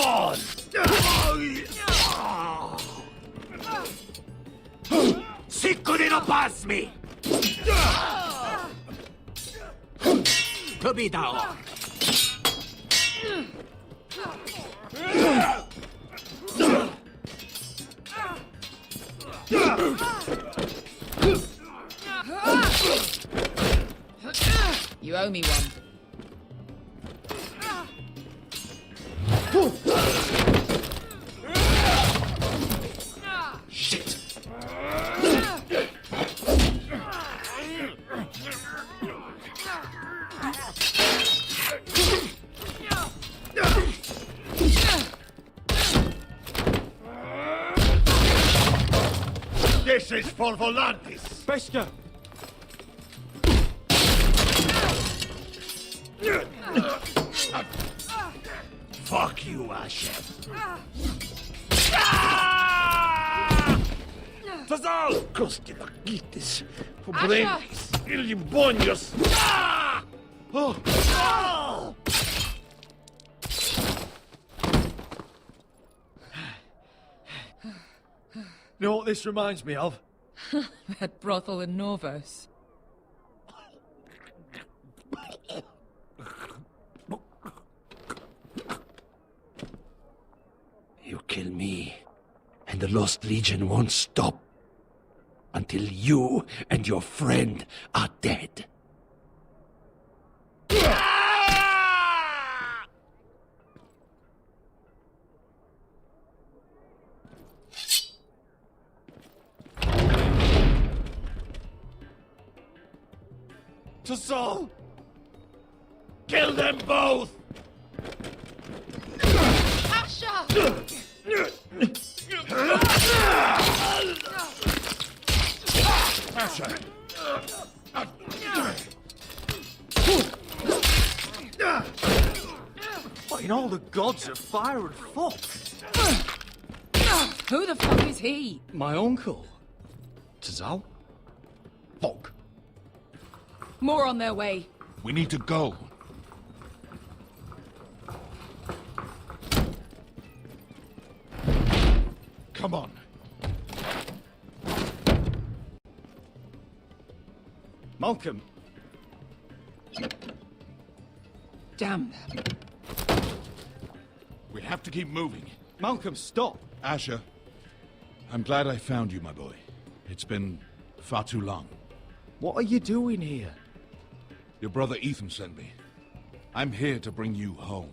[SPEAKER 7] on! Sicko di non passmi! Capito?
[SPEAKER 22] You owe me one.
[SPEAKER 7] Shit! This is for Volantis!
[SPEAKER 5] Beskar!
[SPEAKER 7] Fuck you, Asher. Tazal! Kosti vagitis, pobrenis, ilibonios. Oh!
[SPEAKER 5] You know what this reminds me of?
[SPEAKER 22] That brothel in Norvos.
[SPEAKER 7] You kill me, and the Lost Legion won't stop.
[SPEAKER 1] until you and your friend are dead.
[SPEAKER 5] To Saul!
[SPEAKER 1] Kill them both!
[SPEAKER 2] Asher!
[SPEAKER 1] Asher!
[SPEAKER 9] What in all the gods of fire and fuck?
[SPEAKER 22] Who the fuck is he?
[SPEAKER 9] My uncle. Tazal? Fuck.
[SPEAKER 22] More on their way.
[SPEAKER 20] We need to go. Come on.
[SPEAKER 9] Malcolm.
[SPEAKER 22] Damn them.
[SPEAKER 20] We have to keep moving.
[SPEAKER 9] Malcolm, stop.
[SPEAKER 20] Asher, I'm glad I found you, my boy. It's been far too long.
[SPEAKER 9] What are you doing here?
[SPEAKER 20] Your brother Ethan sent me. I'm here to bring you home.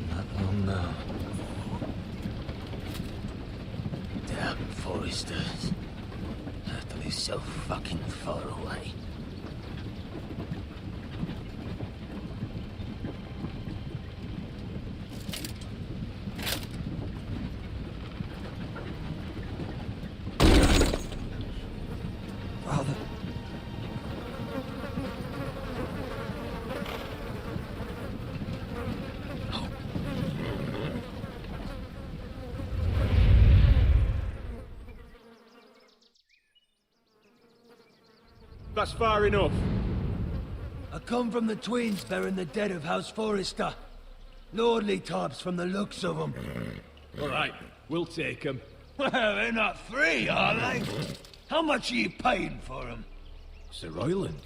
[SPEAKER 1] Not long now. Damn Forresters. Have to be so fucking far away.
[SPEAKER 9] Father.
[SPEAKER 4] That's far enough.
[SPEAKER 1] I come from the twins bearing the dead of House Forrester. Lordly tops from the looks of them.
[SPEAKER 4] All right, we'll take them.
[SPEAKER 1] Well, they're not free, are they? How much are you paying for them?
[SPEAKER 4] Sir Royland.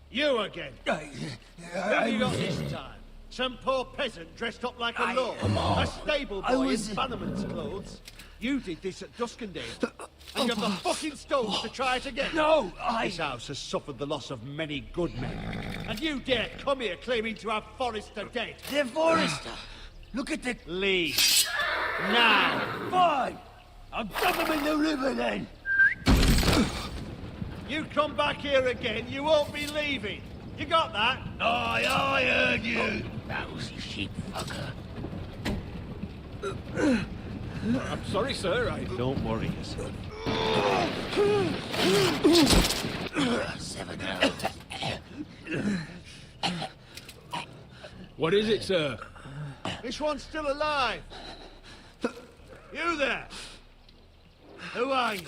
[SPEAKER 23] You again. What have you got this time? Some poor peasant dressed up like a lord. A stable boy in bannerman's clothes. You did this at Duskendale. And you have the fucking stones to try it again.
[SPEAKER 1] No,
[SPEAKER 23] This house has suffered the loss of many good men. And you dare come here claiming to have Forrester dead.
[SPEAKER 1] They're Forrester. Look at the...
[SPEAKER 23] Leave. Now.
[SPEAKER 1] Fine. I'll dump them in the river then.
[SPEAKER 23] You come back here again, you won't be leaving. You got that?
[SPEAKER 1] Aye, I heard you.
[SPEAKER 3] Lousy sheep fucker.
[SPEAKER 4] I'm sorry, sir.
[SPEAKER 11] Don't worry yourself.
[SPEAKER 3] Seven out.
[SPEAKER 4] What is it, sir?
[SPEAKER 23] This one's still alive. You there? Who are you?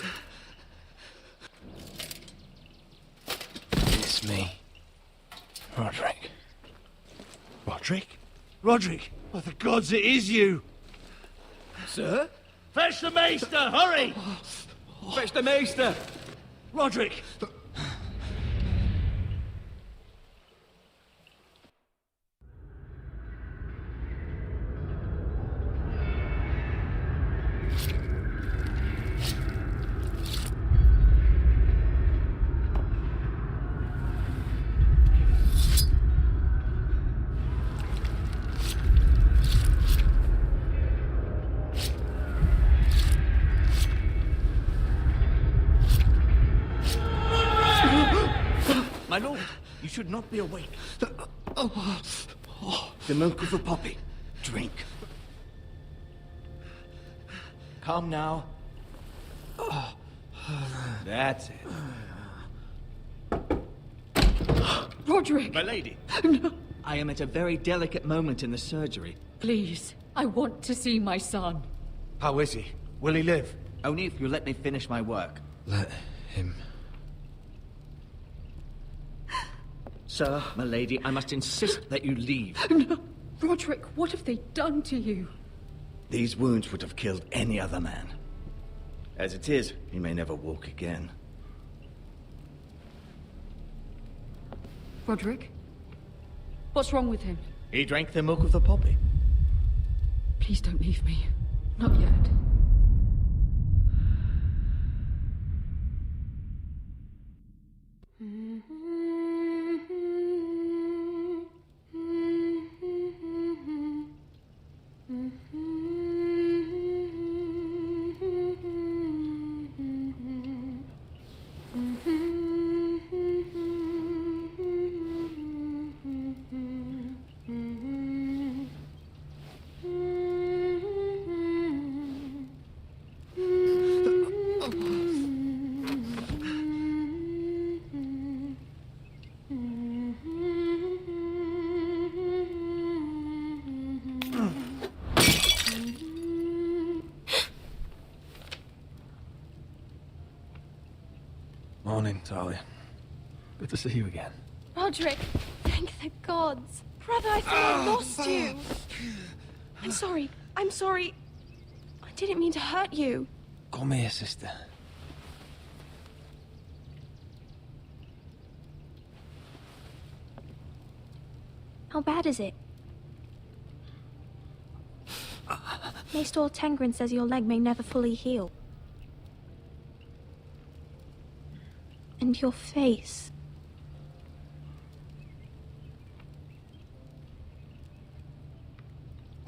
[SPEAKER 3] It's me. Roderick.
[SPEAKER 23] Roderick? Roderick? By the gods, it is you!
[SPEAKER 4] Sir?
[SPEAKER 23] Fetch the maester, hurry!
[SPEAKER 4] Fetch the maester!
[SPEAKER 23] Roderick!
[SPEAKER 8] My lord, you should not be awake. The milk of the poppy. Drink. Calm now. That's it.
[SPEAKER 10] Roderick!
[SPEAKER 8] My lady. I am at a very delicate moment in the surgery.
[SPEAKER 10] Please, I want to see my son.
[SPEAKER 8] How is he? Will he live? Only if you let me finish my work.
[SPEAKER 6] Let him.
[SPEAKER 8] Sir, my lady, I must insist that you leave.
[SPEAKER 10] No. Roderick, what have they done to you?
[SPEAKER 8] These wounds would have killed any other man. As it is, he may never walk again.
[SPEAKER 10] Roderick? What's wrong with him?
[SPEAKER 8] He drank the milk of the poppy.
[SPEAKER 10] Please don't leave me. Not yet.
[SPEAKER 6] Morning, Talia. Good to see you again.
[SPEAKER 14] Roderick, thank the gods. Brother, I thought I lost you. I'm sorry. I didn't mean to hurt you.
[SPEAKER 6] Call me a sister.
[SPEAKER 14] How bad is it? Maester Tengrin says your leg may never fully heal. And your face.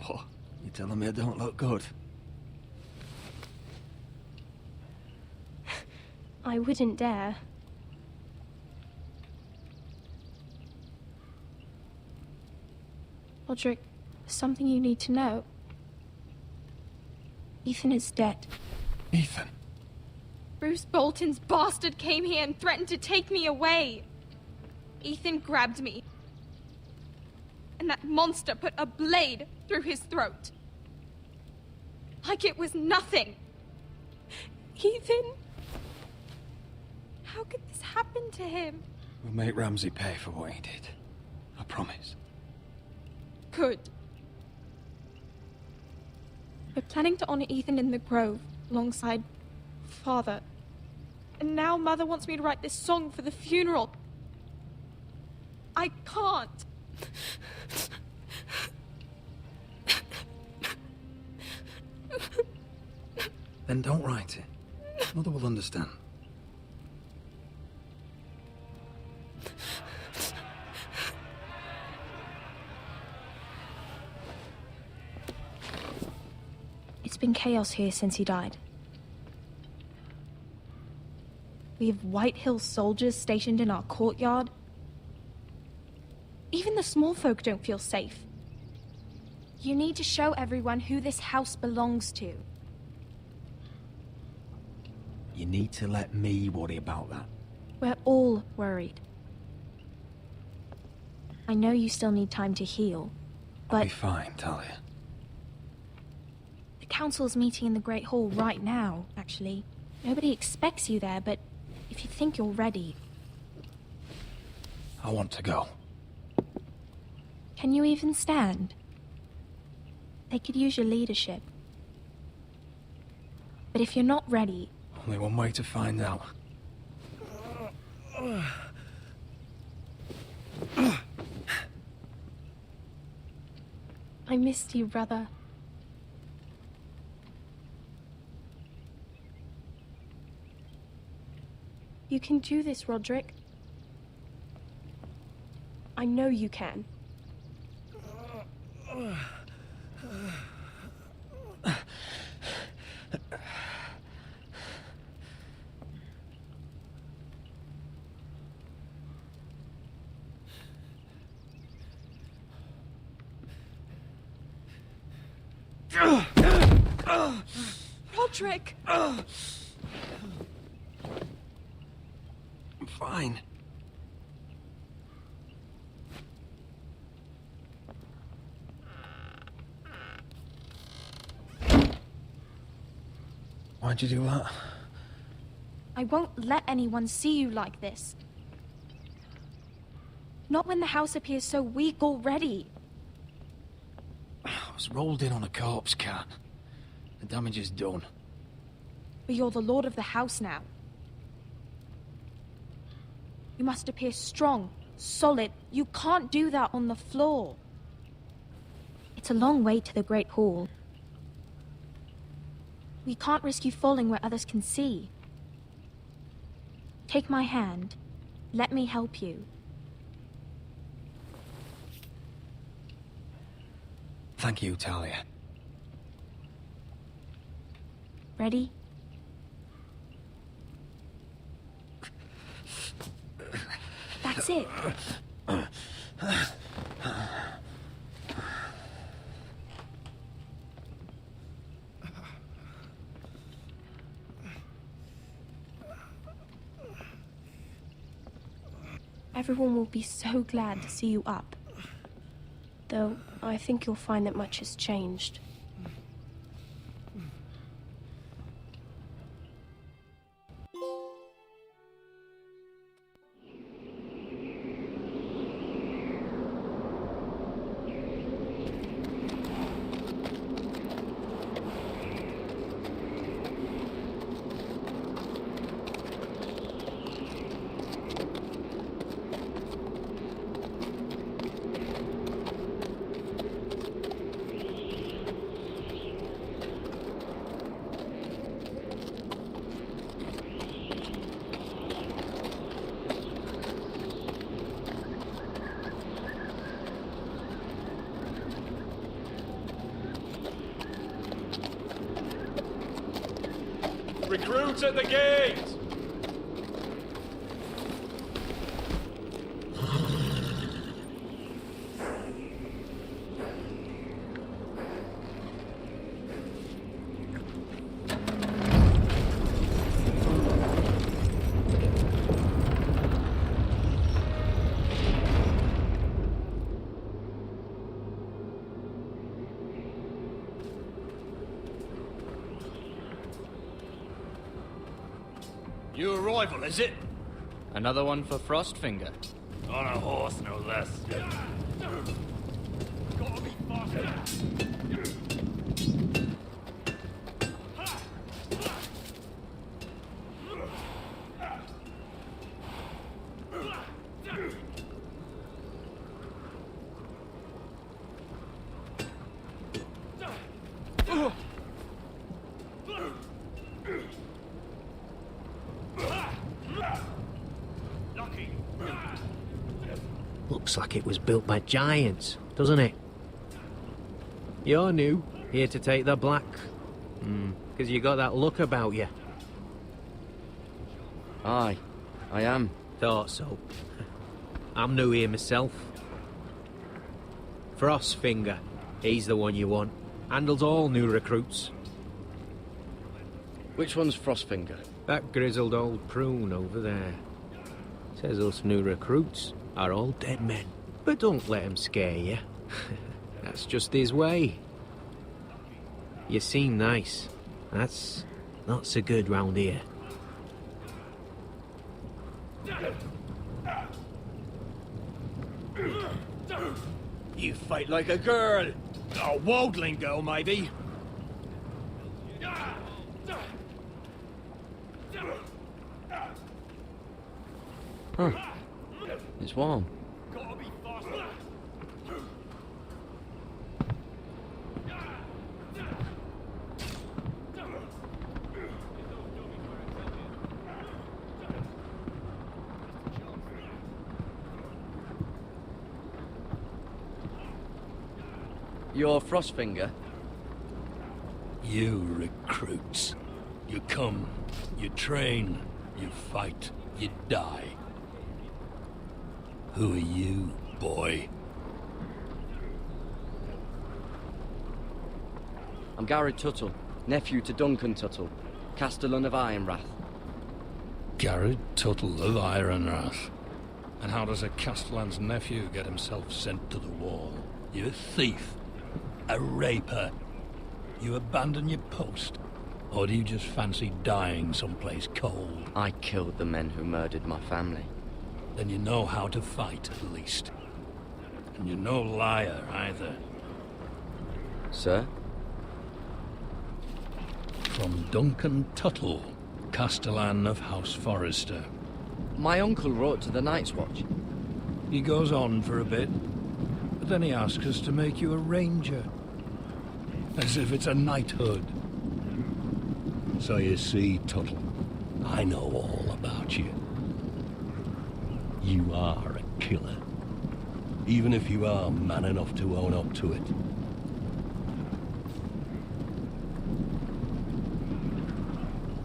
[SPEAKER 6] Oh, you telling me I don't look good?
[SPEAKER 14] I wouldn't dare. Roderick, there's something you need to know. Ethan is dead.
[SPEAKER 6] Ethan?
[SPEAKER 14] Bruce Bolton's bastard came here and threatened to take me away. Ethan grabbed me. And that monster put a blade through his throat. Like it was nothing. Ethan? How could this happen to him?
[SPEAKER 6] We'll make Ramsay pay for what he did. I promise.
[SPEAKER 14] Good. We're planning to honor Ethan in the Grove, alongside Father. And now Mother wants me to write this song for the funeral. I can't.
[SPEAKER 6] Then don't write it. Mother will understand.
[SPEAKER 14] It's been chaos here since he died. We have White Hill soldiers stationed in our courtyard. Even the small folk don't feel safe. You need to show everyone who this house belongs to.
[SPEAKER 6] You need to let me worry about that.
[SPEAKER 14] We're all worried. I know you still need time to heal, but...
[SPEAKER 6] I'll be fine, Talia.
[SPEAKER 14] The council's meeting in the Great Hall right now, actually. Nobody expects you there, but if you think you're ready...
[SPEAKER 6] I want to go.
[SPEAKER 14] Can you even stand? They could use your leadership. But if you're not ready...
[SPEAKER 6] Only one way to find out.
[SPEAKER 14] I missed you, brother. You can do this, Roderick. I know you can. Roderick!
[SPEAKER 6] I'm fine. Why'd you do that?
[SPEAKER 14] I won't let anyone see you like this. Not when the house appears so weak already.
[SPEAKER 6] I was rolled in on a corpse cart. The damage is done.
[SPEAKER 14] But you're the lord of the house now. You must appear strong, solid. You can't do that on the floor. It's a long way to the Great Hall. We can't risk you falling where others can see. Take my hand. Let me help you.
[SPEAKER 6] Thank you, Talia.
[SPEAKER 14] Ready? That's it. Everyone will be so glad to see you up. Though, I think you'll find that much has changed.
[SPEAKER 2] Recruits at the gate!
[SPEAKER 15] New arrival, is it?
[SPEAKER 17] Another one for Frostfinger.
[SPEAKER 15] On a horse, no less.
[SPEAKER 2] Gotta be faster!
[SPEAKER 18] Looks like it was built by giants, doesn't it? You're new, here to take the black. Because you got that look about you. Aye, I am. Thought so. I'm new here myself. Frostfinger, he's the one you want. Handles all new recruits.
[SPEAKER 17] Which one's Frostfinger?
[SPEAKER 18] That grizzled old prune over there. Says us new recruits are all dead men. But don't let him scare you. That's just his way. You seem nice. That's not so good round here.
[SPEAKER 5] You fight like a girl. A waldling girl, maybe.
[SPEAKER 17] Huh. It's warm. You're Frostfinger?
[SPEAKER 3] You recruits. You come, you train, you fight, you die. Who are you, boy?
[SPEAKER 17] I'm Gary Tuttle, nephew to Duncan Tuttle, Castellan of Ironrath.
[SPEAKER 3] Garrett Tuttle of Ironrath. And how does a Castellan's nephew get himself sent to the wall? You a thief? A raper? You abandon your post? Or do you just fancy dying someplace cold?
[SPEAKER 17] I killed the men who murdered my family.
[SPEAKER 3] Then you know how to fight, at least. And you're no liar, either.
[SPEAKER 17] Sir?
[SPEAKER 3] From Duncan Tuttle, Castellan of House Forrester.
[SPEAKER 17] My uncle wrote to the Night's Watch.
[SPEAKER 3] He goes on for a bit, but then he asks us to make you a ranger. As if it's a knighthood. So you see, Tuttle, I know all about you. You are a killer. Even if you are man enough to own up to it.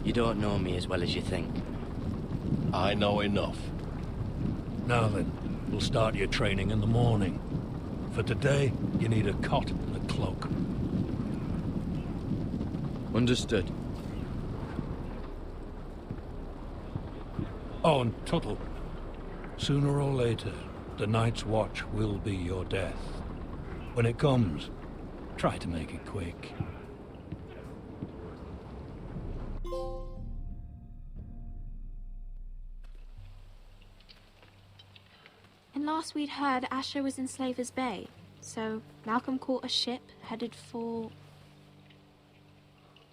[SPEAKER 17] You don't know me as well as you think.
[SPEAKER 3] I know enough. Now then, we'll start your training in the morning. For today, you need a cot and a cloak.
[SPEAKER 17] Understood.
[SPEAKER 3] Oh, and Tuttle. Sooner or later, the Night's Watch will be your death. When it comes, try to make it quick.
[SPEAKER 14] And last we'd heard, Asher was in Slaver's Bay. So Malcolm caught a ship headed for...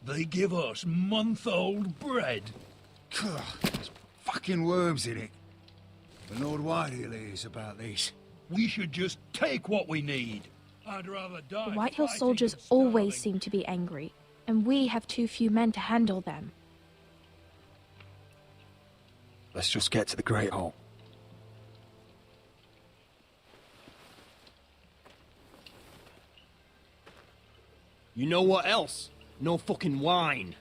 [SPEAKER 3] They give us month-old bread.
[SPEAKER 1] There's fucking worms in it. The Lord Whitehill is about these.
[SPEAKER 3] We should just take what we need. I'd rather die.
[SPEAKER 14] The Whitehill soldiers always seem to be angry, and we have too few men to handle them.
[SPEAKER 6] Let's just get to the Great Hall.
[SPEAKER 5] You know what else? No fucking wine.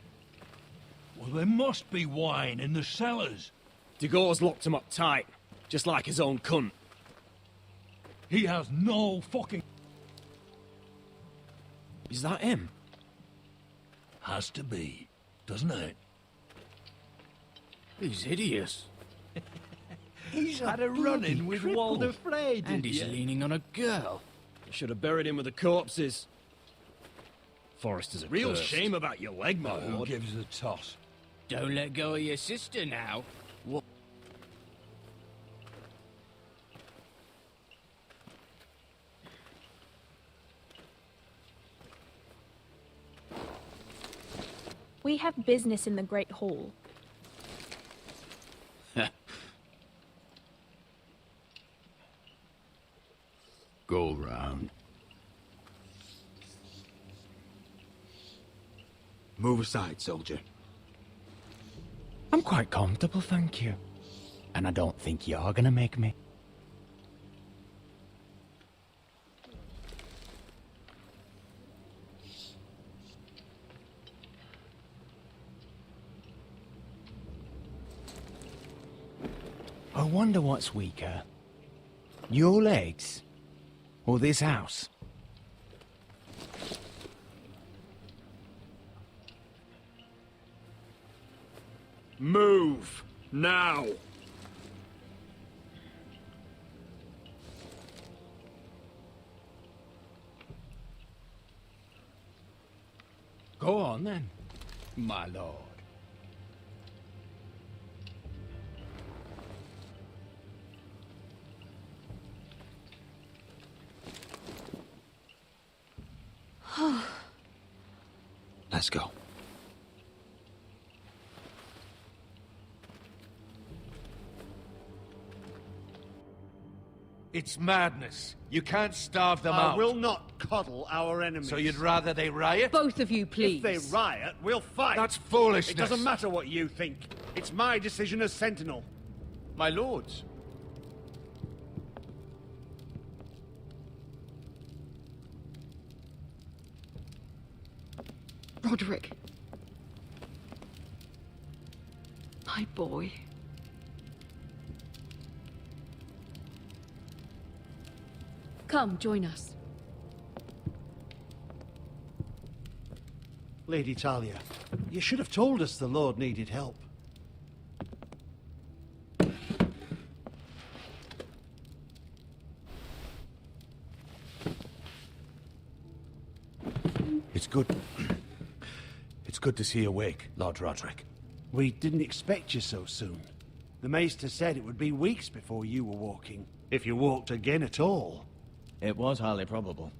[SPEAKER 3] Well, there must be wine in the cellars.
[SPEAKER 5] DeGaule's locked him up tight, just like his own cunt.
[SPEAKER 3] He has no fucking...
[SPEAKER 5] Is that him?
[SPEAKER 3] Has to be, doesn't it?
[SPEAKER 6] He's hideous.
[SPEAKER 5] He's had a run-in with Walder Frey,
[SPEAKER 6] And he's leaning on a girl.
[SPEAKER 5] You should have buried him with the corpses.
[SPEAKER 3] Forrester's a
[SPEAKER 5] Real
[SPEAKER 3] cursed.
[SPEAKER 5] shame about your leg, my
[SPEAKER 3] Who
[SPEAKER 5] lord.
[SPEAKER 3] gives a toss?
[SPEAKER 6] Don't let go of your sister now. What?
[SPEAKER 14] We have business in the Great Hall.
[SPEAKER 3] Go round.
[SPEAKER 6] Move aside, soldier. I'm quite comfortable, thank you. And I don't think you're gonna make me. wonder what's weaker. Your legs? Or this house?
[SPEAKER 4] Move! Now!
[SPEAKER 6] Go on then, my lord.
[SPEAKER 21] Let's go.
[SPEAKER 7] It's madness. You can't starve them out.
[SPEAKER 23] I will not coddle our enemies.
[SPEAKER 7] So you'd rather they riot?
[SPEAKER 10] Both of you, please.
[SPEAKER 23] If they riot, we'll fight.
[SPEAKER 7] That's foolishness.
[SPEAKER 23] It doesn't matter what you think. It's my decision as Sentinel.
[SPEAKER 21] My lords.
[SPEAKER 10] Roderick. My boy. Come, join us.
[SPEAKER 23] Lady Talia, you should have told us the Lord needed help.
[SPEAKER 1] It's good. It's good to see you awake, Lord Roderick.
[SPEAKER 23] We didn't expect you so soon. The Maester said it would be weeks before you were walking, if you walked again at all.
[SPEAKER 8] It was highly probable.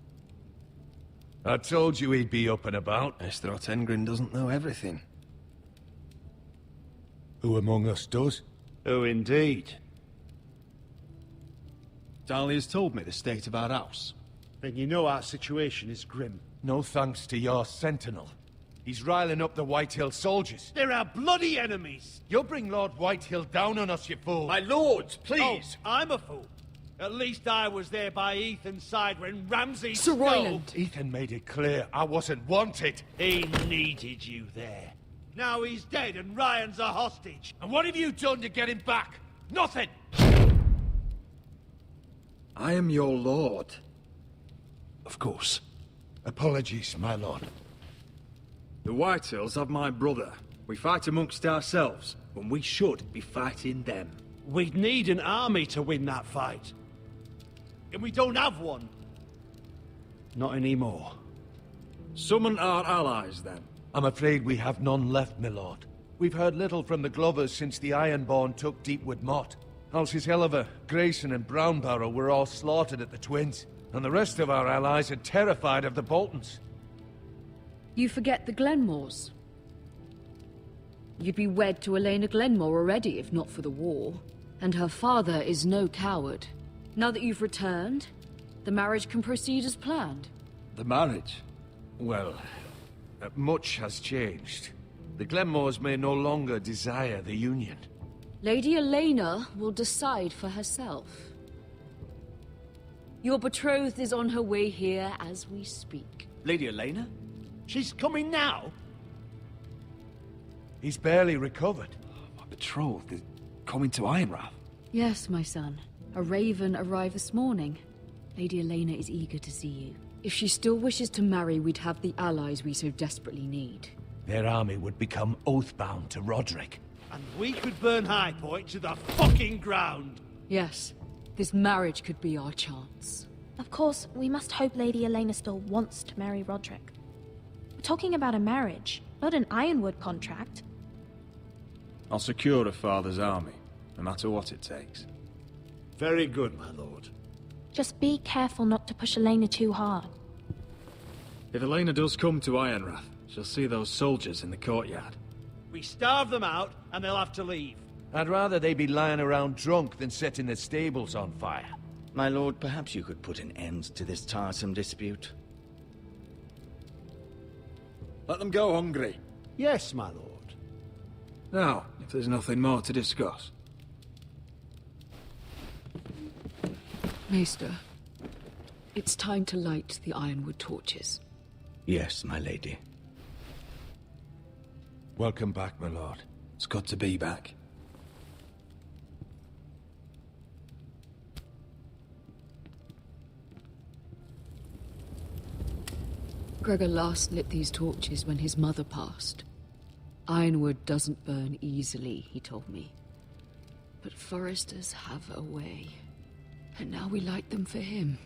[SPEAKER 7] I told you he'd be up and about.
[SPEAKER 13] Maester Otengrin doesn't know everything.
[SPEAKER 1] Who among us does?
[SPEAKER 23] Oh, indeed.
[SPEAKER 13] Talia's told me the state of our house.
[SPEAKER 23] Then you know our situation is grim.
[SPEAKER 1] No thanks to your sentinel. He's riling up the Whitehill soldiers.
[SPEAKER 23] They're our bloody enemies!
[SPEAKER 7] You'll bring Lord Whitehill down on us, you fool.
[SPEAKER 23] My lords, please! Oh, I'm a fool. At least I was there by Ethan's side when Ramsay
[SPEAKER 10] Sir Royland!
[SPEAKER 1] Ethan made it clear I wasn't wanted.
[SPEAKER 23] He needed you there. Now he's dead and Ryan's a hostage.
[SPEAKER 7] And what have you done to get him back? Nothing!
[SPEAKER 13] I am your lord.
[SPEAKER 1] Of course. Apologies, my lord.
[SPEAKER 13] The Whitehills have my brother. We fight amongst ourselves, when we should be fighting them.
[SPEAKER 23] We'd need an army to win that fight. And we don't have one. Not anymore.
[SPEAKER 13] Summon our allies, then.
[SPEAKER 1] I'm afraid we have none left, my lord. We've heard little from the Glovers since the Ironborn took Deepwood Motte. Halsey's Helliver, Grayson and Brownbarrow were all slaughtered at the Twins, and the rest of our allies are terrified of the Boltons.
[SPEAKER 10] You forget the Glenmores. You'd be wed to Elena Glenmore already, if not for the war. And her father is no coward. Now that you've returned, the marriage can proceed as planned.
[SPEAKER 13] The marriage?
[SPEAKER 7] Well, much has changed. The Glenmores may no longer desire the union.
[SPEAKER 10] Lady Elena will decide for herself. Your betrothed is on her way here as we speak.
[SPEAKER 8] Lady Elena?
[SPEAKER 23] She's coming now?
[SPEAKER 1] He's barely recovered.
[SPEAKER 13] My betrothed is coming to Ironrath.
[SPEAKER 10] Yes, my son. A raven arrived this morning. Lady Elena is eager to see you. If she still wishes to marry, we'd have the allies we so desperately need.
[SPEAKER 1] Their army would become oathbound to Roderick.
[SPEAKER 23] And we could burn High Point to the fucking ground!
[SPEAKER 10] Yes, this marriage could be our chance.
[SPEAKER 14] Of course, we must hope Lady Elena still wants to marry Roderick. We're talking about a marriage, not an Ironwood contract.
[SPEAKER 13] I'll secure her father's army, no matter what it takes.
[SPEAKER 23] Very good, my lord.
[SPEAKER 14] Just be careful not to push Elena too hard.
[SPEAKER 13] If Elena does come to Ironrath, she'll see those soldiers in the courtyard.
[SPEAKER 23] We starve them out, and they'll have to leave.
[SPEAKER 1] I'd rather they be lying around drunk than setting the stables on fire.
[SPEAKER 8] My lord, perhaps you could put an end to this tiresome dispute.
[SPEAKER 13] Let them go hungry.
[SPEAKER 23] Yes, my lord.
[SPEAKER 13] Now, if there's nothing more to discuss.
[SPEAKER 10] Maester, it's time to light the Ironwood torches.
[SPEAKER 8] Yes, my lady.
[SPEAKER 1] Welcome back, my lord.
[SPEAKER 13] It's good to be back.
[SPEAKER 10] Gregor last lit these torches when his mother passed. Ironwood doesn't burn easily, he told me. But Forresters have a way. And now we light them for him.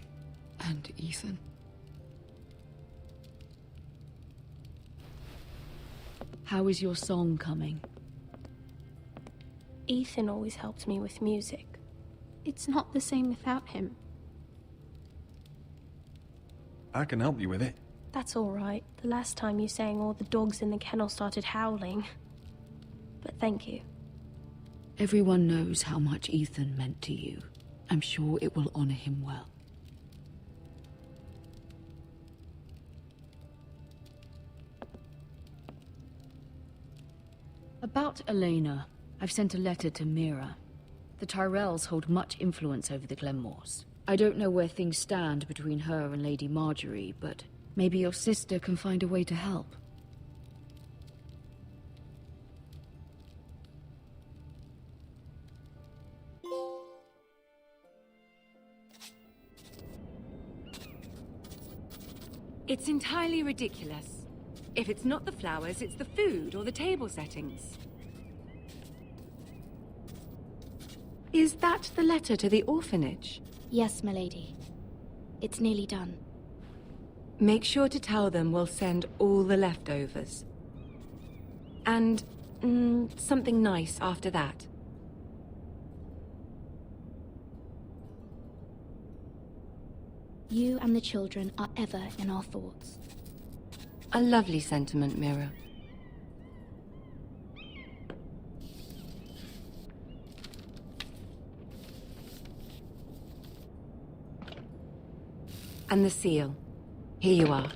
[SPEAKER 10] And Ethan. How is your song coming?
[SPEAKER 14] Ethan always helped me with music. It's not the same without him.
[SPEAKER 12] I can help you with it.
[SPEAKER 14] That's all right. The last time you sang, all the dogs in the kennel started howling. But thank you.
[SPEAKER 10] Everyone knows how much Ethan meant to you. I'm sure it will honor him well. About Elena, I've sent a letter to Mira. The Tyrells hold much influence over the Glenmores. I don't know where things stand between her and Lady Marjorie, but maybe your sister can find a way to help.
[SPEAKER 16] It's entirely ridiculous. If it's not the flowers, it's the food or the table settings. Is that the letter to the orphanage?
[SPEAKER 14] Yes, milady. It's nearly done.
[SPEAKER 16] Make sure to tell them we'll send all the leftovers. And, something nice after that.
[SPEAKER 14] You and the children are ever in our thoughts.
[SPEAKER 16] A lovely sentiment, Mira. And the seal. Here you are.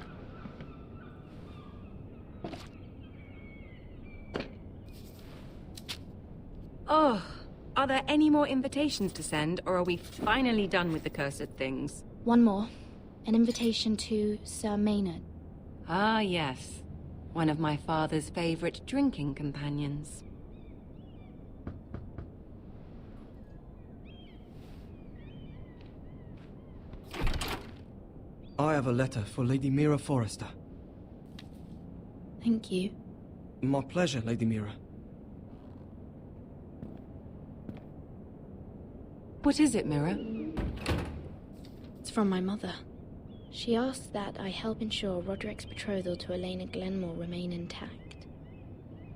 [SPEAKER 16] Oh, are there any more invitations to send, or are we finally done with the cursed things?
[SPEAKER 14] One more. An invitation to Sir Maynard.
[SPEAKER 16] Ah, yes. One of my father's favorite drinking companions.
[SPEAKER 9] I have a letter for Lady Mira Forrester.
[SPEAKER 14] Thank you.
[SPEAKER 9] My pleasure, Lady Mira.
[SPEAKER 16] What is it, Mira?
[SPEAKER 14] It's from my mother. She asked that I help ensure Roderick's betrothal to Elena Glenmore remain intact.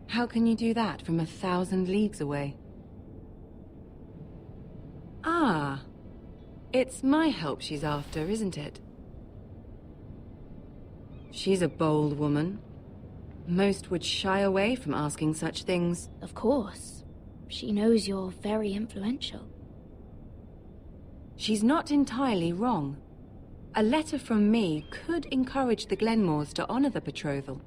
[SPEAKER 16] How can you do that from 1,000 leagues away? Ah, it's my help she's after, isn't it? She's a bold woman. Most would shy away from asking such things.
[SPEAKER 14] Of course. She knows you're very influential.
[SPEAKER 16] She's not entirely wrong. A letter from me could encourage the Glenmores to honor the betrothal.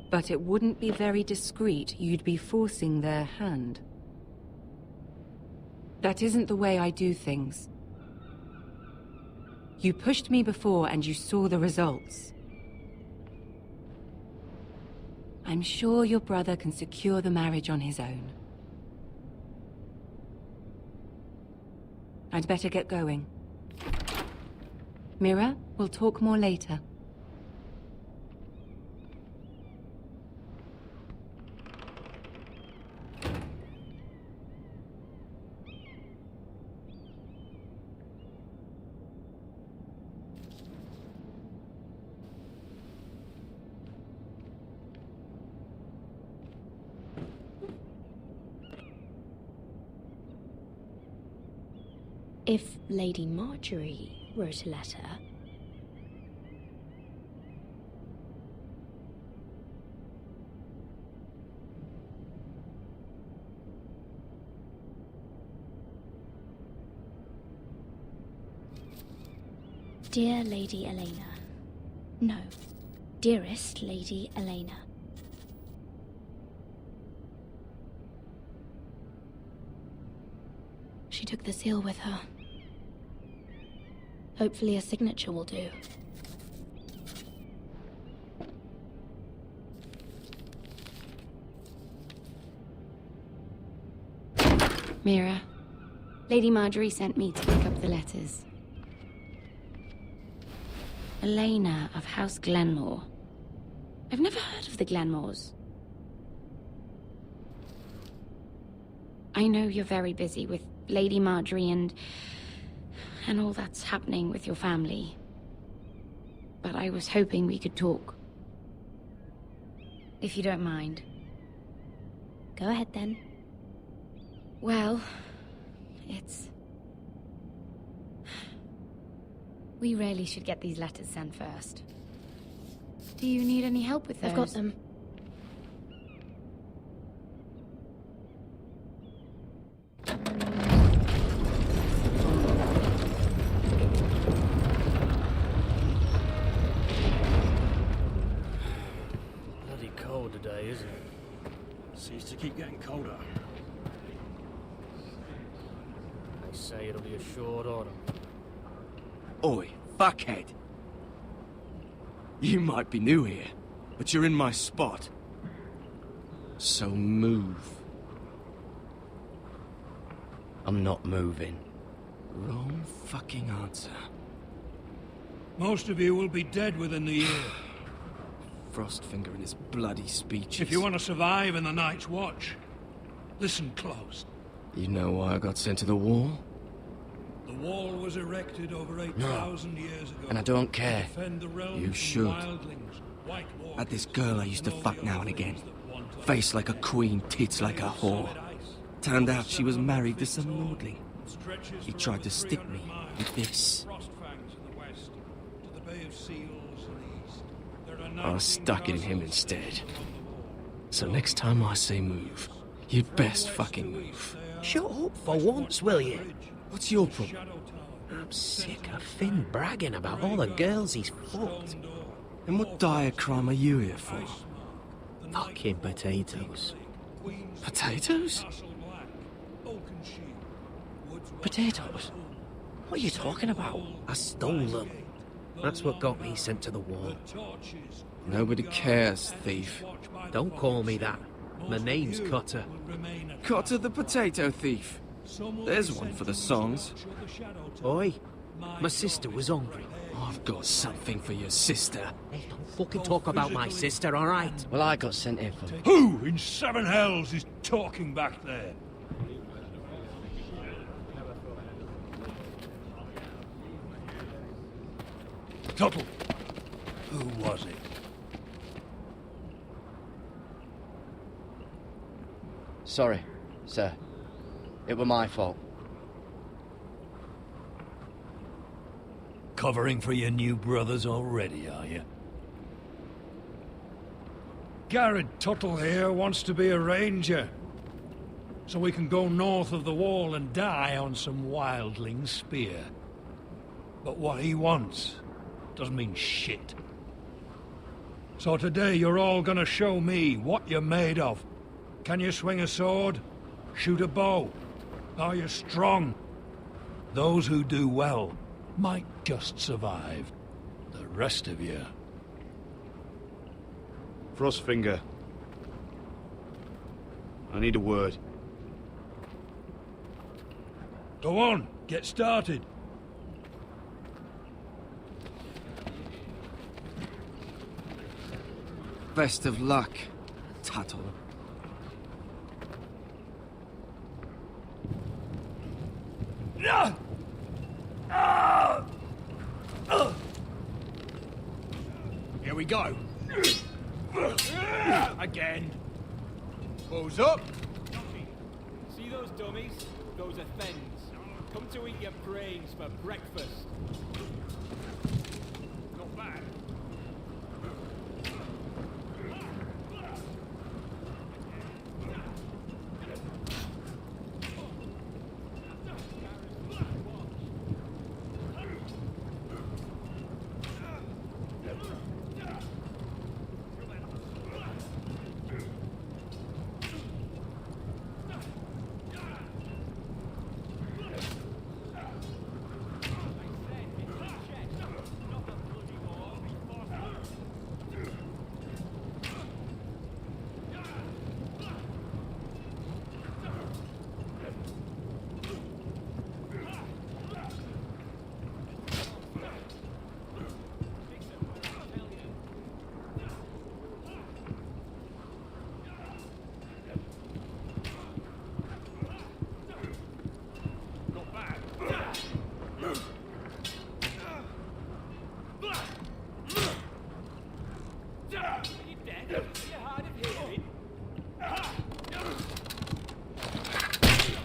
[SPEAKER 16] But it wouldn't be very discreet. You'd be forcing their hand. That isn't the way I do things. You pushed me before and you saw the results. I'm sure your brother can secure the marriage on his own. I'd better get going. Mira, we'll talk more later.
[SPEAKER 14] If Lady Marjorie wrote a letter... Dear Lady Elena. No. Dearest Lady Elena. She took the seal with her. Hopefully a signature will do.
[SPEAKER 16] Mira, Lady Marjorie sent me to pick up the letters.
[SPEAKER 19] Elena of House Glenmore. I've never heard of the Glenmores. I know you're very busy with Lady Marjorie and all that's happening with your family. But I was hoping we could talk.
[SPEAKER 10] If you don't mind.
[SPEAKER 19] Go ahead then.
[SPEAKER 10] Well, we really should get these letters sent first.
[SPEAKER 19] Do you need any help with those?
[SPEAKER 10] I've got them.
[SPEAKER 15] Bloody cold today, isn't it? Seems to keep getting colder. They say it'll be a short autumn.
[SPEAKER 9] Oi, fuckhead. You might be new here, but you're in my spot. So move.
[SPEAKER 17] I'm not moving.
[SPEAKER 9] Wrong fucking answer.
[SPEAKER 3] Most of you will be dead within the year.
[SPEAKER 9] Frostfinger and his bloody speeches.
[SPEAKER 3] If you want to survive in the Night's Watch, listen close.
[SPEAKER 9] You know why I got sent to the wall?
[SPEAKER 3] The wall was erected over 8,000 years ago.
[SPEAKER 9] And I don't care.
[SPEAKER 3] To defend the realms
[SPEAKER 9] You
[SPEAKER 3] from
[SPEAKER 9] should.
[SPEAKER 3] wildlings, white walkers,
[SPEAKER 9] Had this girl I used to fuck now and again. Face like a queen, tits like a whore. Turned out she was married to some lordling. He tried to stick me with this. I stuck it in him instead. So next time I say move, you'd best fucking move.
[SPEAKER 18] Shut up for once, will you?
[SPEAKER 9] What's your problem?
[SPEAKER 18] I'm sick of Finn bragging about all the girls he's fucked.
[SPEAKER 9] And what dire crime are you here for?
[SPEAKER 18] Fucking potatoes.
[SPEAKER 9] Potatoes?
[SPEAKER 18] Potatoes? What are you talking about? I stole them. That's what got me sent to the wall.
[SPEAKER 9] Nobody cares, thief.
[SPEAKER 18] Don't call me that. My name's Cotter.
[SPEAKER 9] Cotter the potato thief. There's one for the songs.
[SPEAKER 18] Oi, my sister was hungry.
[SPEAKER 9] I've got something for your sister.
[SPEAKER 18] Hey, don't fucking talk about my sister, alright?
[SPEAKER 17] Well, I got sent here for...
[SPEAKER 3] Who in seven hells is talking back there? Tuttle, who was it?
[SPEAKER 17] Sorry, sir. It were my fault.
[SPEAKER 3] Covering for your new brothers already, are you? Garrett Tuttle here wants to be a ranger. So we can go north of the wall and die on some wildling spear. But what he wants doesn't mean shit. So today you're all gonna show me what you're made of. Can you swing a sword? Shoot a bow? Are you strong? Those who do well might just survive. The rest of you...
[SPEAKER 12] Frostfinger. I need a word.
[SPEAKER 3] Go on, get started.
[SPEAKER 9] Best of luck, Tuttle.
[SPEAKER 4] Here we go. Again. Pose up.
[SPEAKER 20] See those dummies? Those are thens. Come to eat your brains for breakfast. Not bad.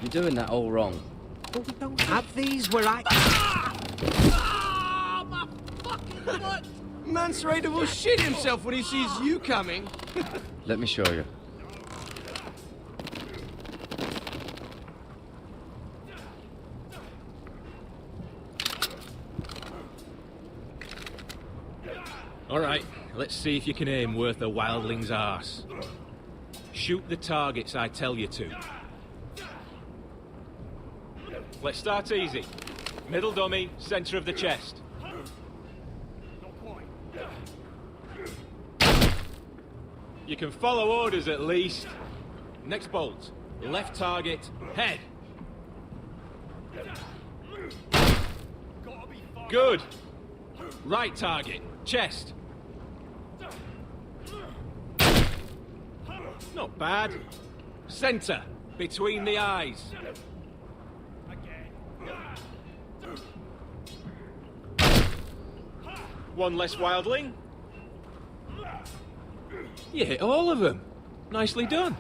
[SPEAKER 17] You're doing that all wrong.
[SPEAKER 18] But we don't have these where I...
[SPEAKER 5] My fucking butt! Man's ready to shit himself when he sees you coming.
[SPEAKER 17] Let me show you.
[SPEAKER 2] Alright, let's see if you can aim worth a wildling's arse. Shoot the targets I tell you to. Let's start easy. Middle dummy, centre of the chest. You can follow orders at least. Next bolt. Left target, head. Good. Right target, chest. Not bad. Centre, between the eyes. One less wildling. You hit all of them. Nicely done.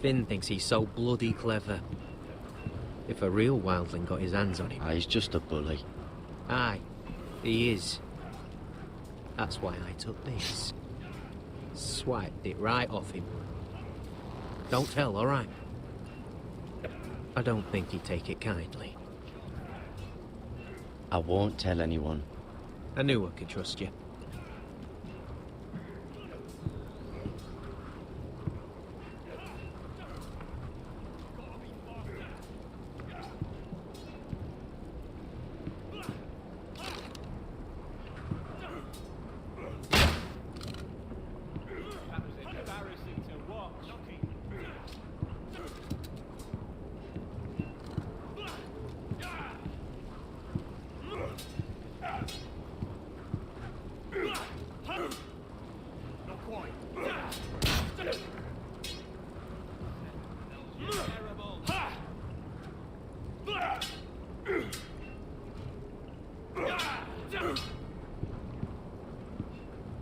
[SPEAKER 18] Finn thinks he's so bloody clever. If a real wildling got his hands on him...
[SPEAKER 17] He's just a bully.
[SPEAKER 18] Aye, he is. That's why I took this. Swiped it right off him. Don't tell, alright? I don't think he'd take it kindly.
[SPEAKER 17] I won't tell anyone.
[SPEAKER 18] I knew I could trust you.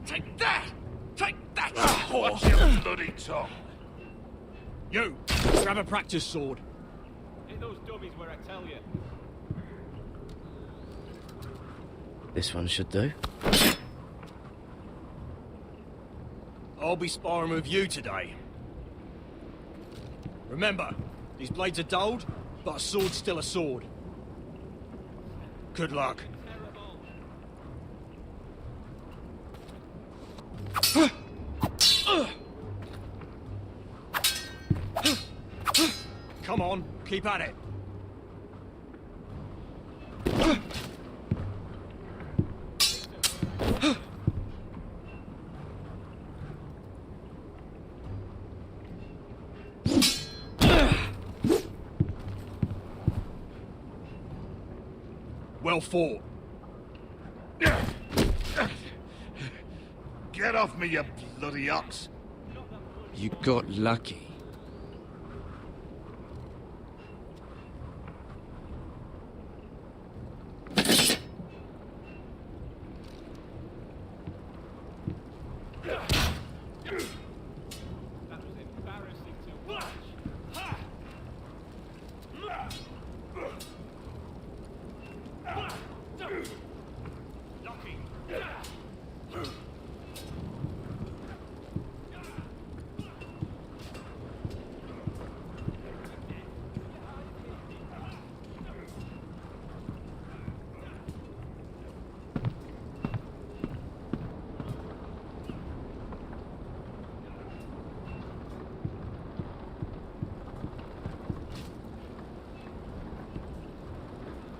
[SPEAKER 5] Take that! Take that!
[SPEAKER 7] Watch your bloody tongue.
[SPEAKER 23] You, grab a practice sword.
[SPEAKER 20] Hit those dummies where I tell you.
[SPEAKER 17] This one should do.
[SPEAKER 23] I'll be sparring with you today. Remember, these blades are dulled, but a sword's still a sword. Good luck. Come on, keep at it. Well fought.
[SPEAKER 7] Get off me, you bloody ox.
[SPEAKER 6] You got lucky.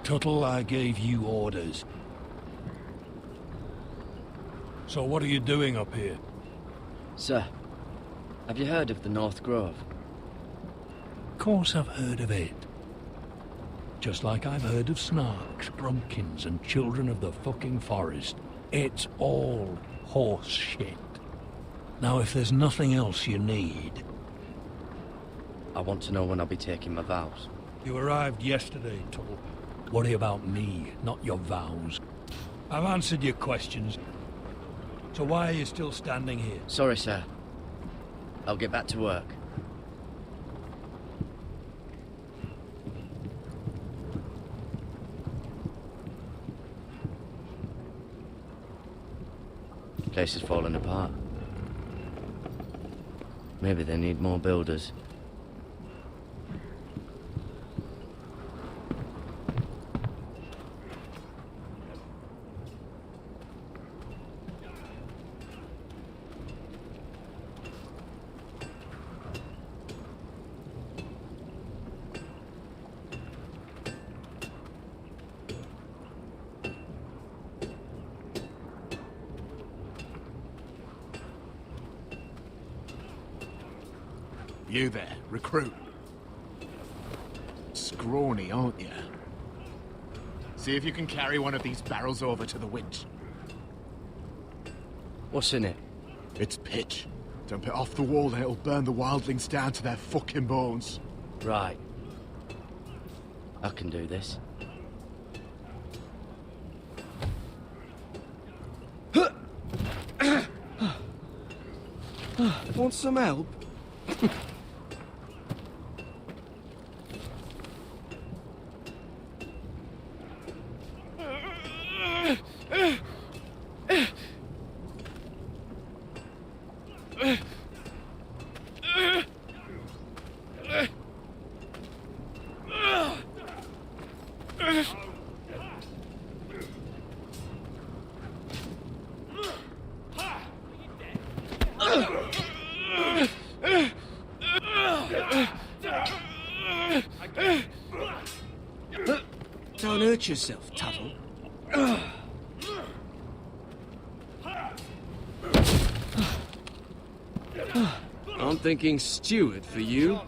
[SPEAKER 3] Tuttle, I gave you orders. So what are you doing up here?
[SPEAKER 17] Sir, have you heard of the North Grove?
[SPEAKER 3] Of course I've heard of it. Just like I've heard of snarks, grumpkins, and children of the fucking forest. It's all horse shit. Now, if there's nothing else you need...
[SPEAKER 17] I want to know when I'll be taking my vows.
[SPEAKER 3] You arrived yesterday, Tuttle. Worry about me, not your vows. I've answered your questions. So why are you still standing here?
[SPEAKER 17] Sorry, sir. I'll get back to work. Place is falling apart. Maybe they need more builders.
[SPEAKER 11] You there, recruit. Scrawny, aren't you? See if you can carry one of these barrels over to the winch.
[SPEAKER 17] What's in it?
[SPEAKER 11] It's pitch. Dump it off the wall and it'll burn the wildlings down to their fucking bones.
[SPEAKER 17] Right. I can do this.
[SPEAKER 5] Want some help? Don't hurt yourself, Tuttle. I'm thinking steward for you.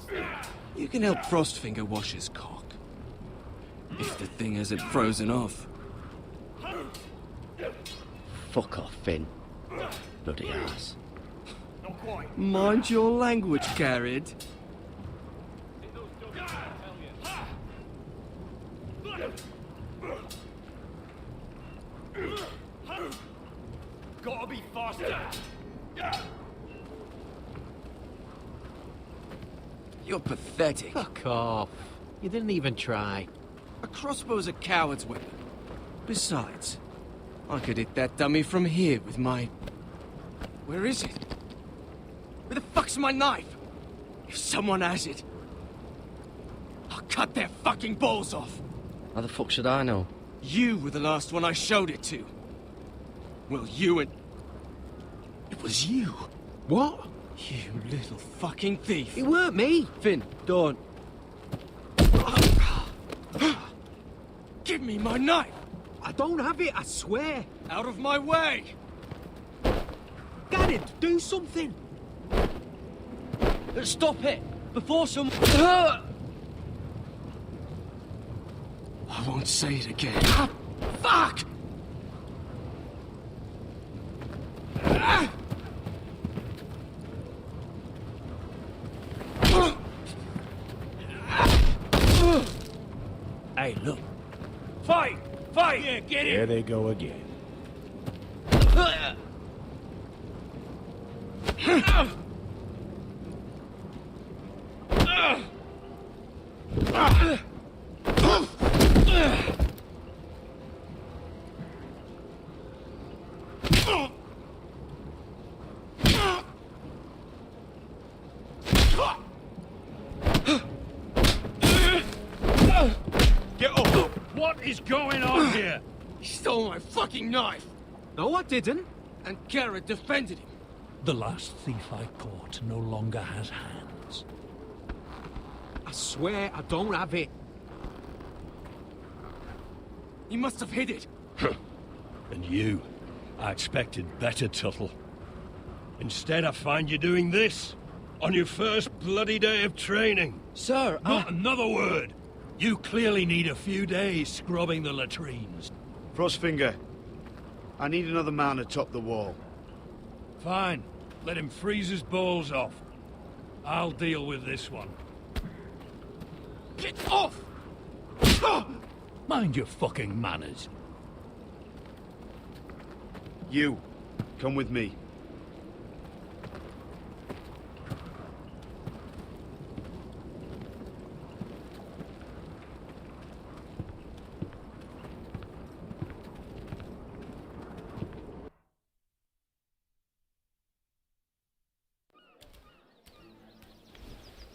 [SPEAKER 5] You can help Frostfinger wash his cock. If the thing hasn't frozen off.
[SPEAKER 17] Fuck off, Finn. Bloody ass.
[SPEAKER 5] Mind your language, Garrett.
[SPEAKER 20] Gotta be faster.
[SPEAKER 5] You're pathetic.
[SPEAKER 18] Fuck off. You didn't even try.
[SPEAKER 5] A crossbow's a coward's weapon. Besides, I could hit that dummy from here with my... Where is it? Where the fuck's my knife? If someone has it, I'll cut their fucking balls off.
[SPEAKER 17] How the fuck should I know?
[SPEAKER 5] You were the last one I showed it to. Well, you and... It was you.
[SPEAKER 18] What?
[SPEAKER 5] You little fucking thief.
[SPEAKER 18] It weren't me.
[SPEAKER 5] Finn, don't. Give me my knife.
[SPEAKER 18] I don't have it, I swear.
[SPEAKER 5] Out of my way.
[SPEAKER 18] Garrett, do something.
[SPEAKER 5] Stop it, before some... I won't say it again. Fuck!
[SPEAKER 3] Hey, look.
[SPEAKER 20] Fight! Fight! Yeah, get it!
[SPEAKER 3] There they go again.
[SPEAKER 20] Get up! What is going on here?
[SPEAKER 5] He stole my fucking knife!
[SPEAKER 18] No, I didn't.
[SPEAKER 5] And Garrett defended him.
[SPEAKER 3] The last thief I caught no longer has hands.
[SPEAKER 18] I swear I don't have it.
[SPEAKER 5] He must have hid it.
[SPEAKER 3] And you? I expected better, Tuttle. Instead, I find you doing this on your first bloody day of training.
[SPEAKER 5] Sir,
[SPEAKER 3] Not another word! You clearly need a few days scrubbing the latrines.
[SPEAKER 12] Frostfinger, I need another man to top the wall.
[SPEAKER 3] Fine. Let him freeze his balls off. I'll deal with this one. Get off! Mind your fucking manners.
[SPEAKER 12] You, come with me.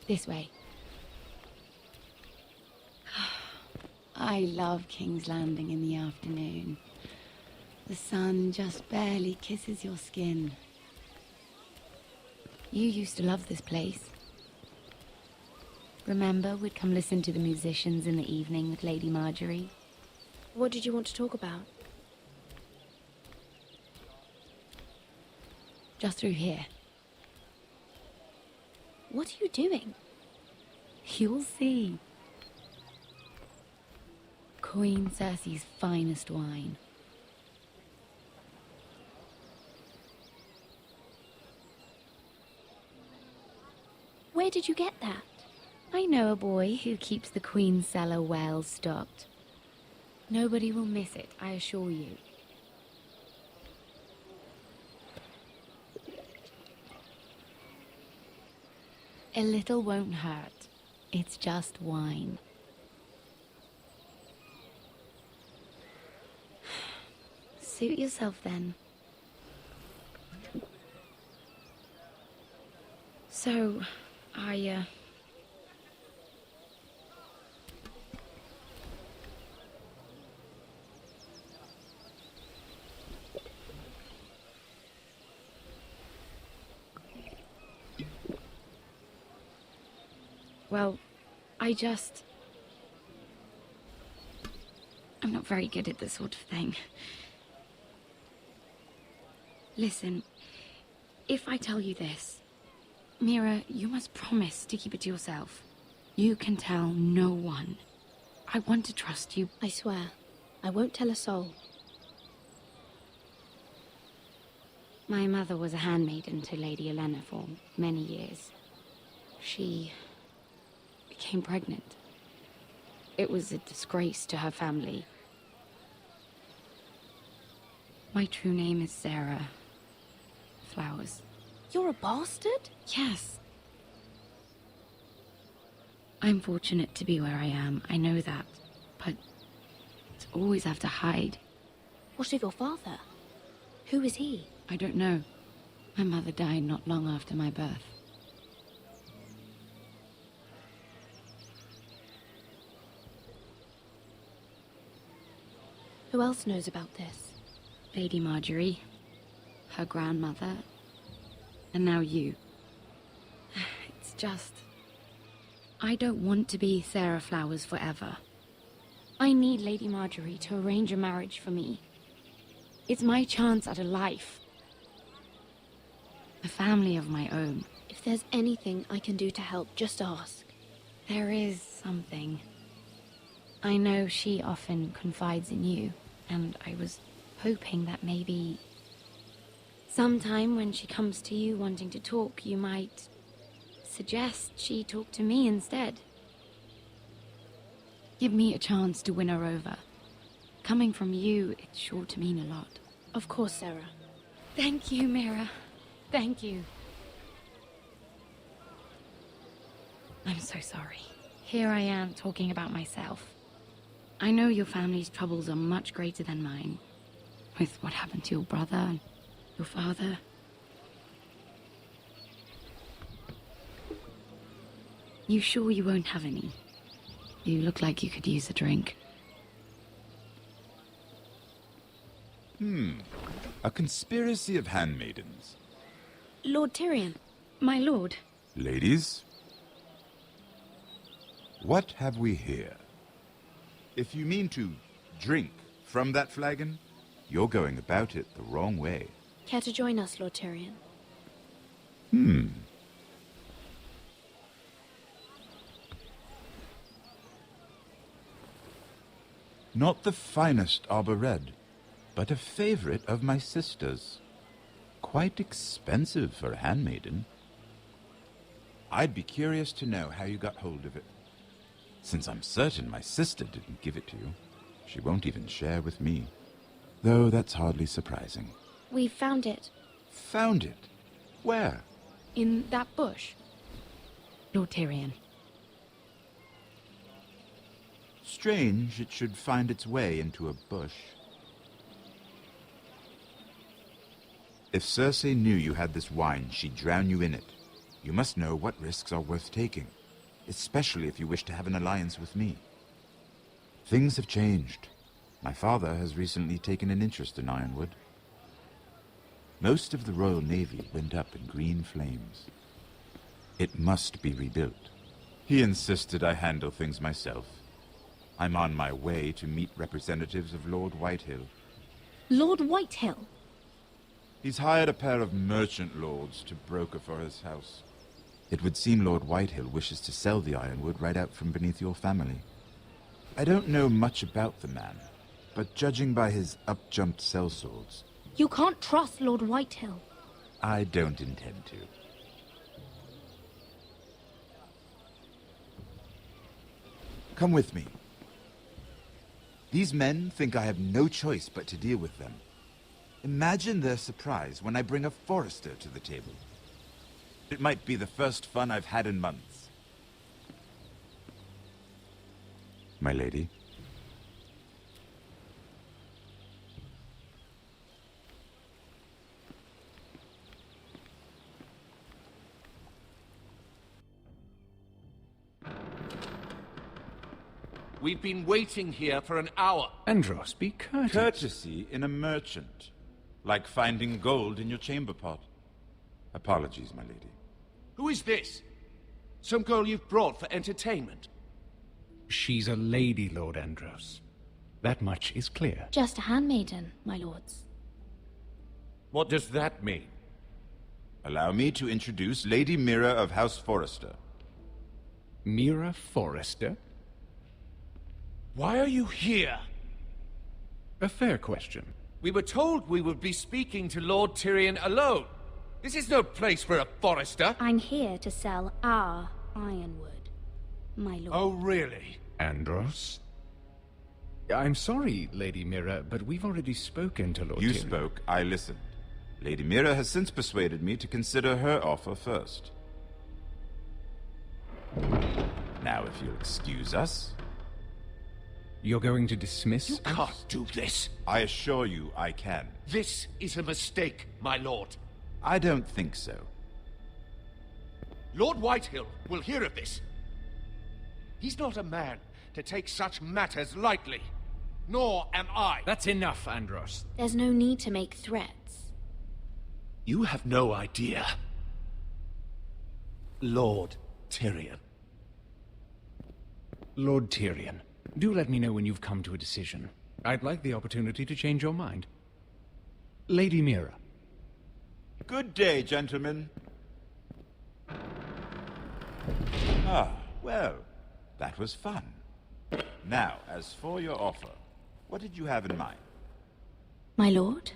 [SPEAKER 19] This way. I love King's Landing in the afternoon. The sun just barely kisses your skin. You used to love this place. Remember, we'd come listen to the musicians in the evening with Lady Marjorie?
[SPEAKER 14] What did you want to talk about?
[SPEAKER 19] Just through here.
[SPEAKER 14] What are you doing?
[SPEAKER 19] You'll see. Queen Cersei's finest wine.
[SPEAKER 14] Where did you get that?
[SPEAKER 19] I know a boy who keeps the Queen's cellar well stocked. Nobody will miss it, I assure you. A little won't hurt. It's just wine. Suit yourself then. So, well, I'm not very good at this sort of thing. Listen, if I tell you this, Mira, you must promise to keep it to yourself. You can tell no one. I want to trust you.
[SPEAKER 14] I swear, I won't tell a soul.
[SPEAKER 19] My mother was a handmaiden to Lady Olenna for many years. She became pregnant. It was a disgrace to her family. My true name is Sarah Flowers.
[SPEAKER 14] You're a bastard?
[SPEAKER 19] Yes. I'm fortunate to be where I am, I know that. But to always have to hide.
[SPEAKER 14] What of your father? Who is he?
[SPEAKER 19] I don't know. My mother died not long after my birth.
[SPEAKER 14] Who else knows about this?
[SPEAKER 19] Lady Marjorie, her grandmother, and now you. It's just... I don't want to be Sarah Flowers forever. I need Lady Marjorie to arrange a marriage for me. It's my chance at a life. A family of my own.
[SPEAKER 14] If there's anything I can do to help, just ask.
[SPEAKER 19] There is something. I know she often confides in you, and I was hoping that maybe sometime when she comes to you wanting to talk, you might suggest she talk to me instead. Give me a chance to win her over. Coming from you, it's sure to mean a lot.
[SPEAKER 14] Of course, Sarah.
[SPEAKER 19] Thank you, Mira. Thank you. I'm so sorry. Here I am talking about myself. I know your family's troubles are much greater than mine. With what happened to your brother and your father. You sure you won't have any? You look like you could use a drink.
[SPEAKER 8] A conspiracy of handmaidens.
[SPEAKER 14] Lord Tyrion.
[SPEAKER 19] My lord.
[SPEAKER 8] Ladies, what have we here? If you mean to drink from that flagon, you're going about it the wrong way.
[SPEAKER 14] Care to join us, Lord Tyrion?
[SPEAKER 8] Not the finest arbor red, but a favorite of my sister's. Quite expensive for a handmaiden. I'd be curious to know how you got hold of it. Since I'm certain my sister didn't give it to you, she won't even share with me. Though that's hardly surprising.
[SPEAKER 14] We found it.
[SPEAKER 8] Found it? Where?
[SPEAKER 19] In that bush. Lord Tyrion.
[SPEAKER 8] Strange it should find its way into a bush. If Cersei knew you had this wine, she'd drown you in it. You must know what risks are worth taking, especially if you wish to have an alliance with me. Things have changed. My father has recently taken an interest in Ironwood. Most of the Royal Navy went up in green flames. It must be rebuilt. He insisted I handle things myself. I'm on my way to meet representatives of Lord Whitehill.
[SPEAKER 14] Lord Whitehill?
[SPEAKER 8] He's hired a pair of merchant lords to broker for his house. It would seem Lord Whitehill wishes to sell the Ironwood right out from beneath your family. I don't know much about the man, but judging by his up-jumped sellswords,
[SPEAKER 14] You can't trust Lord Whitehill.
[SPEAKER 8] I don't intend to. Come with me. These men think I have no choice but to deal with them. Imagine their surprise when I bring a Forrester to the table. It might be the first fun I've had in months. My lady.
[SPEAKER 7] We've been waiting here for an hour.
[SPEAKER 6] Andros, be courteous.
[SPEAKER 8] Courtesy in a merchant. Like finding gold in your chamber pot. Apologies, my lady.
[SPEAKER 7] Who is this? Some girl you've brought for entertainment?
[SPEAKER 6] She's a lady, Lord Andros. That much is clear.
[SPEAKER 14] Just a handmaiden, my lords.
[SPEAKER 7] What does that mean?
[SPEAKER 8] Allow me to introduce Lady Mira of House Forrester.
[SPEAKER 6] Mira Forrester?
[SPEAKER 7] Why are you here?
[SPEAKER 6] A fair question.
[SPEAKER 7] We were told we would be speaking to Lord Tyrion alone. This is no place for a Forrester.
[SPEAKER 14] I'm here to sell our Ironwood, my lord.
[SPEAKER 7] Oh, really?
[SPEAKER 6] Andros? I'm sorry, Lady Mira, but we've already spoken to Lord
[SPEAKER 8] You
[SPEAKER 6] Tyrion.
[SPEAKER 8] spoke, I listened. Lady Mira has since persuaded me to consider her offer first. Now, if you'll excuse us...
[SPEAKER 6] You're going to dismiss...
[SPEAKER 7] You can't do this.
[SPEAKER 8] I assure you I can.
[SPEAKER 7] This is a mistake, my lord.
[SPEAKER 8] I don't think so.
[SPEAKER 7] Lord Whitehill will hear of this. He's not a man to take such matters lightly. Nor am I.
[SPEAKER 6] That's enough, Andros.
[SPEAKER 14] There's no need to make threats.
[SPEAKER 7] You have no idea. Lord Tyrion.
[SPEAKER 6] Lord Tyrion, do let me know when you've come to a decision. I'd like the opportunity to change your mind. Lady Mira.
[SPEAKER 8] Good day, gentlemen. Ah, well, that was fun. Now, as for your offer, what did you have in mind?
[SPEAKER 14] My lord?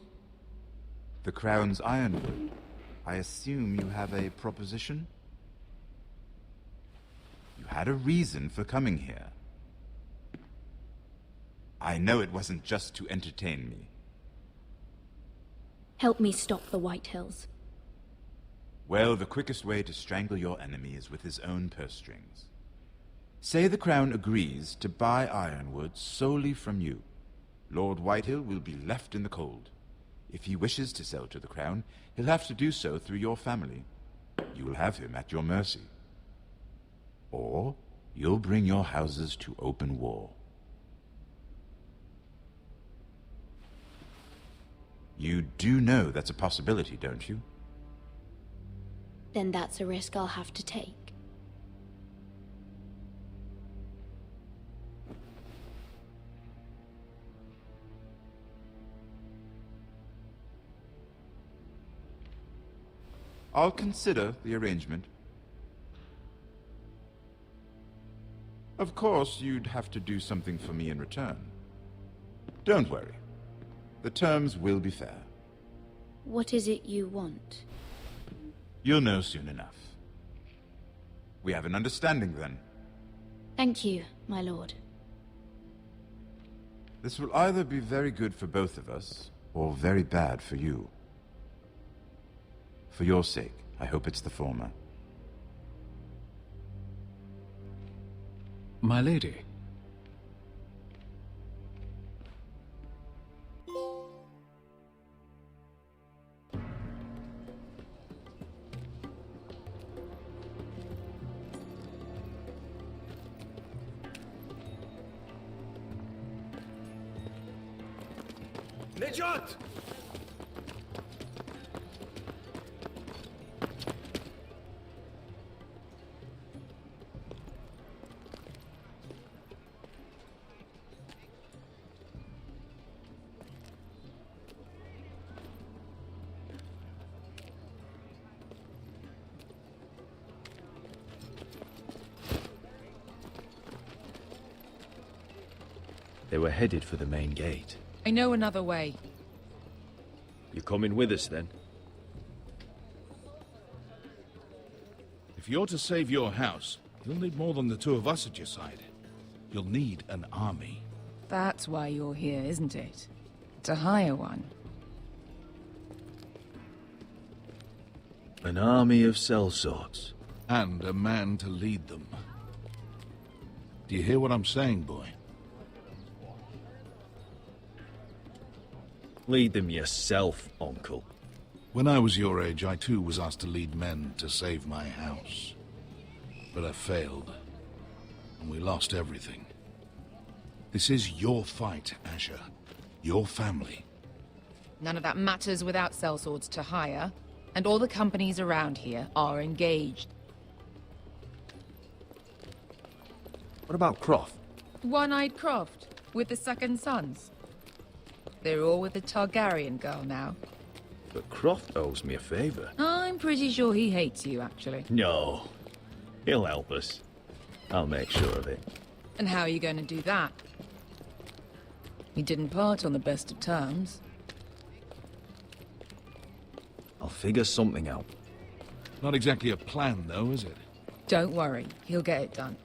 [SPEAKER 8] The Crown's Ironwood. I assume you have a proposition? You had a reason for coming here. I know it wasn't just to entertain me.
[SPEAKER 14] Help me stop the Whitehills.
[SPEAKER 8] Well, the quickest way to strangle your enemy is with his own purse strings. Say the Crown agrees to buy Ironwood solely from you. Lord Whitehill will be left in the cold. If he wishes to sell to the Crown, he'll have to do so through your family. You will have him at your mercy. Or you'll bring your houses to open war. You do know that's a possibility, don't you?
[SPEAKER 14] Then that's a risk I'll have to take.
[SPEAKER 8] I'll consider the arrangement. Of course, you'd have to do something for me in return. Don't worry. The terms will be fair.
[SPEAKER 19] What is it you want?
[SPEAKER 8] You'll know soon enough. We have an understanding then.
[SPEAKER 19] Thank you, my lord.
[SPEAKER 8] This will either be very good for both of us, or very bad for you. For your sake, I hope it's the former.
[SPEAKER 11] My lady.
[SPEAKER 13] Nejat!
[SPEAKER 1] They were headed for the main gate.
[SPEAKER 21] I know another way.
[SPEAKER 1] You coming with us, then?
[SPEAKER 22] If you're to save your house, you'll need more than the two of us at your side. You'll need an army.
[SPEAKER 21] That's why you're here, isn't it? To hire one.
[SPEAKER 1] An army of sellswords.
[SPEAKER 22] And a man to lead them. Do you hear what I'm saying, boy?
[SPEAKER 1] Lead them yourself, uncle.
[SPEAKER 22] When I was your age, I too was asked to lead men to save my house. But I failed. And we lost everything. This is your fight, Asher. Your family.
[SPEAKER 21] None of that matters without sellswords to hire. And all the companies around here are engaged.
[SPEAKER 1] What about Croft?
[SPEAKER 21] One-eyed Croft, with the second sons. They're all with the Targaryen girl now.
[SPEAKER 1] But Croft owes me a favor.
[SPEAKER 21] I'm pretty sure he hates you, actually.
[SPEAKER 1] No. He'll help us. I'll make sure of it.
[SPEAKER 21] And how are you going to do that? We didn't part on the best of terms.
[SPEAKER 1] I'll figure something out.
[SPEAKER 22] Not exactly a plan, though, is it?
[SPEAKER 21] Don't worry, he'll get it done.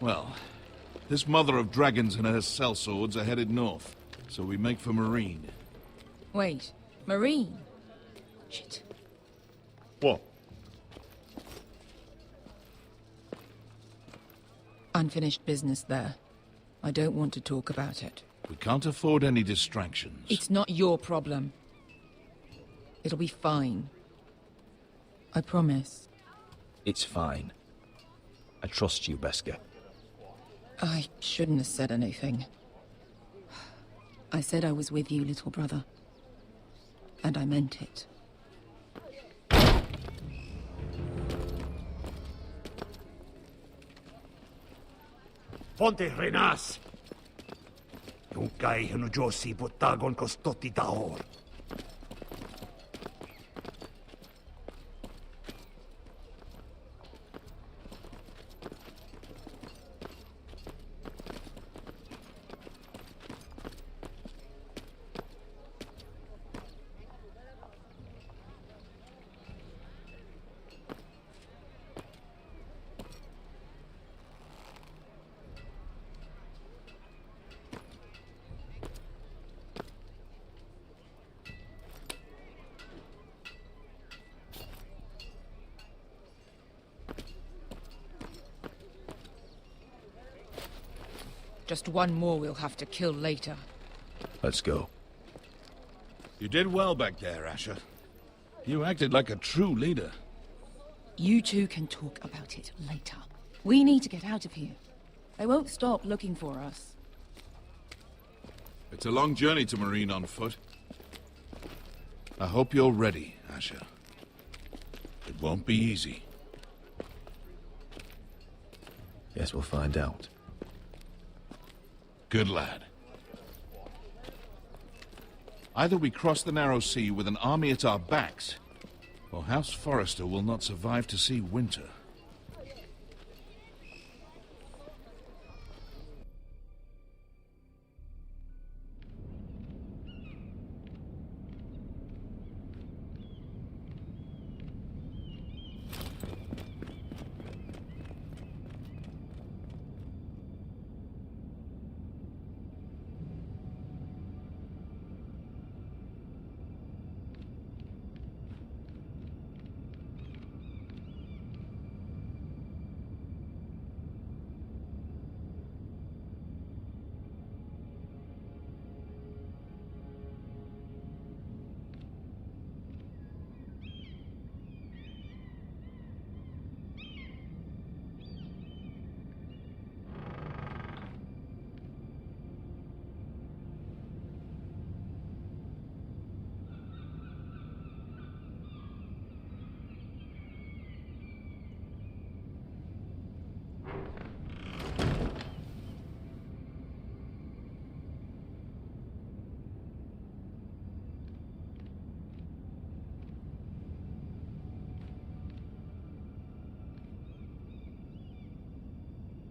[SPEAKER 22] Well, this mother of dragons and her sellswords are headed north, so we make for Marine.
[SPEAKER 21] Wait, Marine? Shit.
[SPEAKER 1] What?
[SPEAKER 21] Unfinished business there. I don't want to talk about it.
[SPEAKER 22] We can't afford any distractions.
[SPEAKER 21] It's not your problem. It'll be fine. I promise.
[SPEAKER 1] It's fine. I trust you, Beskar.
[SPEAKER 21] I shouldn't have said anything. I said I was with you, little brother. And I meant it.
[SPEAKER 23] Ponte Renas! Yung kay hanu Josi butagon ko stoti daor.
[SPEAKER 21] Just one more we'll have to kill later.
[SPEAKER 1] Let's go.
[SPEAKER 22] You did well back there, Asher. You acted like a true leader.
[SPEAKER 21] You two can talk about it later. We need to get out of here. They won't stop looking for us.
[SPEAKER 22] It's a long journey to Marine on foot. I hope you're ready, Asher. It won't be easy.
[SPEAKER 1] Guess we'll find out.
[SPEAKER 22] Good lad. Either we cross the narrow sea with an army at our backs, or House Forrester will not survive to see winter.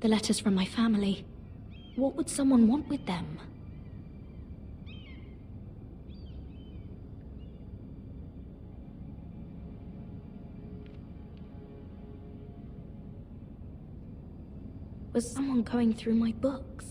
[SPEAKER 14] The letters from my family. What would someone want with them? Was someone going through my books?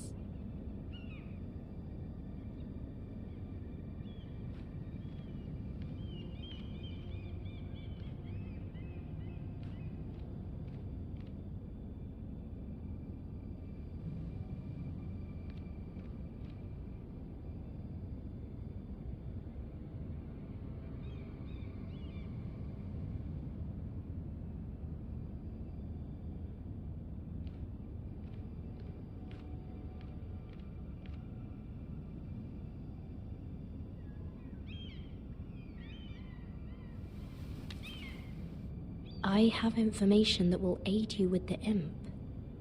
[SPEAKER 14] I have information that will aid you with the imp.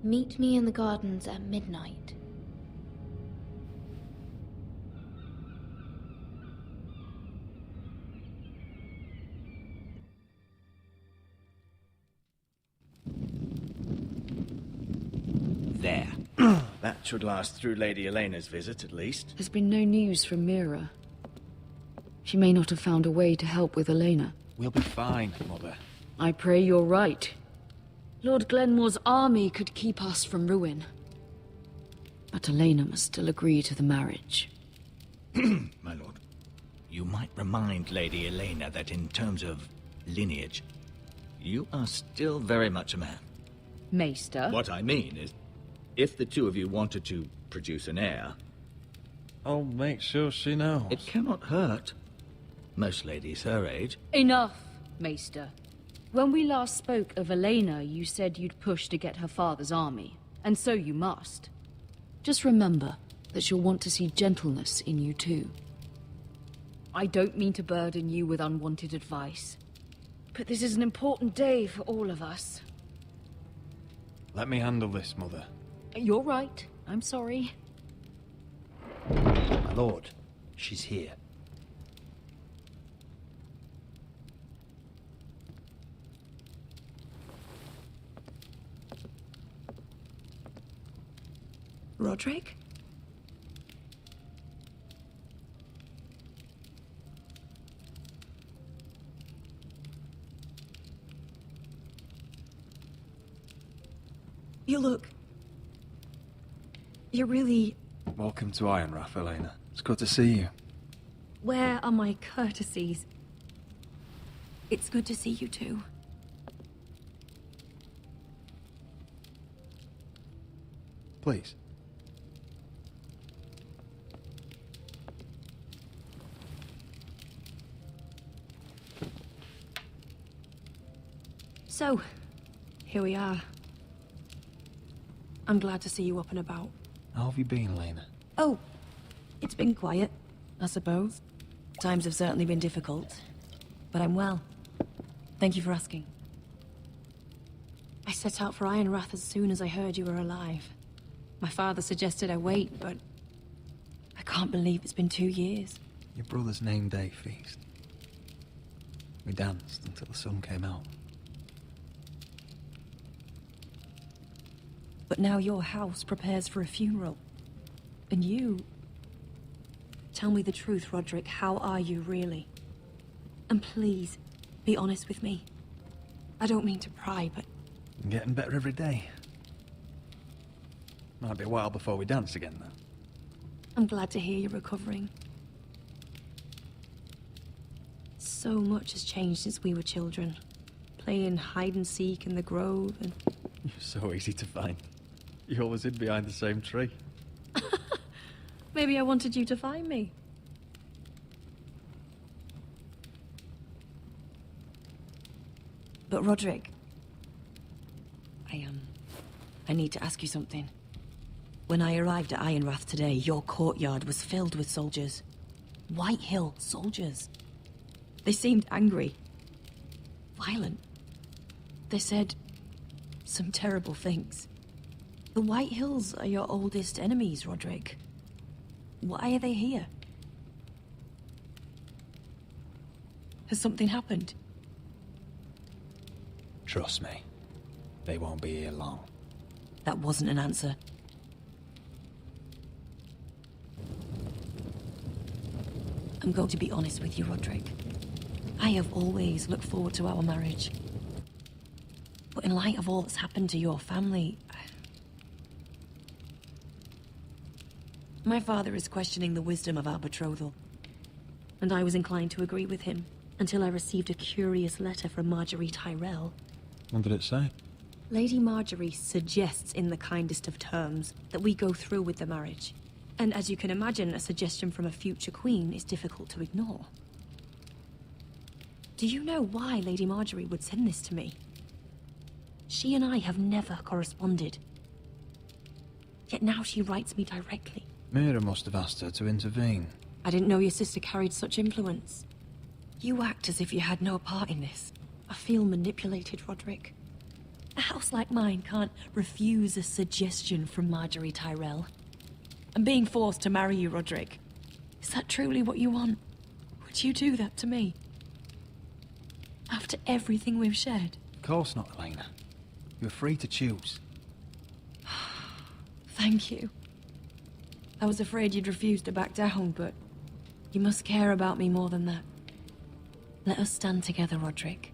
[SPEAKER 14] Meet me in the gardens at midnight.
[SPEAKER 6] There. That should last through Lady Elena's visit, at least.
[SPEAKER 10] There's been no news from Mira. She may not have found a way to help with Elena.
[SPEAKER 6] We'll be fine, Mother.
[SPEAKER 10] I pray you're right. Lord Glenmore's army could keep us from ruin. But Elena must still agree to the marriage.
[SPEAKER 6] My lord, you might remind Lady Elena that in terms of lineage, you are still very much a man.
[SPEAKER 10] Maester?
[SPEAKER 6] What I mean is, if the two of you wanted to produce an heir...
[SPEAKER 1] I'll make sure she knows.
[SPEAKER 6] It cannot hurt. Most ladies her age...
[SPEAKER 10] Enough, Maester. When we last spoke of Elena, you said you'd push to get her father's army. And so you must. Just remember that she'll want to see gentleness in you too. I don't mean to burden you with unwanted advice, but this is an important day for all of us.
[SPEAKER 1] Let me handle this, Mother.
[SPEAKER 10] You're right. I'm sorry.
[SPEAKER 6] My lord, she's here.
[SPEAKER 21] Roderick? You look... You're really...
[SPEAKER 1] Welcome to Ironrath, Elena. It's good to see you.
[SPEAKER 21] Where are my courtesies? It's good to see you too.
[SPEAKER 1] Please.
[SPEAKER 21] So, here we are. I'm glad to see you up and about.
[SPEAKER 1] How have you been, Lena?
[SPEAKER 21] Oh, it's been quiet, I suppose. Times have certainly been difficult, but I'm well. Thank you for asking. I set out for Ironrath as soon as I heard you were alive. My father suggested I wait, but I can't believe it's been 2 years.
[SPEAKER 1] Your brother's name day feast. We danced until the sun came out.
[SPEAKER 21] But now your house prepares for a funeral. And you... Tell me the truth, Roderick. How are you, really? And please, be honest with me. I don't mean to pry, but...
[SPEAKER 1] I'm getting better every day. Might be a while before we dance again, though.
[SPEAKER 21] I'm glad to hear you're recovering. So much has changed since we were children. Playing hide-and-seek in the grove and...
[SPEAKER 1] You're so easy to find. You always hid behind the same tree.
[SPEAKER 21] Maybe I wanted you to find me. But Roderick... I need to ask you something. When I arrived at Ironrath today, your courtyard was filled with soldiers. White Hill soldiers. They seemed angry. Violent. They said some terrible things. The White Hills are your oldest enemies, Roderick. Why are they here? Has something happened?
[SPEAKER 1] Trust me, they won't be here long.
[SPEAKER 21] That wasn't an answer. I'm going to be honest with you, Roderick. I have always looked forward to our marriage. But in light of all that's happened to your family... My father is questioning the wisdom of our betrothal. And I was inclined to agree with him, until I received a curious letter from Marjorie Tyrell.
[SPEAKER 1] What did it say?
[SPEAKER 21] Lady Marjorie suggests in the kindest of terms that we go through with the marriage. And as you can imagine, a suggestion from a future queen is difficult to ignore. Do you know why Lady Marjorie would send this to me? She and I have never corresponded. Yet now she writes me directly.
[SPEAKER 1] Mira must have asked her to intervene.
[SPEAKER 21] I didn't know your sister carried such influence. You act as if you had no part in this. I feel manipulated, Roderick. A house like mine can't refuse a suggestion from Marjorie Tyrell. I'm being forced to marry you, Roderick. Is that truly what you want? Would you do that to me? After everything we've shared?
[SPEAKER 1] Of course not, Elena. You're free to choose.
[SPEAKER 21] Thank you. I was afraid you'd refuse to back down, but you must care about me more than that. Let us stand together, Roderick.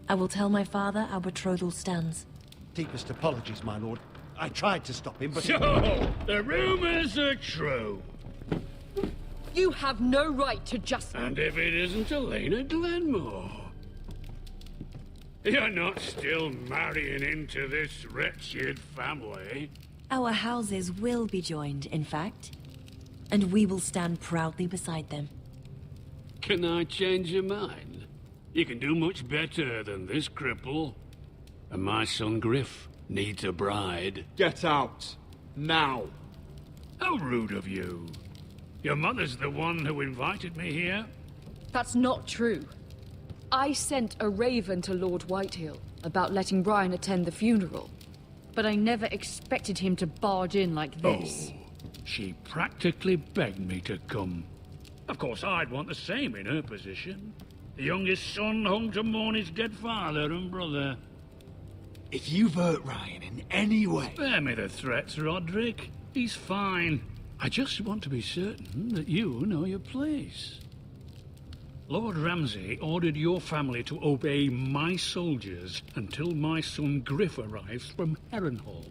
[SPEAKER 21] I will tell my father our betrothal stands.
[SPEAKER 23] Deepest apologies, my lord. I tried to stop him, but...
[SPEAKER 3] So, the rumors are true.
[SPEAKER 10] You have no right to just...
[SPEAKER 3] And if it isn't Elena Glenmore? You're not still marrying into this wretched family?
[SPEAKER 21] Our houses will be joined, in fact. And we will stand proudly beside them.
[SPEAKER 3] Can I change your mind? You can do much better than this cripple. And my son Griff needs a bride.
[SPEAKER 13] Get out. Now.
[SPEAKER 3] How rude of you. Your mother's the one who invited me here?
[SPEAKER 10] That's not true. I sent a raven to Lord Whitehill about letting Brian attend the funeral. But I never expected him to barge in like this.
[SPEAKER 3] Oh, she practically begged me to come. Of course, I'd want the same in her position. The youngest son home to mourn his dead father and brother.
[SPEAKER 13] If you've hurt Ryan in any way...
[SPEAKER 3] Spare me the threats, Roderick. He's fine. I just want to be certain that you know your place. Lord Ramsay ordered your family to obey my soldiers until my son Griff arrives from Harrenhal.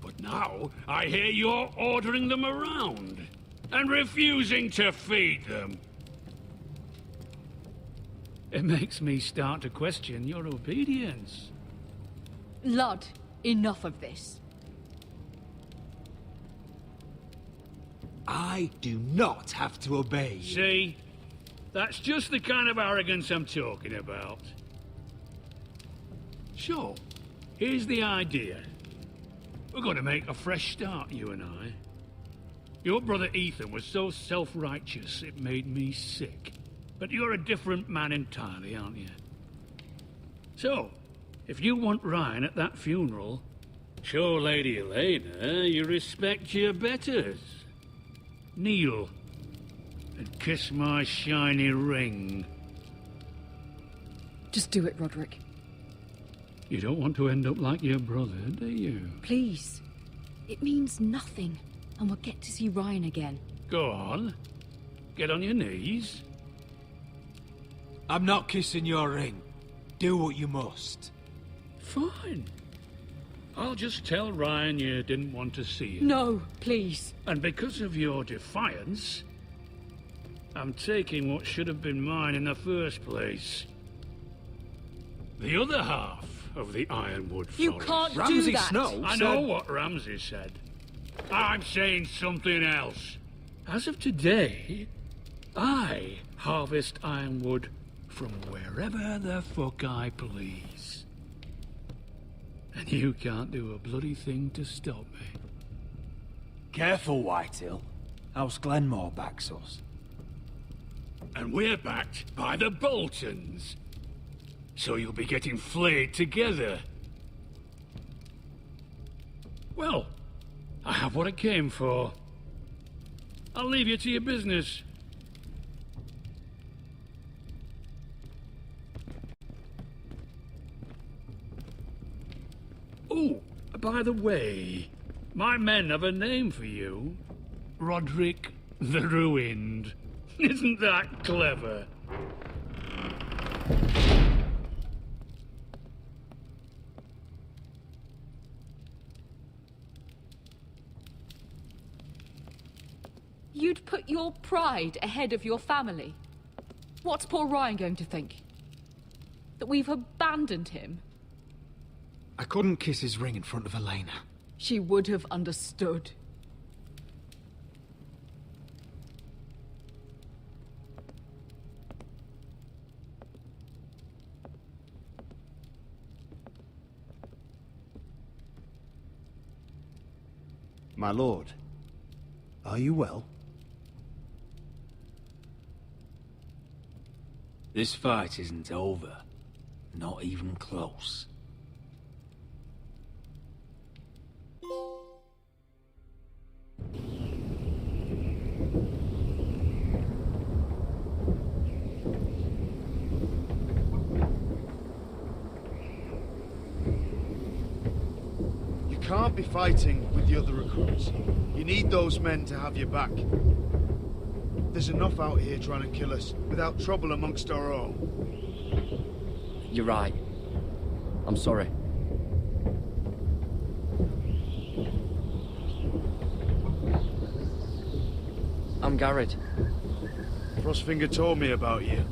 [SPEAKER 3] But now, I hear you're ordering them around, and refusing to feed them. It makes me start to question your obedience.
[SPEAKER 10] Lud, enough of this.
[SPEAKER 13] I do not have to obey you.
[SPEAKER 3] See? That's just the kind of arrogance I'm talking about. So, here's the idea. We're going to make a fresh start, you and I. Your brother Ethan was so self-righteous it made me sick. But you're a different man entirely, aren't you? So, if you want Ryan at that funeral, show Lady Elena you respect your betters. Kneel and kiss my shiny ring.
[SPEAKER 10] Just do it, Roderick.
[SPEAKER 3] You don't want to end up like your brother, do you?
[SPEAKER 10] Please. It means nothing, and we'll get to see Ryan again.
[SPEAKER 3] Go on. Get on your knees.
[SPEAKER 13] I'm not kissing your ring. Do what you must.
[SPEAKER 3] Fine. I'll just tell Ryan you didn't want to see him.
[SPEAKER 10] No, please.
[SPEAKER 3] And because of your defiance, I'm taking what should have been mine in the first place. The other half of the Ironwood Forest.
[SPEAKER 10] You can't do
[SPEAKER 13] Ramsay
[SPEAKER 10] that.
[SPEAKER 13] Snow
[SPEAKER 3] I know what Ramsay said. I'm saying something else. As of today, I harvest ironwood from wherever the fuck I please. And you can't do a bloody thing to stop me.
[SPEAKER 1] Careful, Whitehill. House Glenmore backs us.
[SPEAKER 3] And we're backed by the Boltons. So you'll be getting flayed together. Well, I have what I came for. I'll leave you to your business. Ooh, By the way, my men have a name for you. Roderick the Ruined. Isn't that clever?
[SPEAKER 10] You'd put your pride ahead of your family. What's poor Ryan going to think? That we've abandoned him?
[SPEAKER 1] I couldn't kiss his ring in front of Elena.
[SPEAKER 10] She would have understood.
[SPEAKER 12] My lord, are you well?
[SPEAKER 1] This fight isn't over. Not even close.
[SPEAKER 12] You can't be fighting with the other recruits. You need those men to have your back. There's enough out here trying to kill us, without trouble amongst our own.
[SPEAKER 17] You're right. I'm sorry. I'm Garrett.
[SPEAKER 12] Frostfinger told me about you.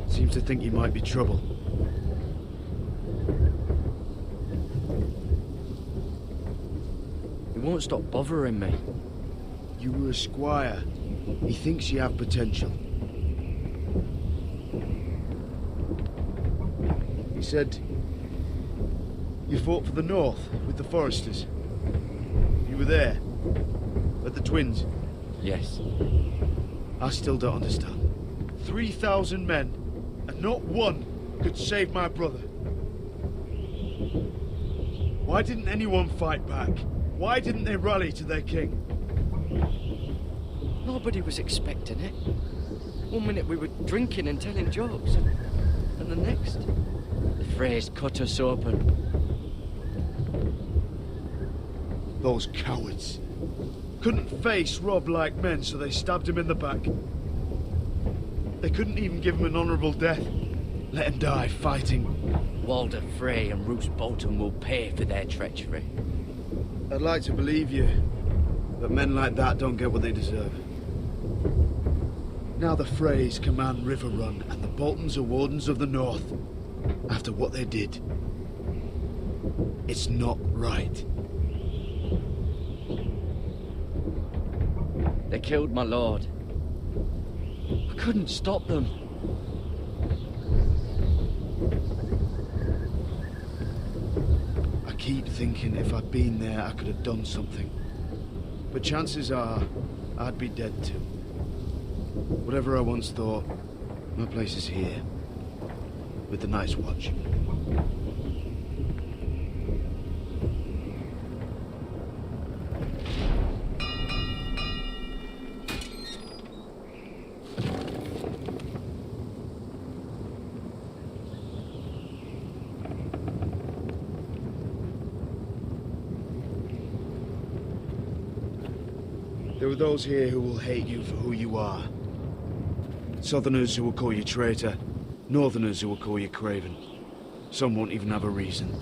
[SPEAKER 12] Seems to think you might be trouble.
[SPEAKER 17] He won't stop bothering me.
[SPEAKER 12] You were a squire. He thinks you have potential. He said you fought for the North with the Forresters. You were there, at the Twins.
[SPEAKER 17] Yes.
[SPEAKER 12] I still don't understand. 3,000 men, and not one could save my brother. Why didn't anyone fight back? Why didn't they rally to their king?
[SPEAKER 17] Nobody was expecting it. One minute we were drinking and telling jokes, and the next, the Freys cut us open.
[SPEAKER 12] Those cowards. Couldn't face Rob like men, so they stabbed him in the back. They couldn't even give him an honourable death. Let him die fighting.
[SPEAKER 17] Walder Frey and Roose Bolton will pay for their treachery.
[SPEAKER 12] I'd like to believe you, but men like that don't get what they deserve. Now the Freys command Riverrun, and the Boltons are Wardens of the North. After what they did, it's not right.
[SPEAKER 17] They killed my lord. I couldn't stop them.
[SPEAKER 12] I keep thinking if I'd been there, I could have done something. But chances are, I'd be dead too. Whatever I once thought, my place is here. With the Night's Watch. There are those here who will hate you for who you are. Southerners who will call you traitor. Northerners who will call you craven. Some won't even have a reason.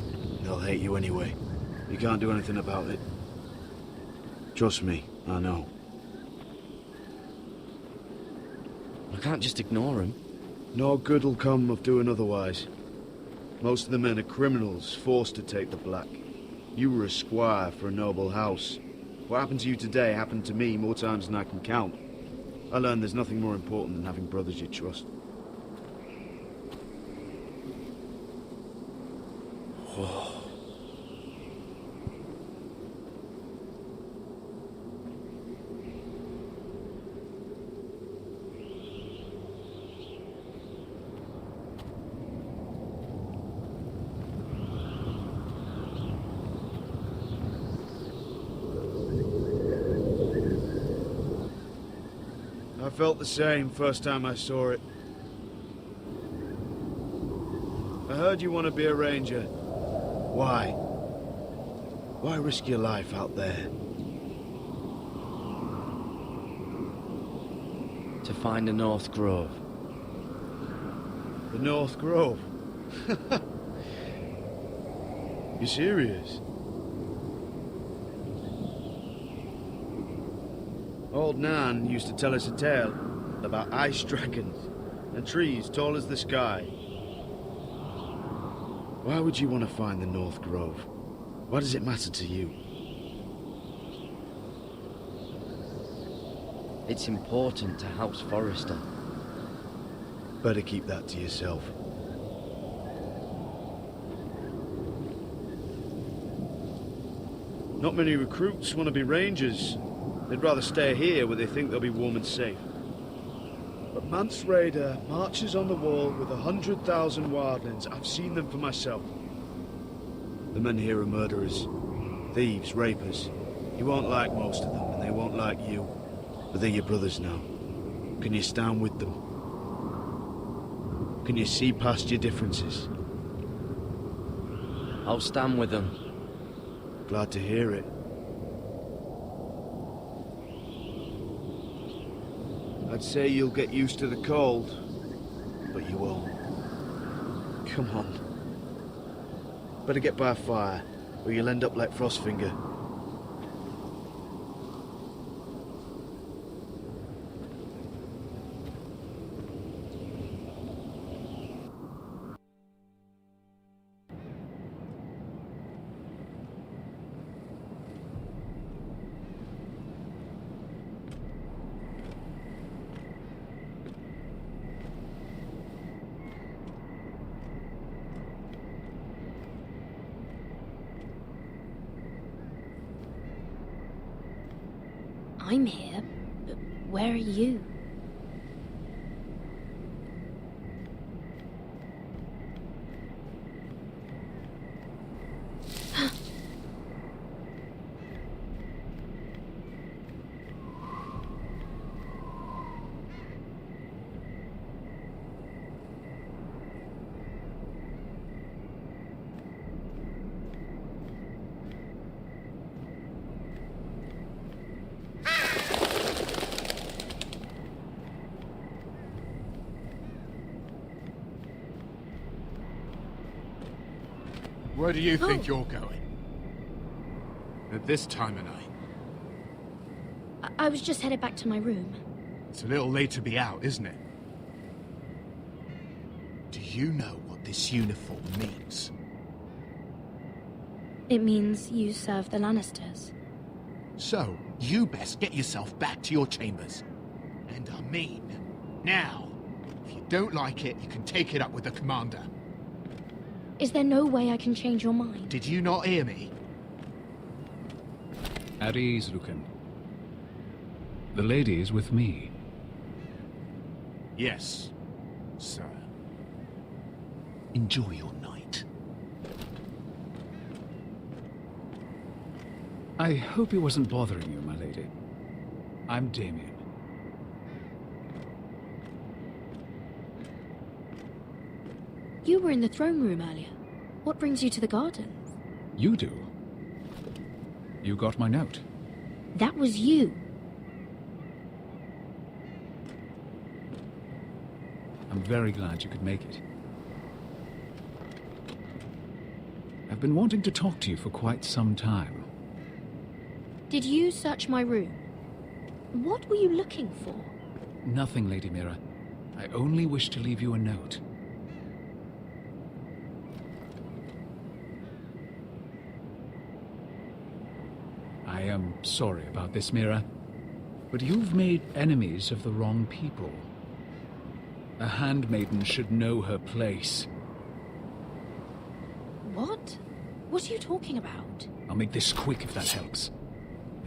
[SPEAKER 12] They'll hate you anyway. You can't do anything about it. Trust me, I know.
[SPEAKER 17] I can't just ignore them.
[SPEAKER 12] No good will come of doing otherwise. Most of the men are criminals, forced to take the black. You were a squire for a noble house. What happened to you today happened to me more times than I can count. I learned there's nothing more important than having brothers you trust. I felt the same first time I saw it. I heard you want to be a ranger. Why? Why risk your life out there?
[SPEAKER 17] To find the North Grove.
[SPEAKER 12] The North Grove? You serious? Old Nan used to tell us a tale about ice dragons and trees tall as the sky. Why would you want to find the North Grove? Why does it matter to you?
[SPEAKER 17] It's important to House Forrester.
[SPEAKER 12] Better keep that to yourself. Not many recruits want to be rangers. They'd rather stay here where they think they'll be warm and safe. But Mance Raider marches on the wall with 100,000 wildlings. I've seen them for myself. The men here are murderers, thieves, rapers. You won't like most of them, and they won't like you. But they're your brothers now. Can you stand with them? Can you see past your differences?
[SPEAKER 17] I'll stand with them.
[SPEAKER 12] Glad to hear it. I'd say you'll get used to the cold, but you won't. Come on. Better get by a fire, or you'll end up like Frostfinger.
[SPEAKER 14] I'm here, but where are you?
[SPEAKER 11] Where do you think you're going? At this time of night?
[SPEAKER 14] I was just headed back to my room.
[SPEAKER 11] It's a little late to be out, isn't it? Do you know what this uniform means?
[SPEAKER 14] It means you serve the Lannisters.
[SPEAKER 11] So, you best get yourself back to your chambers. And I mean, now. If you don't like it, you can take it up with the commander.
[SPEAKER 14] Is there no way I can change your mind?
[SPEAKER 11] Did you not hear me?
[SPEAKER 9] At ease, Lucan. The lady is with me.
[SPEAKER 11] Yes, sir. Enjoy your night.
[SPEAKER 9] I hope he wasn't bothering you, my lady. I'm Damien.
[SPEAKER 14] You were in the throne room earlier. What brings you to the gardens?
[SPEAKER 9] You do? You got my note.
[SPEAKER 14] That was you.
[SPEAKER 9] I'm very glad you could make it. I've been wanting to talk to you for quite some time.
[SPEAKER 14] Did you search my room? What were you looking for?
[SPEAKER 9] Nothing, Lady Mira. I only wish to leave you a note. I am sorry about this, Mira, but you've made enemies of the wrong people. A handmaiden should know her place.
[SPEAKER 14] What? What are you talking about?
[SPEAKER 9] I'll make this quick if that helps.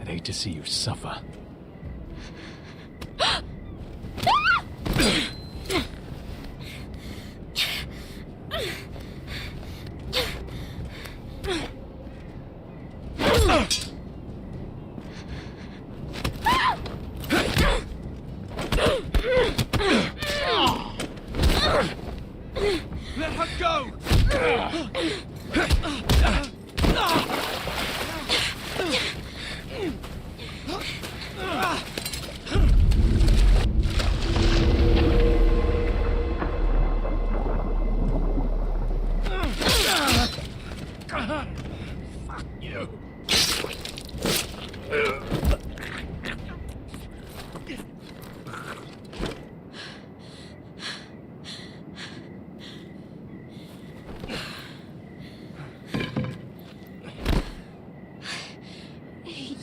[SPEAKER 9] I'd hate to see you suffer.
[SPEAKER 7] Let her go!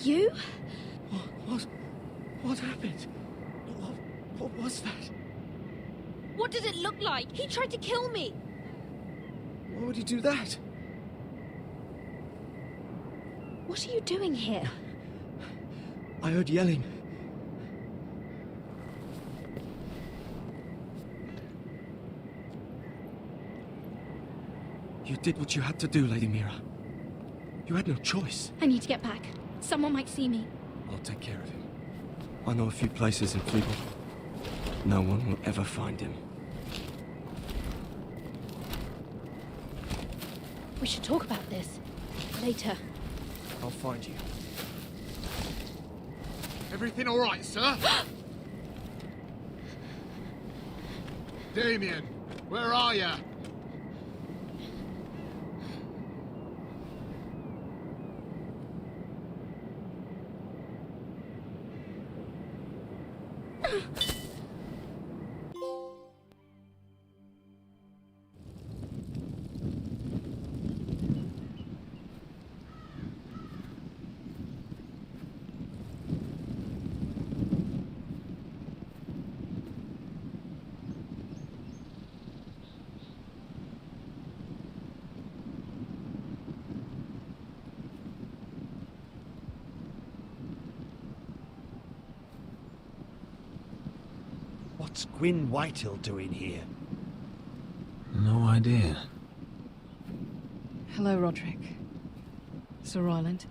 [SPEAKER 14] You?
[SPEAKER 5] What happened? What was that?
[SPEAKER 14] What did it look like? He tried to kill me!
[SPEAKER 5] Why would he do that?
[SPEAKER 14] What are you doing here?
[SPEAKER 5] I heard yelling. You did what you had to do, Lady Mira. You had no choice.
[SPEAKER 14] I need to get back. Someone might see me.
[SPEAKER 5] I'll take care of him. I know a few places in Fleeble. No one will ever find him.
[SPEAKER 14] We should talk about this. Later.
[SPEAKER 5] I'll find you.
[SPEAKER 11] Everything all right, sir? Damien, where are you?
[SPEAKER 23] What's Gwyn Whitehill doing here?
[SPEAKER 1] No idea.
[SPEAKER 4] Hello, Roderick. Sir Roland.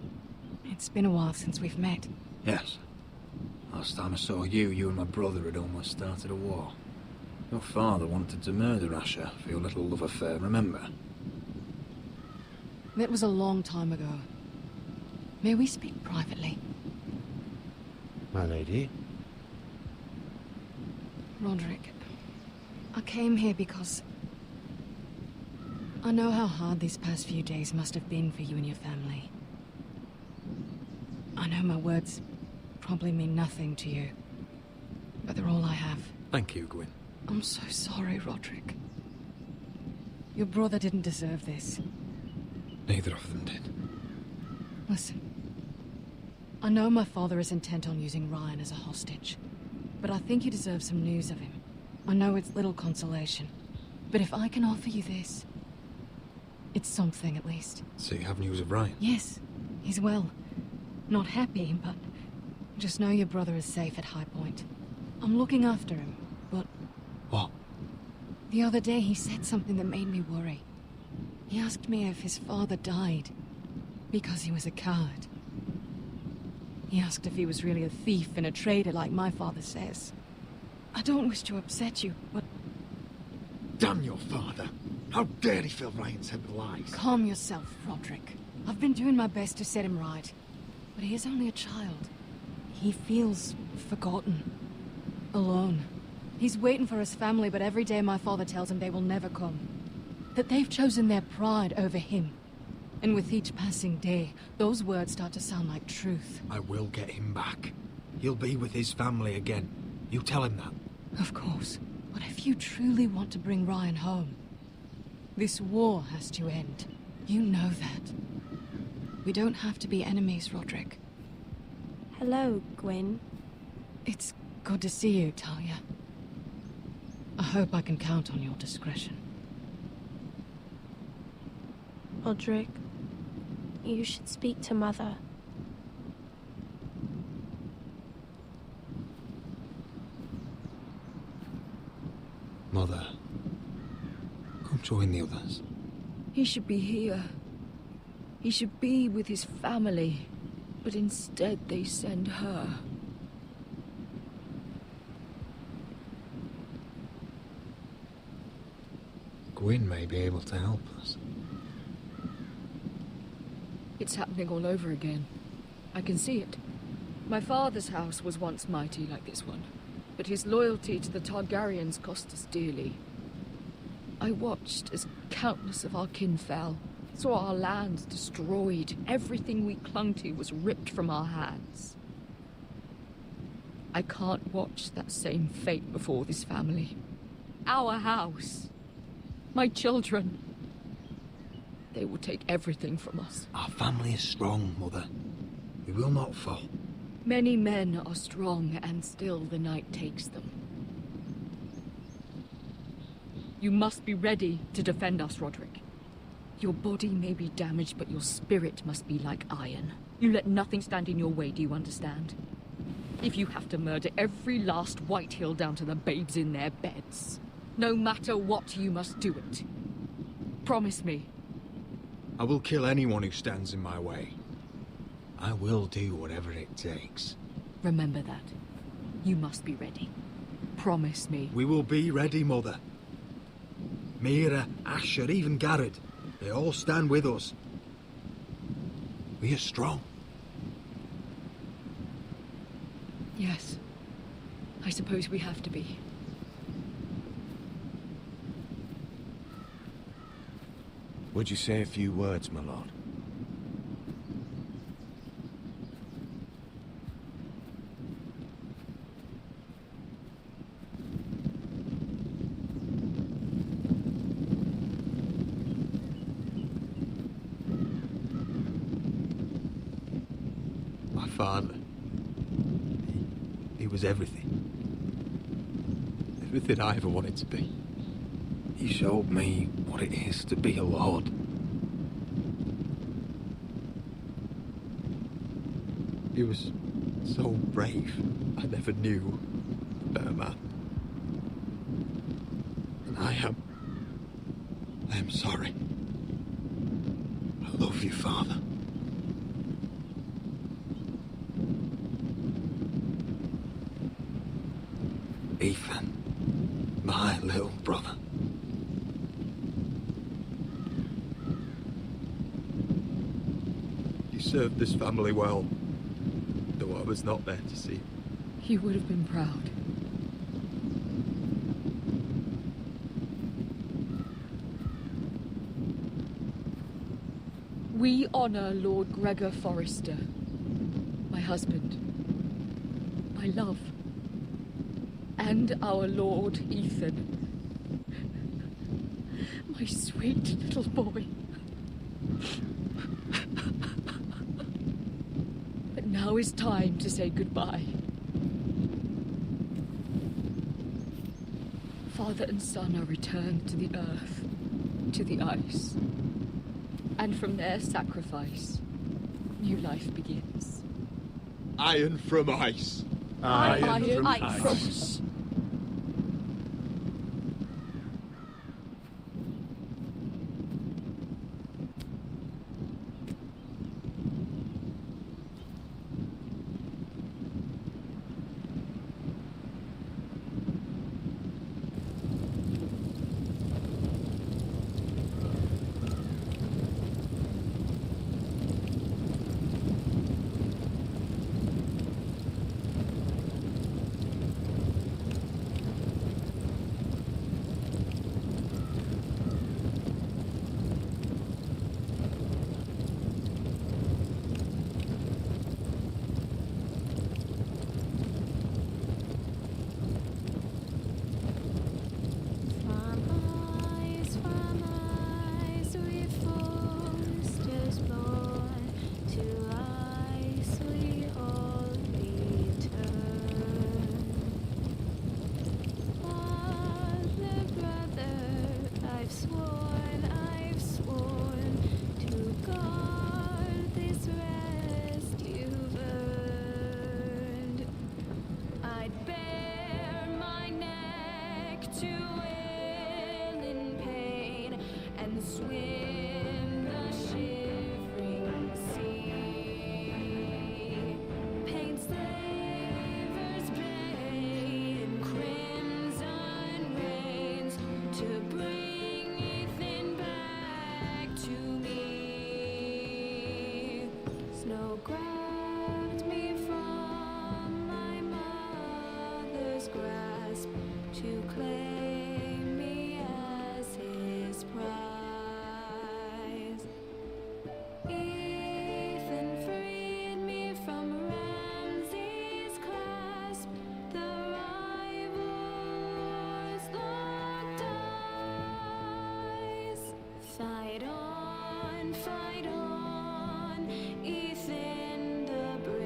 [SPEAKER 4] It's been a while since we've met.
[SPEAKER 1] Yes. Last time I saw you and my brother had almost started a war. Your father wanted to murder Asher for your little love affair, remember?
[SPEAKER 4] That was a long time ago. May we speak privately?
[SPEAKER 23] My lady?
[SPEAKER 4] Roderick, I came here because I know how hard these past few days must have been for you and your family. I know my words probably mean nothing to you, but they're all I have.
[SPEAKER 1] Thank you, Gwyn.
[SPEAKER 4] I'm so sorry, Roderick. Your brother didn't deserve this.
[SPEAKER 1] Neither of them did.
[SPEAKER 4] Listen, I know my father is intent on using Ryan as a hostage, but I think you deserve some news of him. I know it's little consolation, but if I can offer you this, it's something at least.
[SPEAKER 1] So you have news of Ryan?
[SPEAKER 4] Yes, he's well. Not happy, but just know your brother is safe at High Point. I'm looking after him, but...
[SPEAKER 1] What?
[SPEAKER 4] The other day he said something that made me worry. He asked me if his father died because he was a coward. He asked if he was really a thief and a traitor like my father says. I don't wish to upset you, but...
[SPEAKER 23] Damn your father! How dare he fill Ryan's head with lies?
[SPEAKER 4] Calm yourself, Roderick. I've been doing my best to set him right. But he is only a child. He feels forgotten. Alone. He's waiting for his family, but every day my father tells him they will never come. That they've chosen their pride over him. And with each passing day, those words start to sound like truth.
[SPEAKER 1] I will get him back. He'll be with his family again. You tell him that.
[SPEAKER 4] Of course. But if you truly want to bring Ryan home, this war has to end. You know that. We don't have to be enemies, Roderick.
[SPEAKER 14] Hello, Gwyn.
[SPEAKER 4] It's good to see you, Talia. I hope I can count on your discretion.
[SPEAKER 14] Roderick, you should speak to Mother.
[SPEAKER 1] Mother, come join the others.
[SPEAKER 10] He should be here. He should be with his family. But instead they send her.
[SPEAKER 1] Gwyn may be able to help us.
[SPEAKER 10] It's happening all over again. I can see it. My father's house was once mighty like this one, but his loyalty to the Targaryens cost us dearly. I watched as countless of our kin fell, saw our lands destroyed, everything we clung to was ripped from our hands. I can't watch that same fate before this family. Our house. My children. They will take everything from us.
[SPEAKER 1] Our family is strong, Mother. We will not fall.
[SPEAKER 10] Many men are strong, and still the night takes them. You must be ready to defend us, Roderick. Your body may be damaged, but your spirit must be like iron. You let nothing stand in your way, do you understand? If you have to murder every last White Hill down to the babes in their beds, no matter what, you must do it. Promise me.
[SPEAKER 1] I will kill anyone who stands in my way. I will do whatever it takes.
[SPEAKER 10] Remember that. You must be ready. Promise me.
[SPEAKER 1] We will be ready, Mother. Mira, Asher, even Garrett. They all stand with us. We are strong.
[SPEAKER 10] Yes. I suppose we have to be.
[SPEAKER 12] Would you say a few words, my lord?
[SPEAKER 1] My father. He was everything. Everything I ever wanted to be. He showed me what it is to be a lord. He was so brave. I never knew a better man. And I am sorry. I love you, Father. Ethan, my little brother. You served this family well, though I was not there to see.
[SPEAKER 10] He would have been proud. We honor Lord Gregor Forrester, my husband, my love, and our Lord Ethan, my sweet little boy. But now is time to say goodbye. Father and son are returned to the earth, to the ice. And from their sacrifice, new life begins.
[SPEAKER 1] Iron from ice.
[SPEAKER 10] Iron from ice.
[SPEAKER 14] Fight on, Ethan the brave.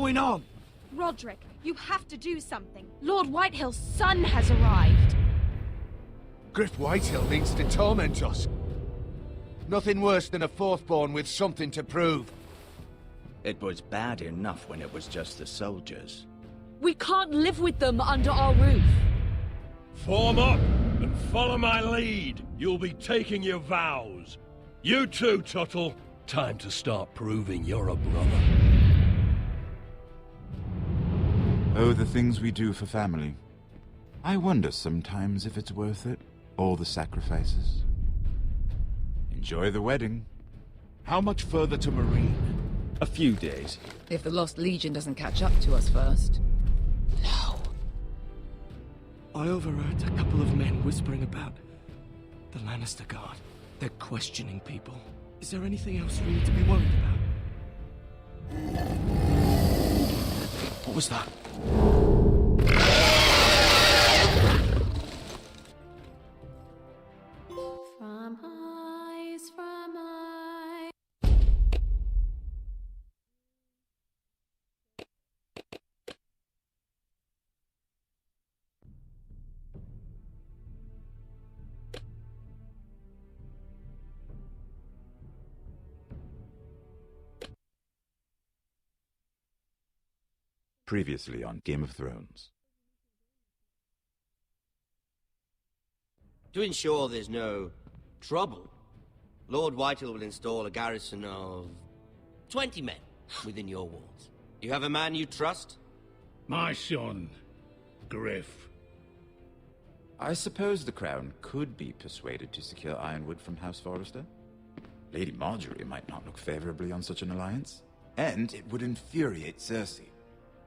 [SPEAKER 13] going on?
[SPEAKER 14] Roderick, you have to do something. Lord Whitehill's son has arrived.
[SPEAKER 7] Griff Whitehill means to torment us. Nothing worse than a fourthborn with something to prove.
[SPEAKER 6] It was bad enough when it was just the soldiers.
[SPEAKER 10] We can't live with them under our roof.
[SPEAKER 2] Form up and follow my lead. You'll be taking your vows. You too, Tuttle. Time to start proving you're a brother.
[SPEAKER 8] Oh, the things we do for family. I wonder sometimes if it's worth it. All the sacrifices. Enjoy the wedding.
[SPEAKER 22] How much further to Marine?
[SPEAKER 15] A few days.
[SPEAKER 16] If the Lost Legion doesn't catch up to us first.
[SPEAKER 5] I overheard a couple of men whispering about the Lannister Guard. They're questioning people. Is there anything else we need to be worried about? What was that?
[SPEAKER 24] From eyes from eyes.
[SPEAKER 8] Previously on Game of Thrones.
[SPEAKER 25] To ensure there's no trouble, Lord Whitehill will install a garrison of 20 men within your walls. You have a man you trust?
[SPEAKER 3] My son, Griff.
[SPEAKER 8] I suppose the Crown could be persuaded to secure Ironwood from House Forrester. Lady Marjorie might not look favorably on such an alliance. And it would infuriate Cersei.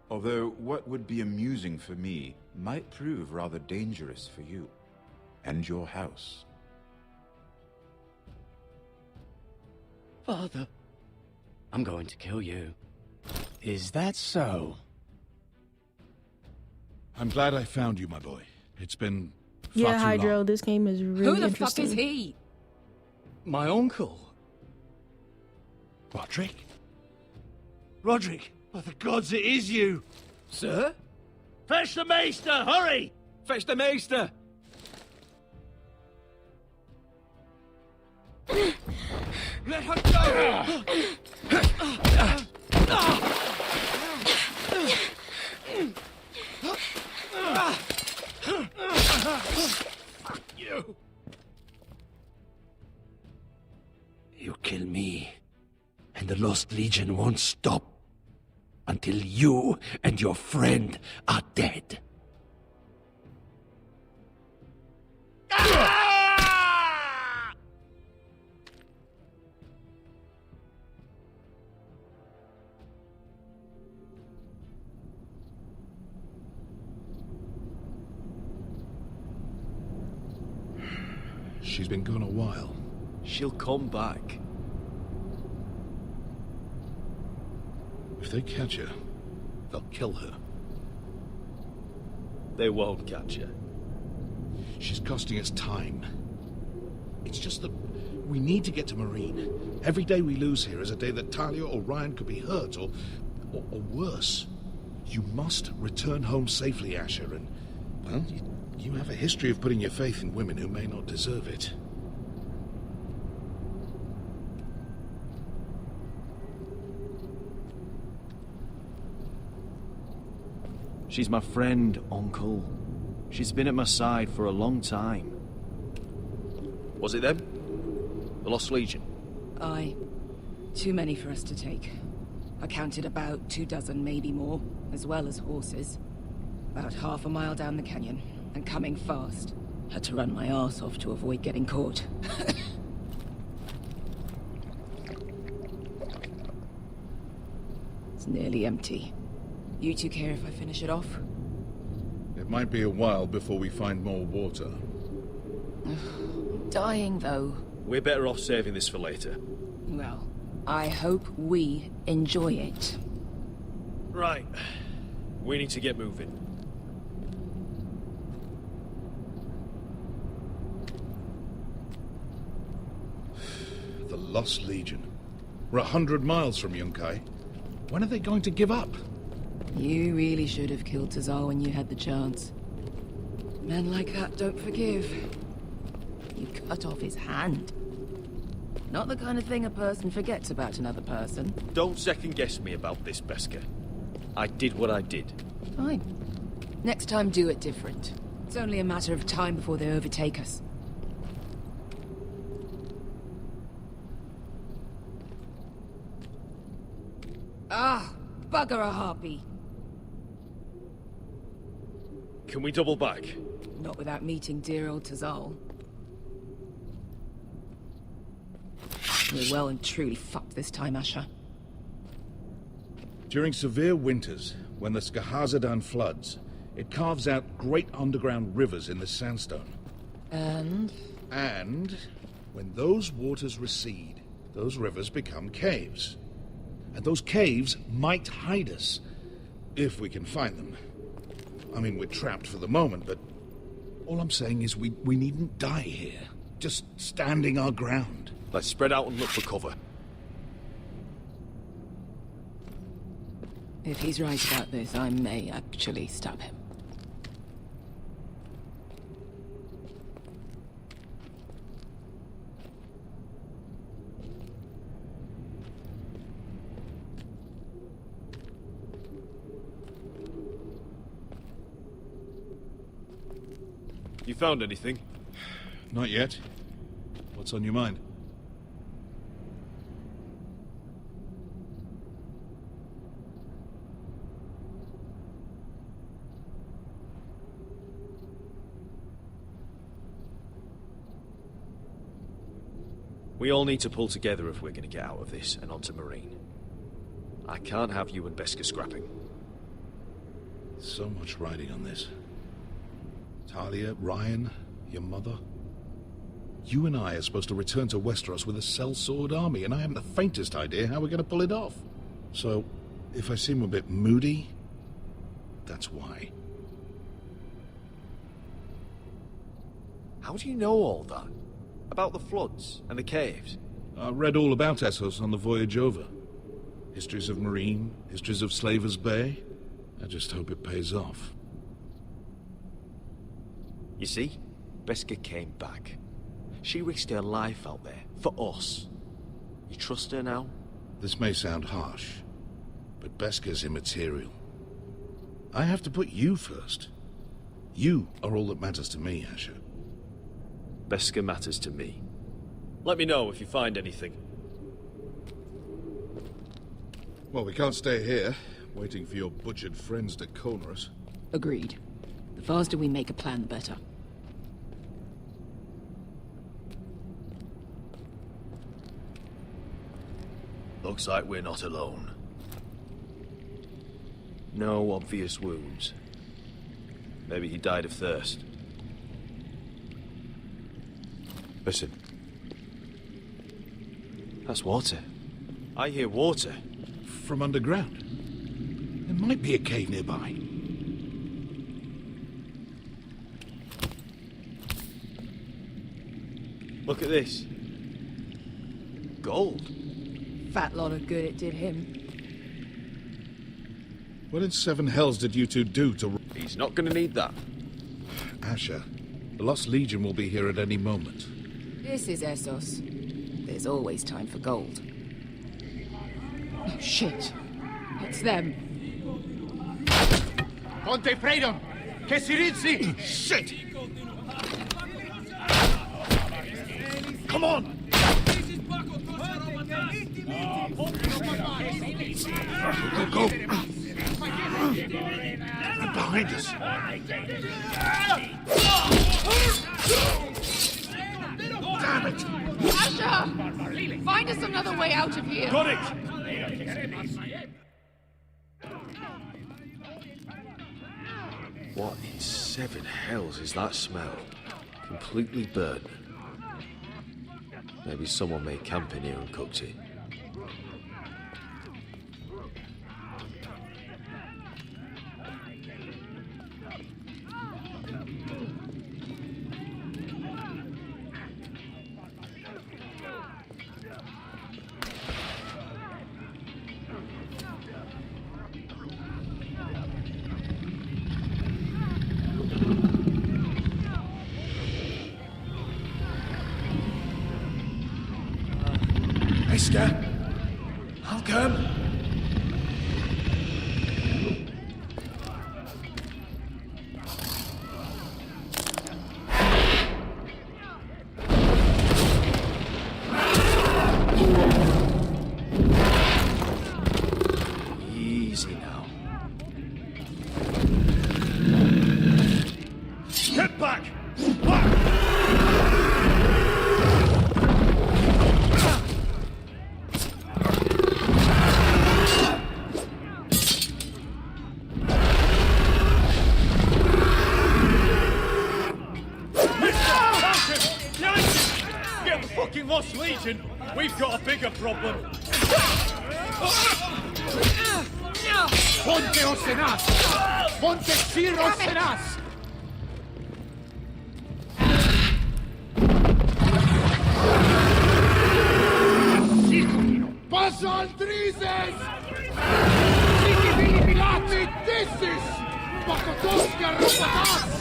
[SPEAKER 8] Although what would be amusing for me might prove rather dangerous for you. And your house.
[SPEAKER 17] Father, I'm going to kill you.
[SPEAKER 13] Is that so?
[SPEAKER 22] I'm glad I found you, my boy. It's been
[SPEAKER 26] Yeah,
[SPEAKER 22] far too
[SPEAKER 26] Hydro,
[SPEAKER 22] long.
[SPEAKER 26] this game is really
[SPEAKER 16] Who the
[SPEAKER 26] interesting.
[SPEAKER 16] fuck is he?
[SPEAKER 5] My uncle.
[SPEAKER 23] Roderick? Roderick, by the gods, it is you!
[SPEAKER 13] Sir?
[SPEAKER 23] Fetch the Maester, hurry!
[SPEAKER 13] Fetch the Maester!
[SPEAKER 5] Let her go!
[SPEAKER 23] You! You kill me, and the Lost Legion won't stop until you and your friend are dead.
[SPEAKER 22] She's been gone a while.
[SPEAKER 15] She'll come back.
[SPEAKER 22] If they catch her, they'll kill her.
[SPEAKER 15] They won't catch her.
[SPEAKER 22] She's costing us time. It's just that we need to get to Marine. Every day we lose here is a day that Talia or Ryan could be hurt, or worse. You must return home safely, Asher, and, well, you have a history of putting your faith in women who may not deserve it.
[SPEAKER 15] She's my friend, Uncle. She's been at my side for a long time. Was it them? The Lost Legion?
[SPEAKER 16] Aye. Too many for us to take. I counted about 24, maybe more, as well as horses. About half a mile down the canyon, and coming fast. Had to run my arse off to avoid getting caught. It's nearly empty. You two care if I finish it off?
[SPEAKER 22] It might be a while before we find more water.
[SPEAKER 16] Dying, though.
[SPEAKER 15] We're better off saving this for later.
[SPEAKER 16] Well, I hope we enjoy it.
[SPEAKER 15] Right. We need to get moving.
[SPEAKER 22] The Lost Legion. We're 100 miles from Yunkai. When are they going to give up?
[SPEAKER 16] You really should have killed Tazar when you had the chance. Men like that don't forgive. You cut off his hand. Not the kind of thing a person forgets about another person.
[SPEAKER 15] Don't second-guess me about this, Beskha. I did what I did.
[SPEAKER 16] Fine. Next time, do it different. It's only a matter of time before they overtake us. Ah, bugger a harpy.
[SPEAKER 15] Can we double back?
[SPEAKER 16] Not without meeting dear old Tazal. We're well and truly fucked this time, Asher.
[SPEAKER 22] During severe winters, when the Skahazadan floods, it carves out great underground rivers in the sandstone.
[SPEAKER 16] And
[SPEAKER 22] when those waters recede, those rivers become caves. And those caves might hide us, if we can find them. I mean, we're trapped for the moment, but all I'm saying is we needn't die here. Just standing our ground.
[SPEAKER 15] Let's spread out and look for cover.
[SPEAKER 16] if he's right about this, I may actually stab him.
[SPEAKER 15] You found anything?
[SPEAKER 22] Not yet. What's on your mind?
[SPEAKER 15] We all need to pull together if we're going to get out of this and onto Marine. I can't have you and Beskha scrapping.
[SPEAKER 22] So much riding on this. Talia, Ryan, your mother. You and I are supposed to return to Westeros with a sellsword army, and I haven't the faintest idea how we're going to pull it off. So, if I seem a bit moody, that's why.
[SPEAKER 15] How do you know all that? About the floods and the caves?
[SPEAKER 22] I read all about Essos on the voyage over. Histories of Marine, histories of Slaver's Bay. I just hope it pays off.
[SPEAKER 15] You see, Beskha came back. She risked her life out there, for us. You trust her now?
[SPEAKER 22] This may sound harsh, but Beskha's immaterial. I have to put you first. You are all that matters to me, Asher.
[SPEAKER 15] Beskha matters to me. Let me know if you find anything.
[SPEAKER 22] Well, we can't stay here, waiting for your butchered friends to corner us.
[SPEAKER 16] Agreed. The faster we make a plan, the better.
[SPEAKER 15] Looks like we're not alone. No obvious wounds. Maybe he died of thirst. Listen. That's water. I hear water.
[SPEAKER 22] From underground. There might be a cave nearby.
[SPEAKER 15] Look at this. Gold.
[SPEAKER 16] Fat lot of good it did him.
[SPEAKER 22] What in seven hells did you two do to...
[SPEAKER 15] He's not gonna need that.
[SPEAKER 22] Asher, the Lost Legion will be here at any moment.
[SPEAKER 16] This is Essos. There's always time for gold. Oh, shit. It's them.
[SPEAKER 11] Ponte Freedom! Che si rizzi!
[SPEAKER 22] Shit!
[SPEAKER 11] Come on!
[SPEAKER 22] Go, go! Behind us! Damn it!
[SPEAKER 16] Asher! Find us another way out of here!
[SPEAKER 15] Got it! What in seven hells is that smell? Completely burnt. Maybe someone made camp in here and cooked it.
[SPEAKER 13] Beskar? I'll come. Easy now.
[SPEAKER 2] Get back!
[SPEAKER 3] Get the fucking Lost Legion! We've got a bigger problem!
[SPEAKER 11] Ponteos en us! Pontesiros en us! Paso al Drises! Siki Vili Pilati Dissis! Pakotoska Rupatas!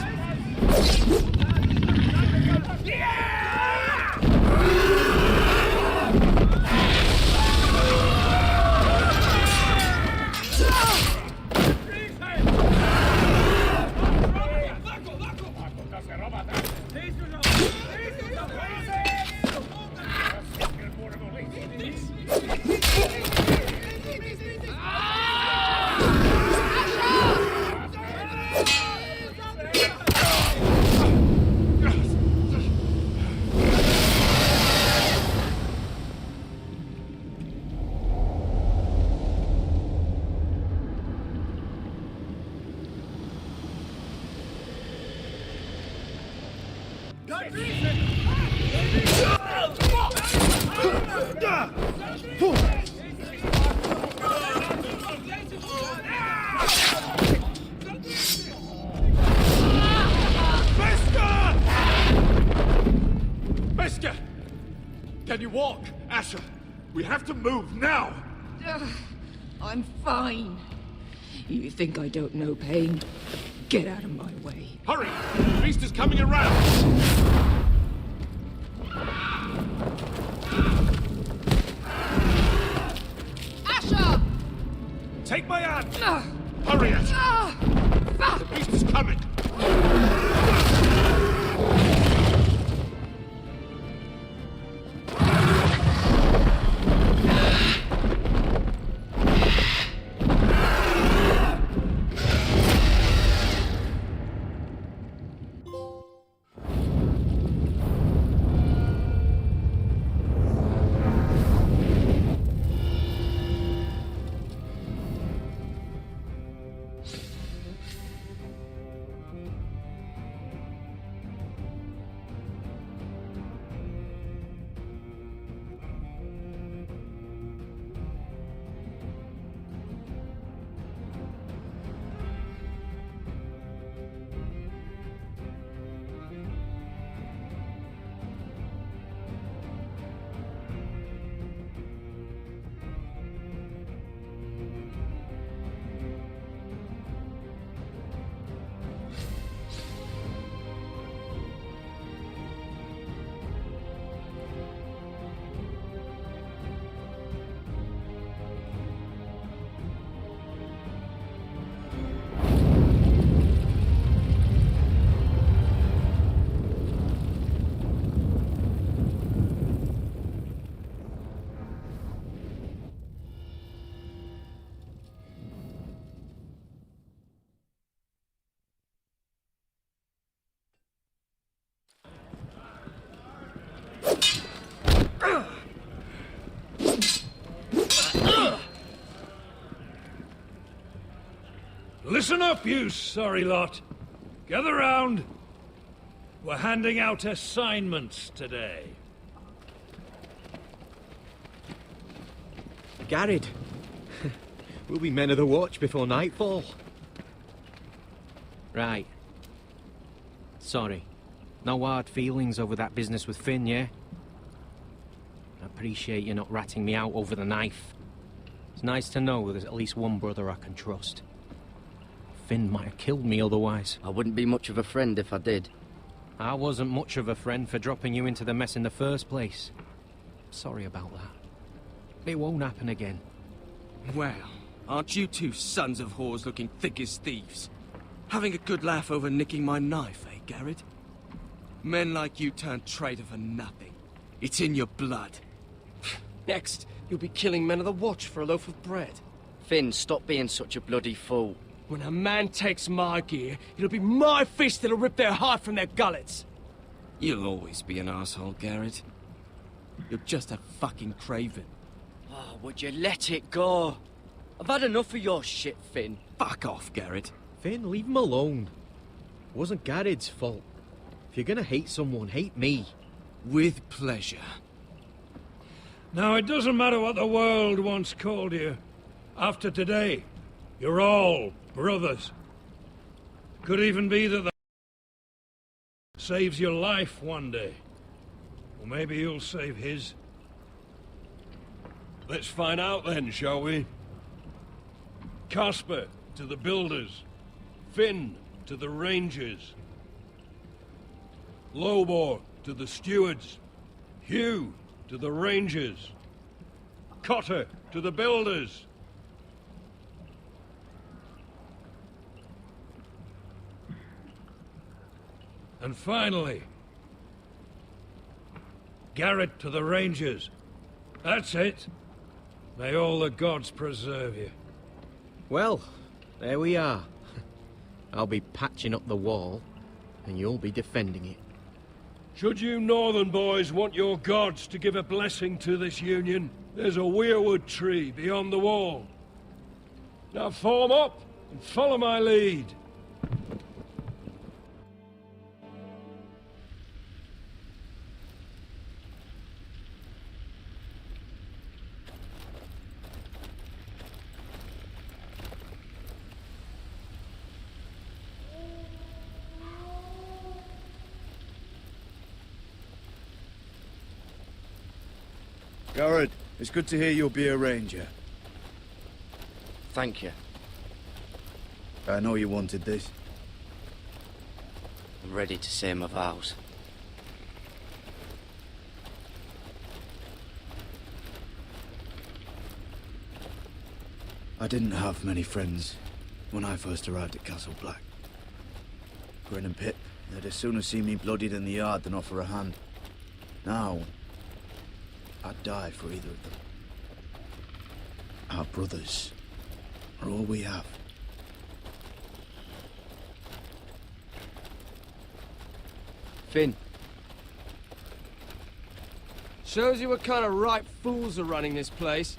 [SPEAKER 3] Beskar! Can you walk? Asher, we have to move now!
[SPEAKER 16] I'm fine. You think I don't know pain? Get out of my way.
[SPEAKER 3] Hurry! The beast is coming around!
[SPEAKER 16] Asher!
[SPEAKER 3] Take my hand! Hurry, Asher! The beast is coming!
[SPEAKER 2] Listen up, you sorry lot. Gather round. We're handing out assignments today.
[SPEAKER 17] Garrett. We'll be men of the watch before nightfall. Right. Sorry. No hard feelings over that business with Finn, yeah? I appreciate you not ratting me out over the knife. It's nice to know there's at least one brother I can trust. Finn might have killed me otherwise. I wouldn't be much of a friend if I did. I wasn't much of a friend for dropping you into the mess in the first place. Sorry about that. It won't happen again.
[SPEAKER 5] Well, aren't you two sons of whores looking thick as thieves? Having a good laugh over nicking my knife, eh, Garrett? Men like you turn traitor for nothing. It's in your blood.
[SPEAKER 9] Next, you'll be killing men of the Watch for a loaf of bread.
[SPEAKER 18] Finn, stop being such a bloody fool.
[SPEAKER 5] When a man takes my gear, it'll be my fist that'll rip their heart from their gullets. You'll always be an asshole, Garrett. You're just a fucking craven.
[SPEAKER 18] Oh, would you let it go? I've had enough of your shit, Finn.
[SPEAKER 5] Fuck off, Garrett.
[SPEAKER 17] Finn, leave him alone. It wasn't Garrett's fault. If you're gonna hate someone, hate me.
[SPEAKER 5] With pleasure.
[SPEAKER 2] Now, it doesn't matter what the world once called you. After today, you're all brothers. Could even be that the saves your life one day. Or maybe you'll save his. Let's find out then, shall we? Casper to the builders. Finn to the rangers. Lobor to the stewards. Hugh to the rangers. Cotter to the builders. And finally, Garrett to the rangers. That's it. May all the gods preserve you.
[SPEAKER 17] Well, there we are. I'll be patching up the wall, and you'll be defending it.
[SPEAKER 2] Should you northern boys want your gods to give a blessing to this union, there's a weirwood tree beyond the wall. Now form up and follow my lead.
[SPEAKER 12] Garrett, it's good to hear you'll be a ranger.
[SPEAKER 18] Thank you.
[SPEAKER 12] I know you wanted this.
[SPEAKER 18] I'm ready to say my vows.
[SPEAKER 12] I didn't have many friends when I first arrived at Castle Black. Grin and Pip, they'd as soon see me bloodied in the yard than offer a hand. Now, I'd die for either of them. Our brothers are all we have.
[SPEAKER 18] Finn.
[SPEAKER 5] Shows you what kind of ripe fools are running this place.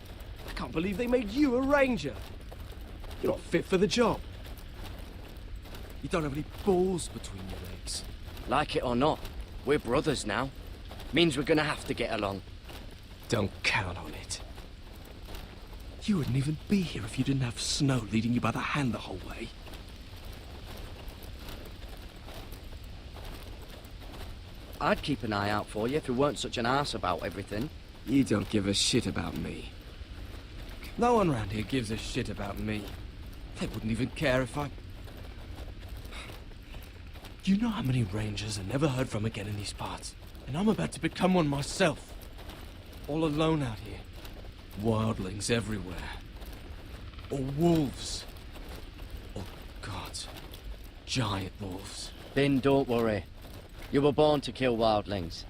[SPEAKER 5] I can't believe they made you a ranger. You're not fit for the job. You don't have any balls between your legs.
[SPEAKER 18] Like it or not, we're brothers now. Means we're gonna have to get along.
[SPEAKER 5] Don't count on it. You wouldn't even be here if you didn't have Snow leading you by the hand the whole way.
[SPEAKER 18] I'd keep an eye out for you if you weren't such an arse about everything.
[SPEAKER 5] You don't give a shit about me. No one round here gives a shit about me. They wouldn't even care if I... You know how many rangers are never heard from again in these parts? And I'm about to become one myself. All alone out here. Wildlings everywhere. Or wolves. Or, God, giant wolves.
[SPEAKER 18] Finn, don't worry. You were born to kill wildlings.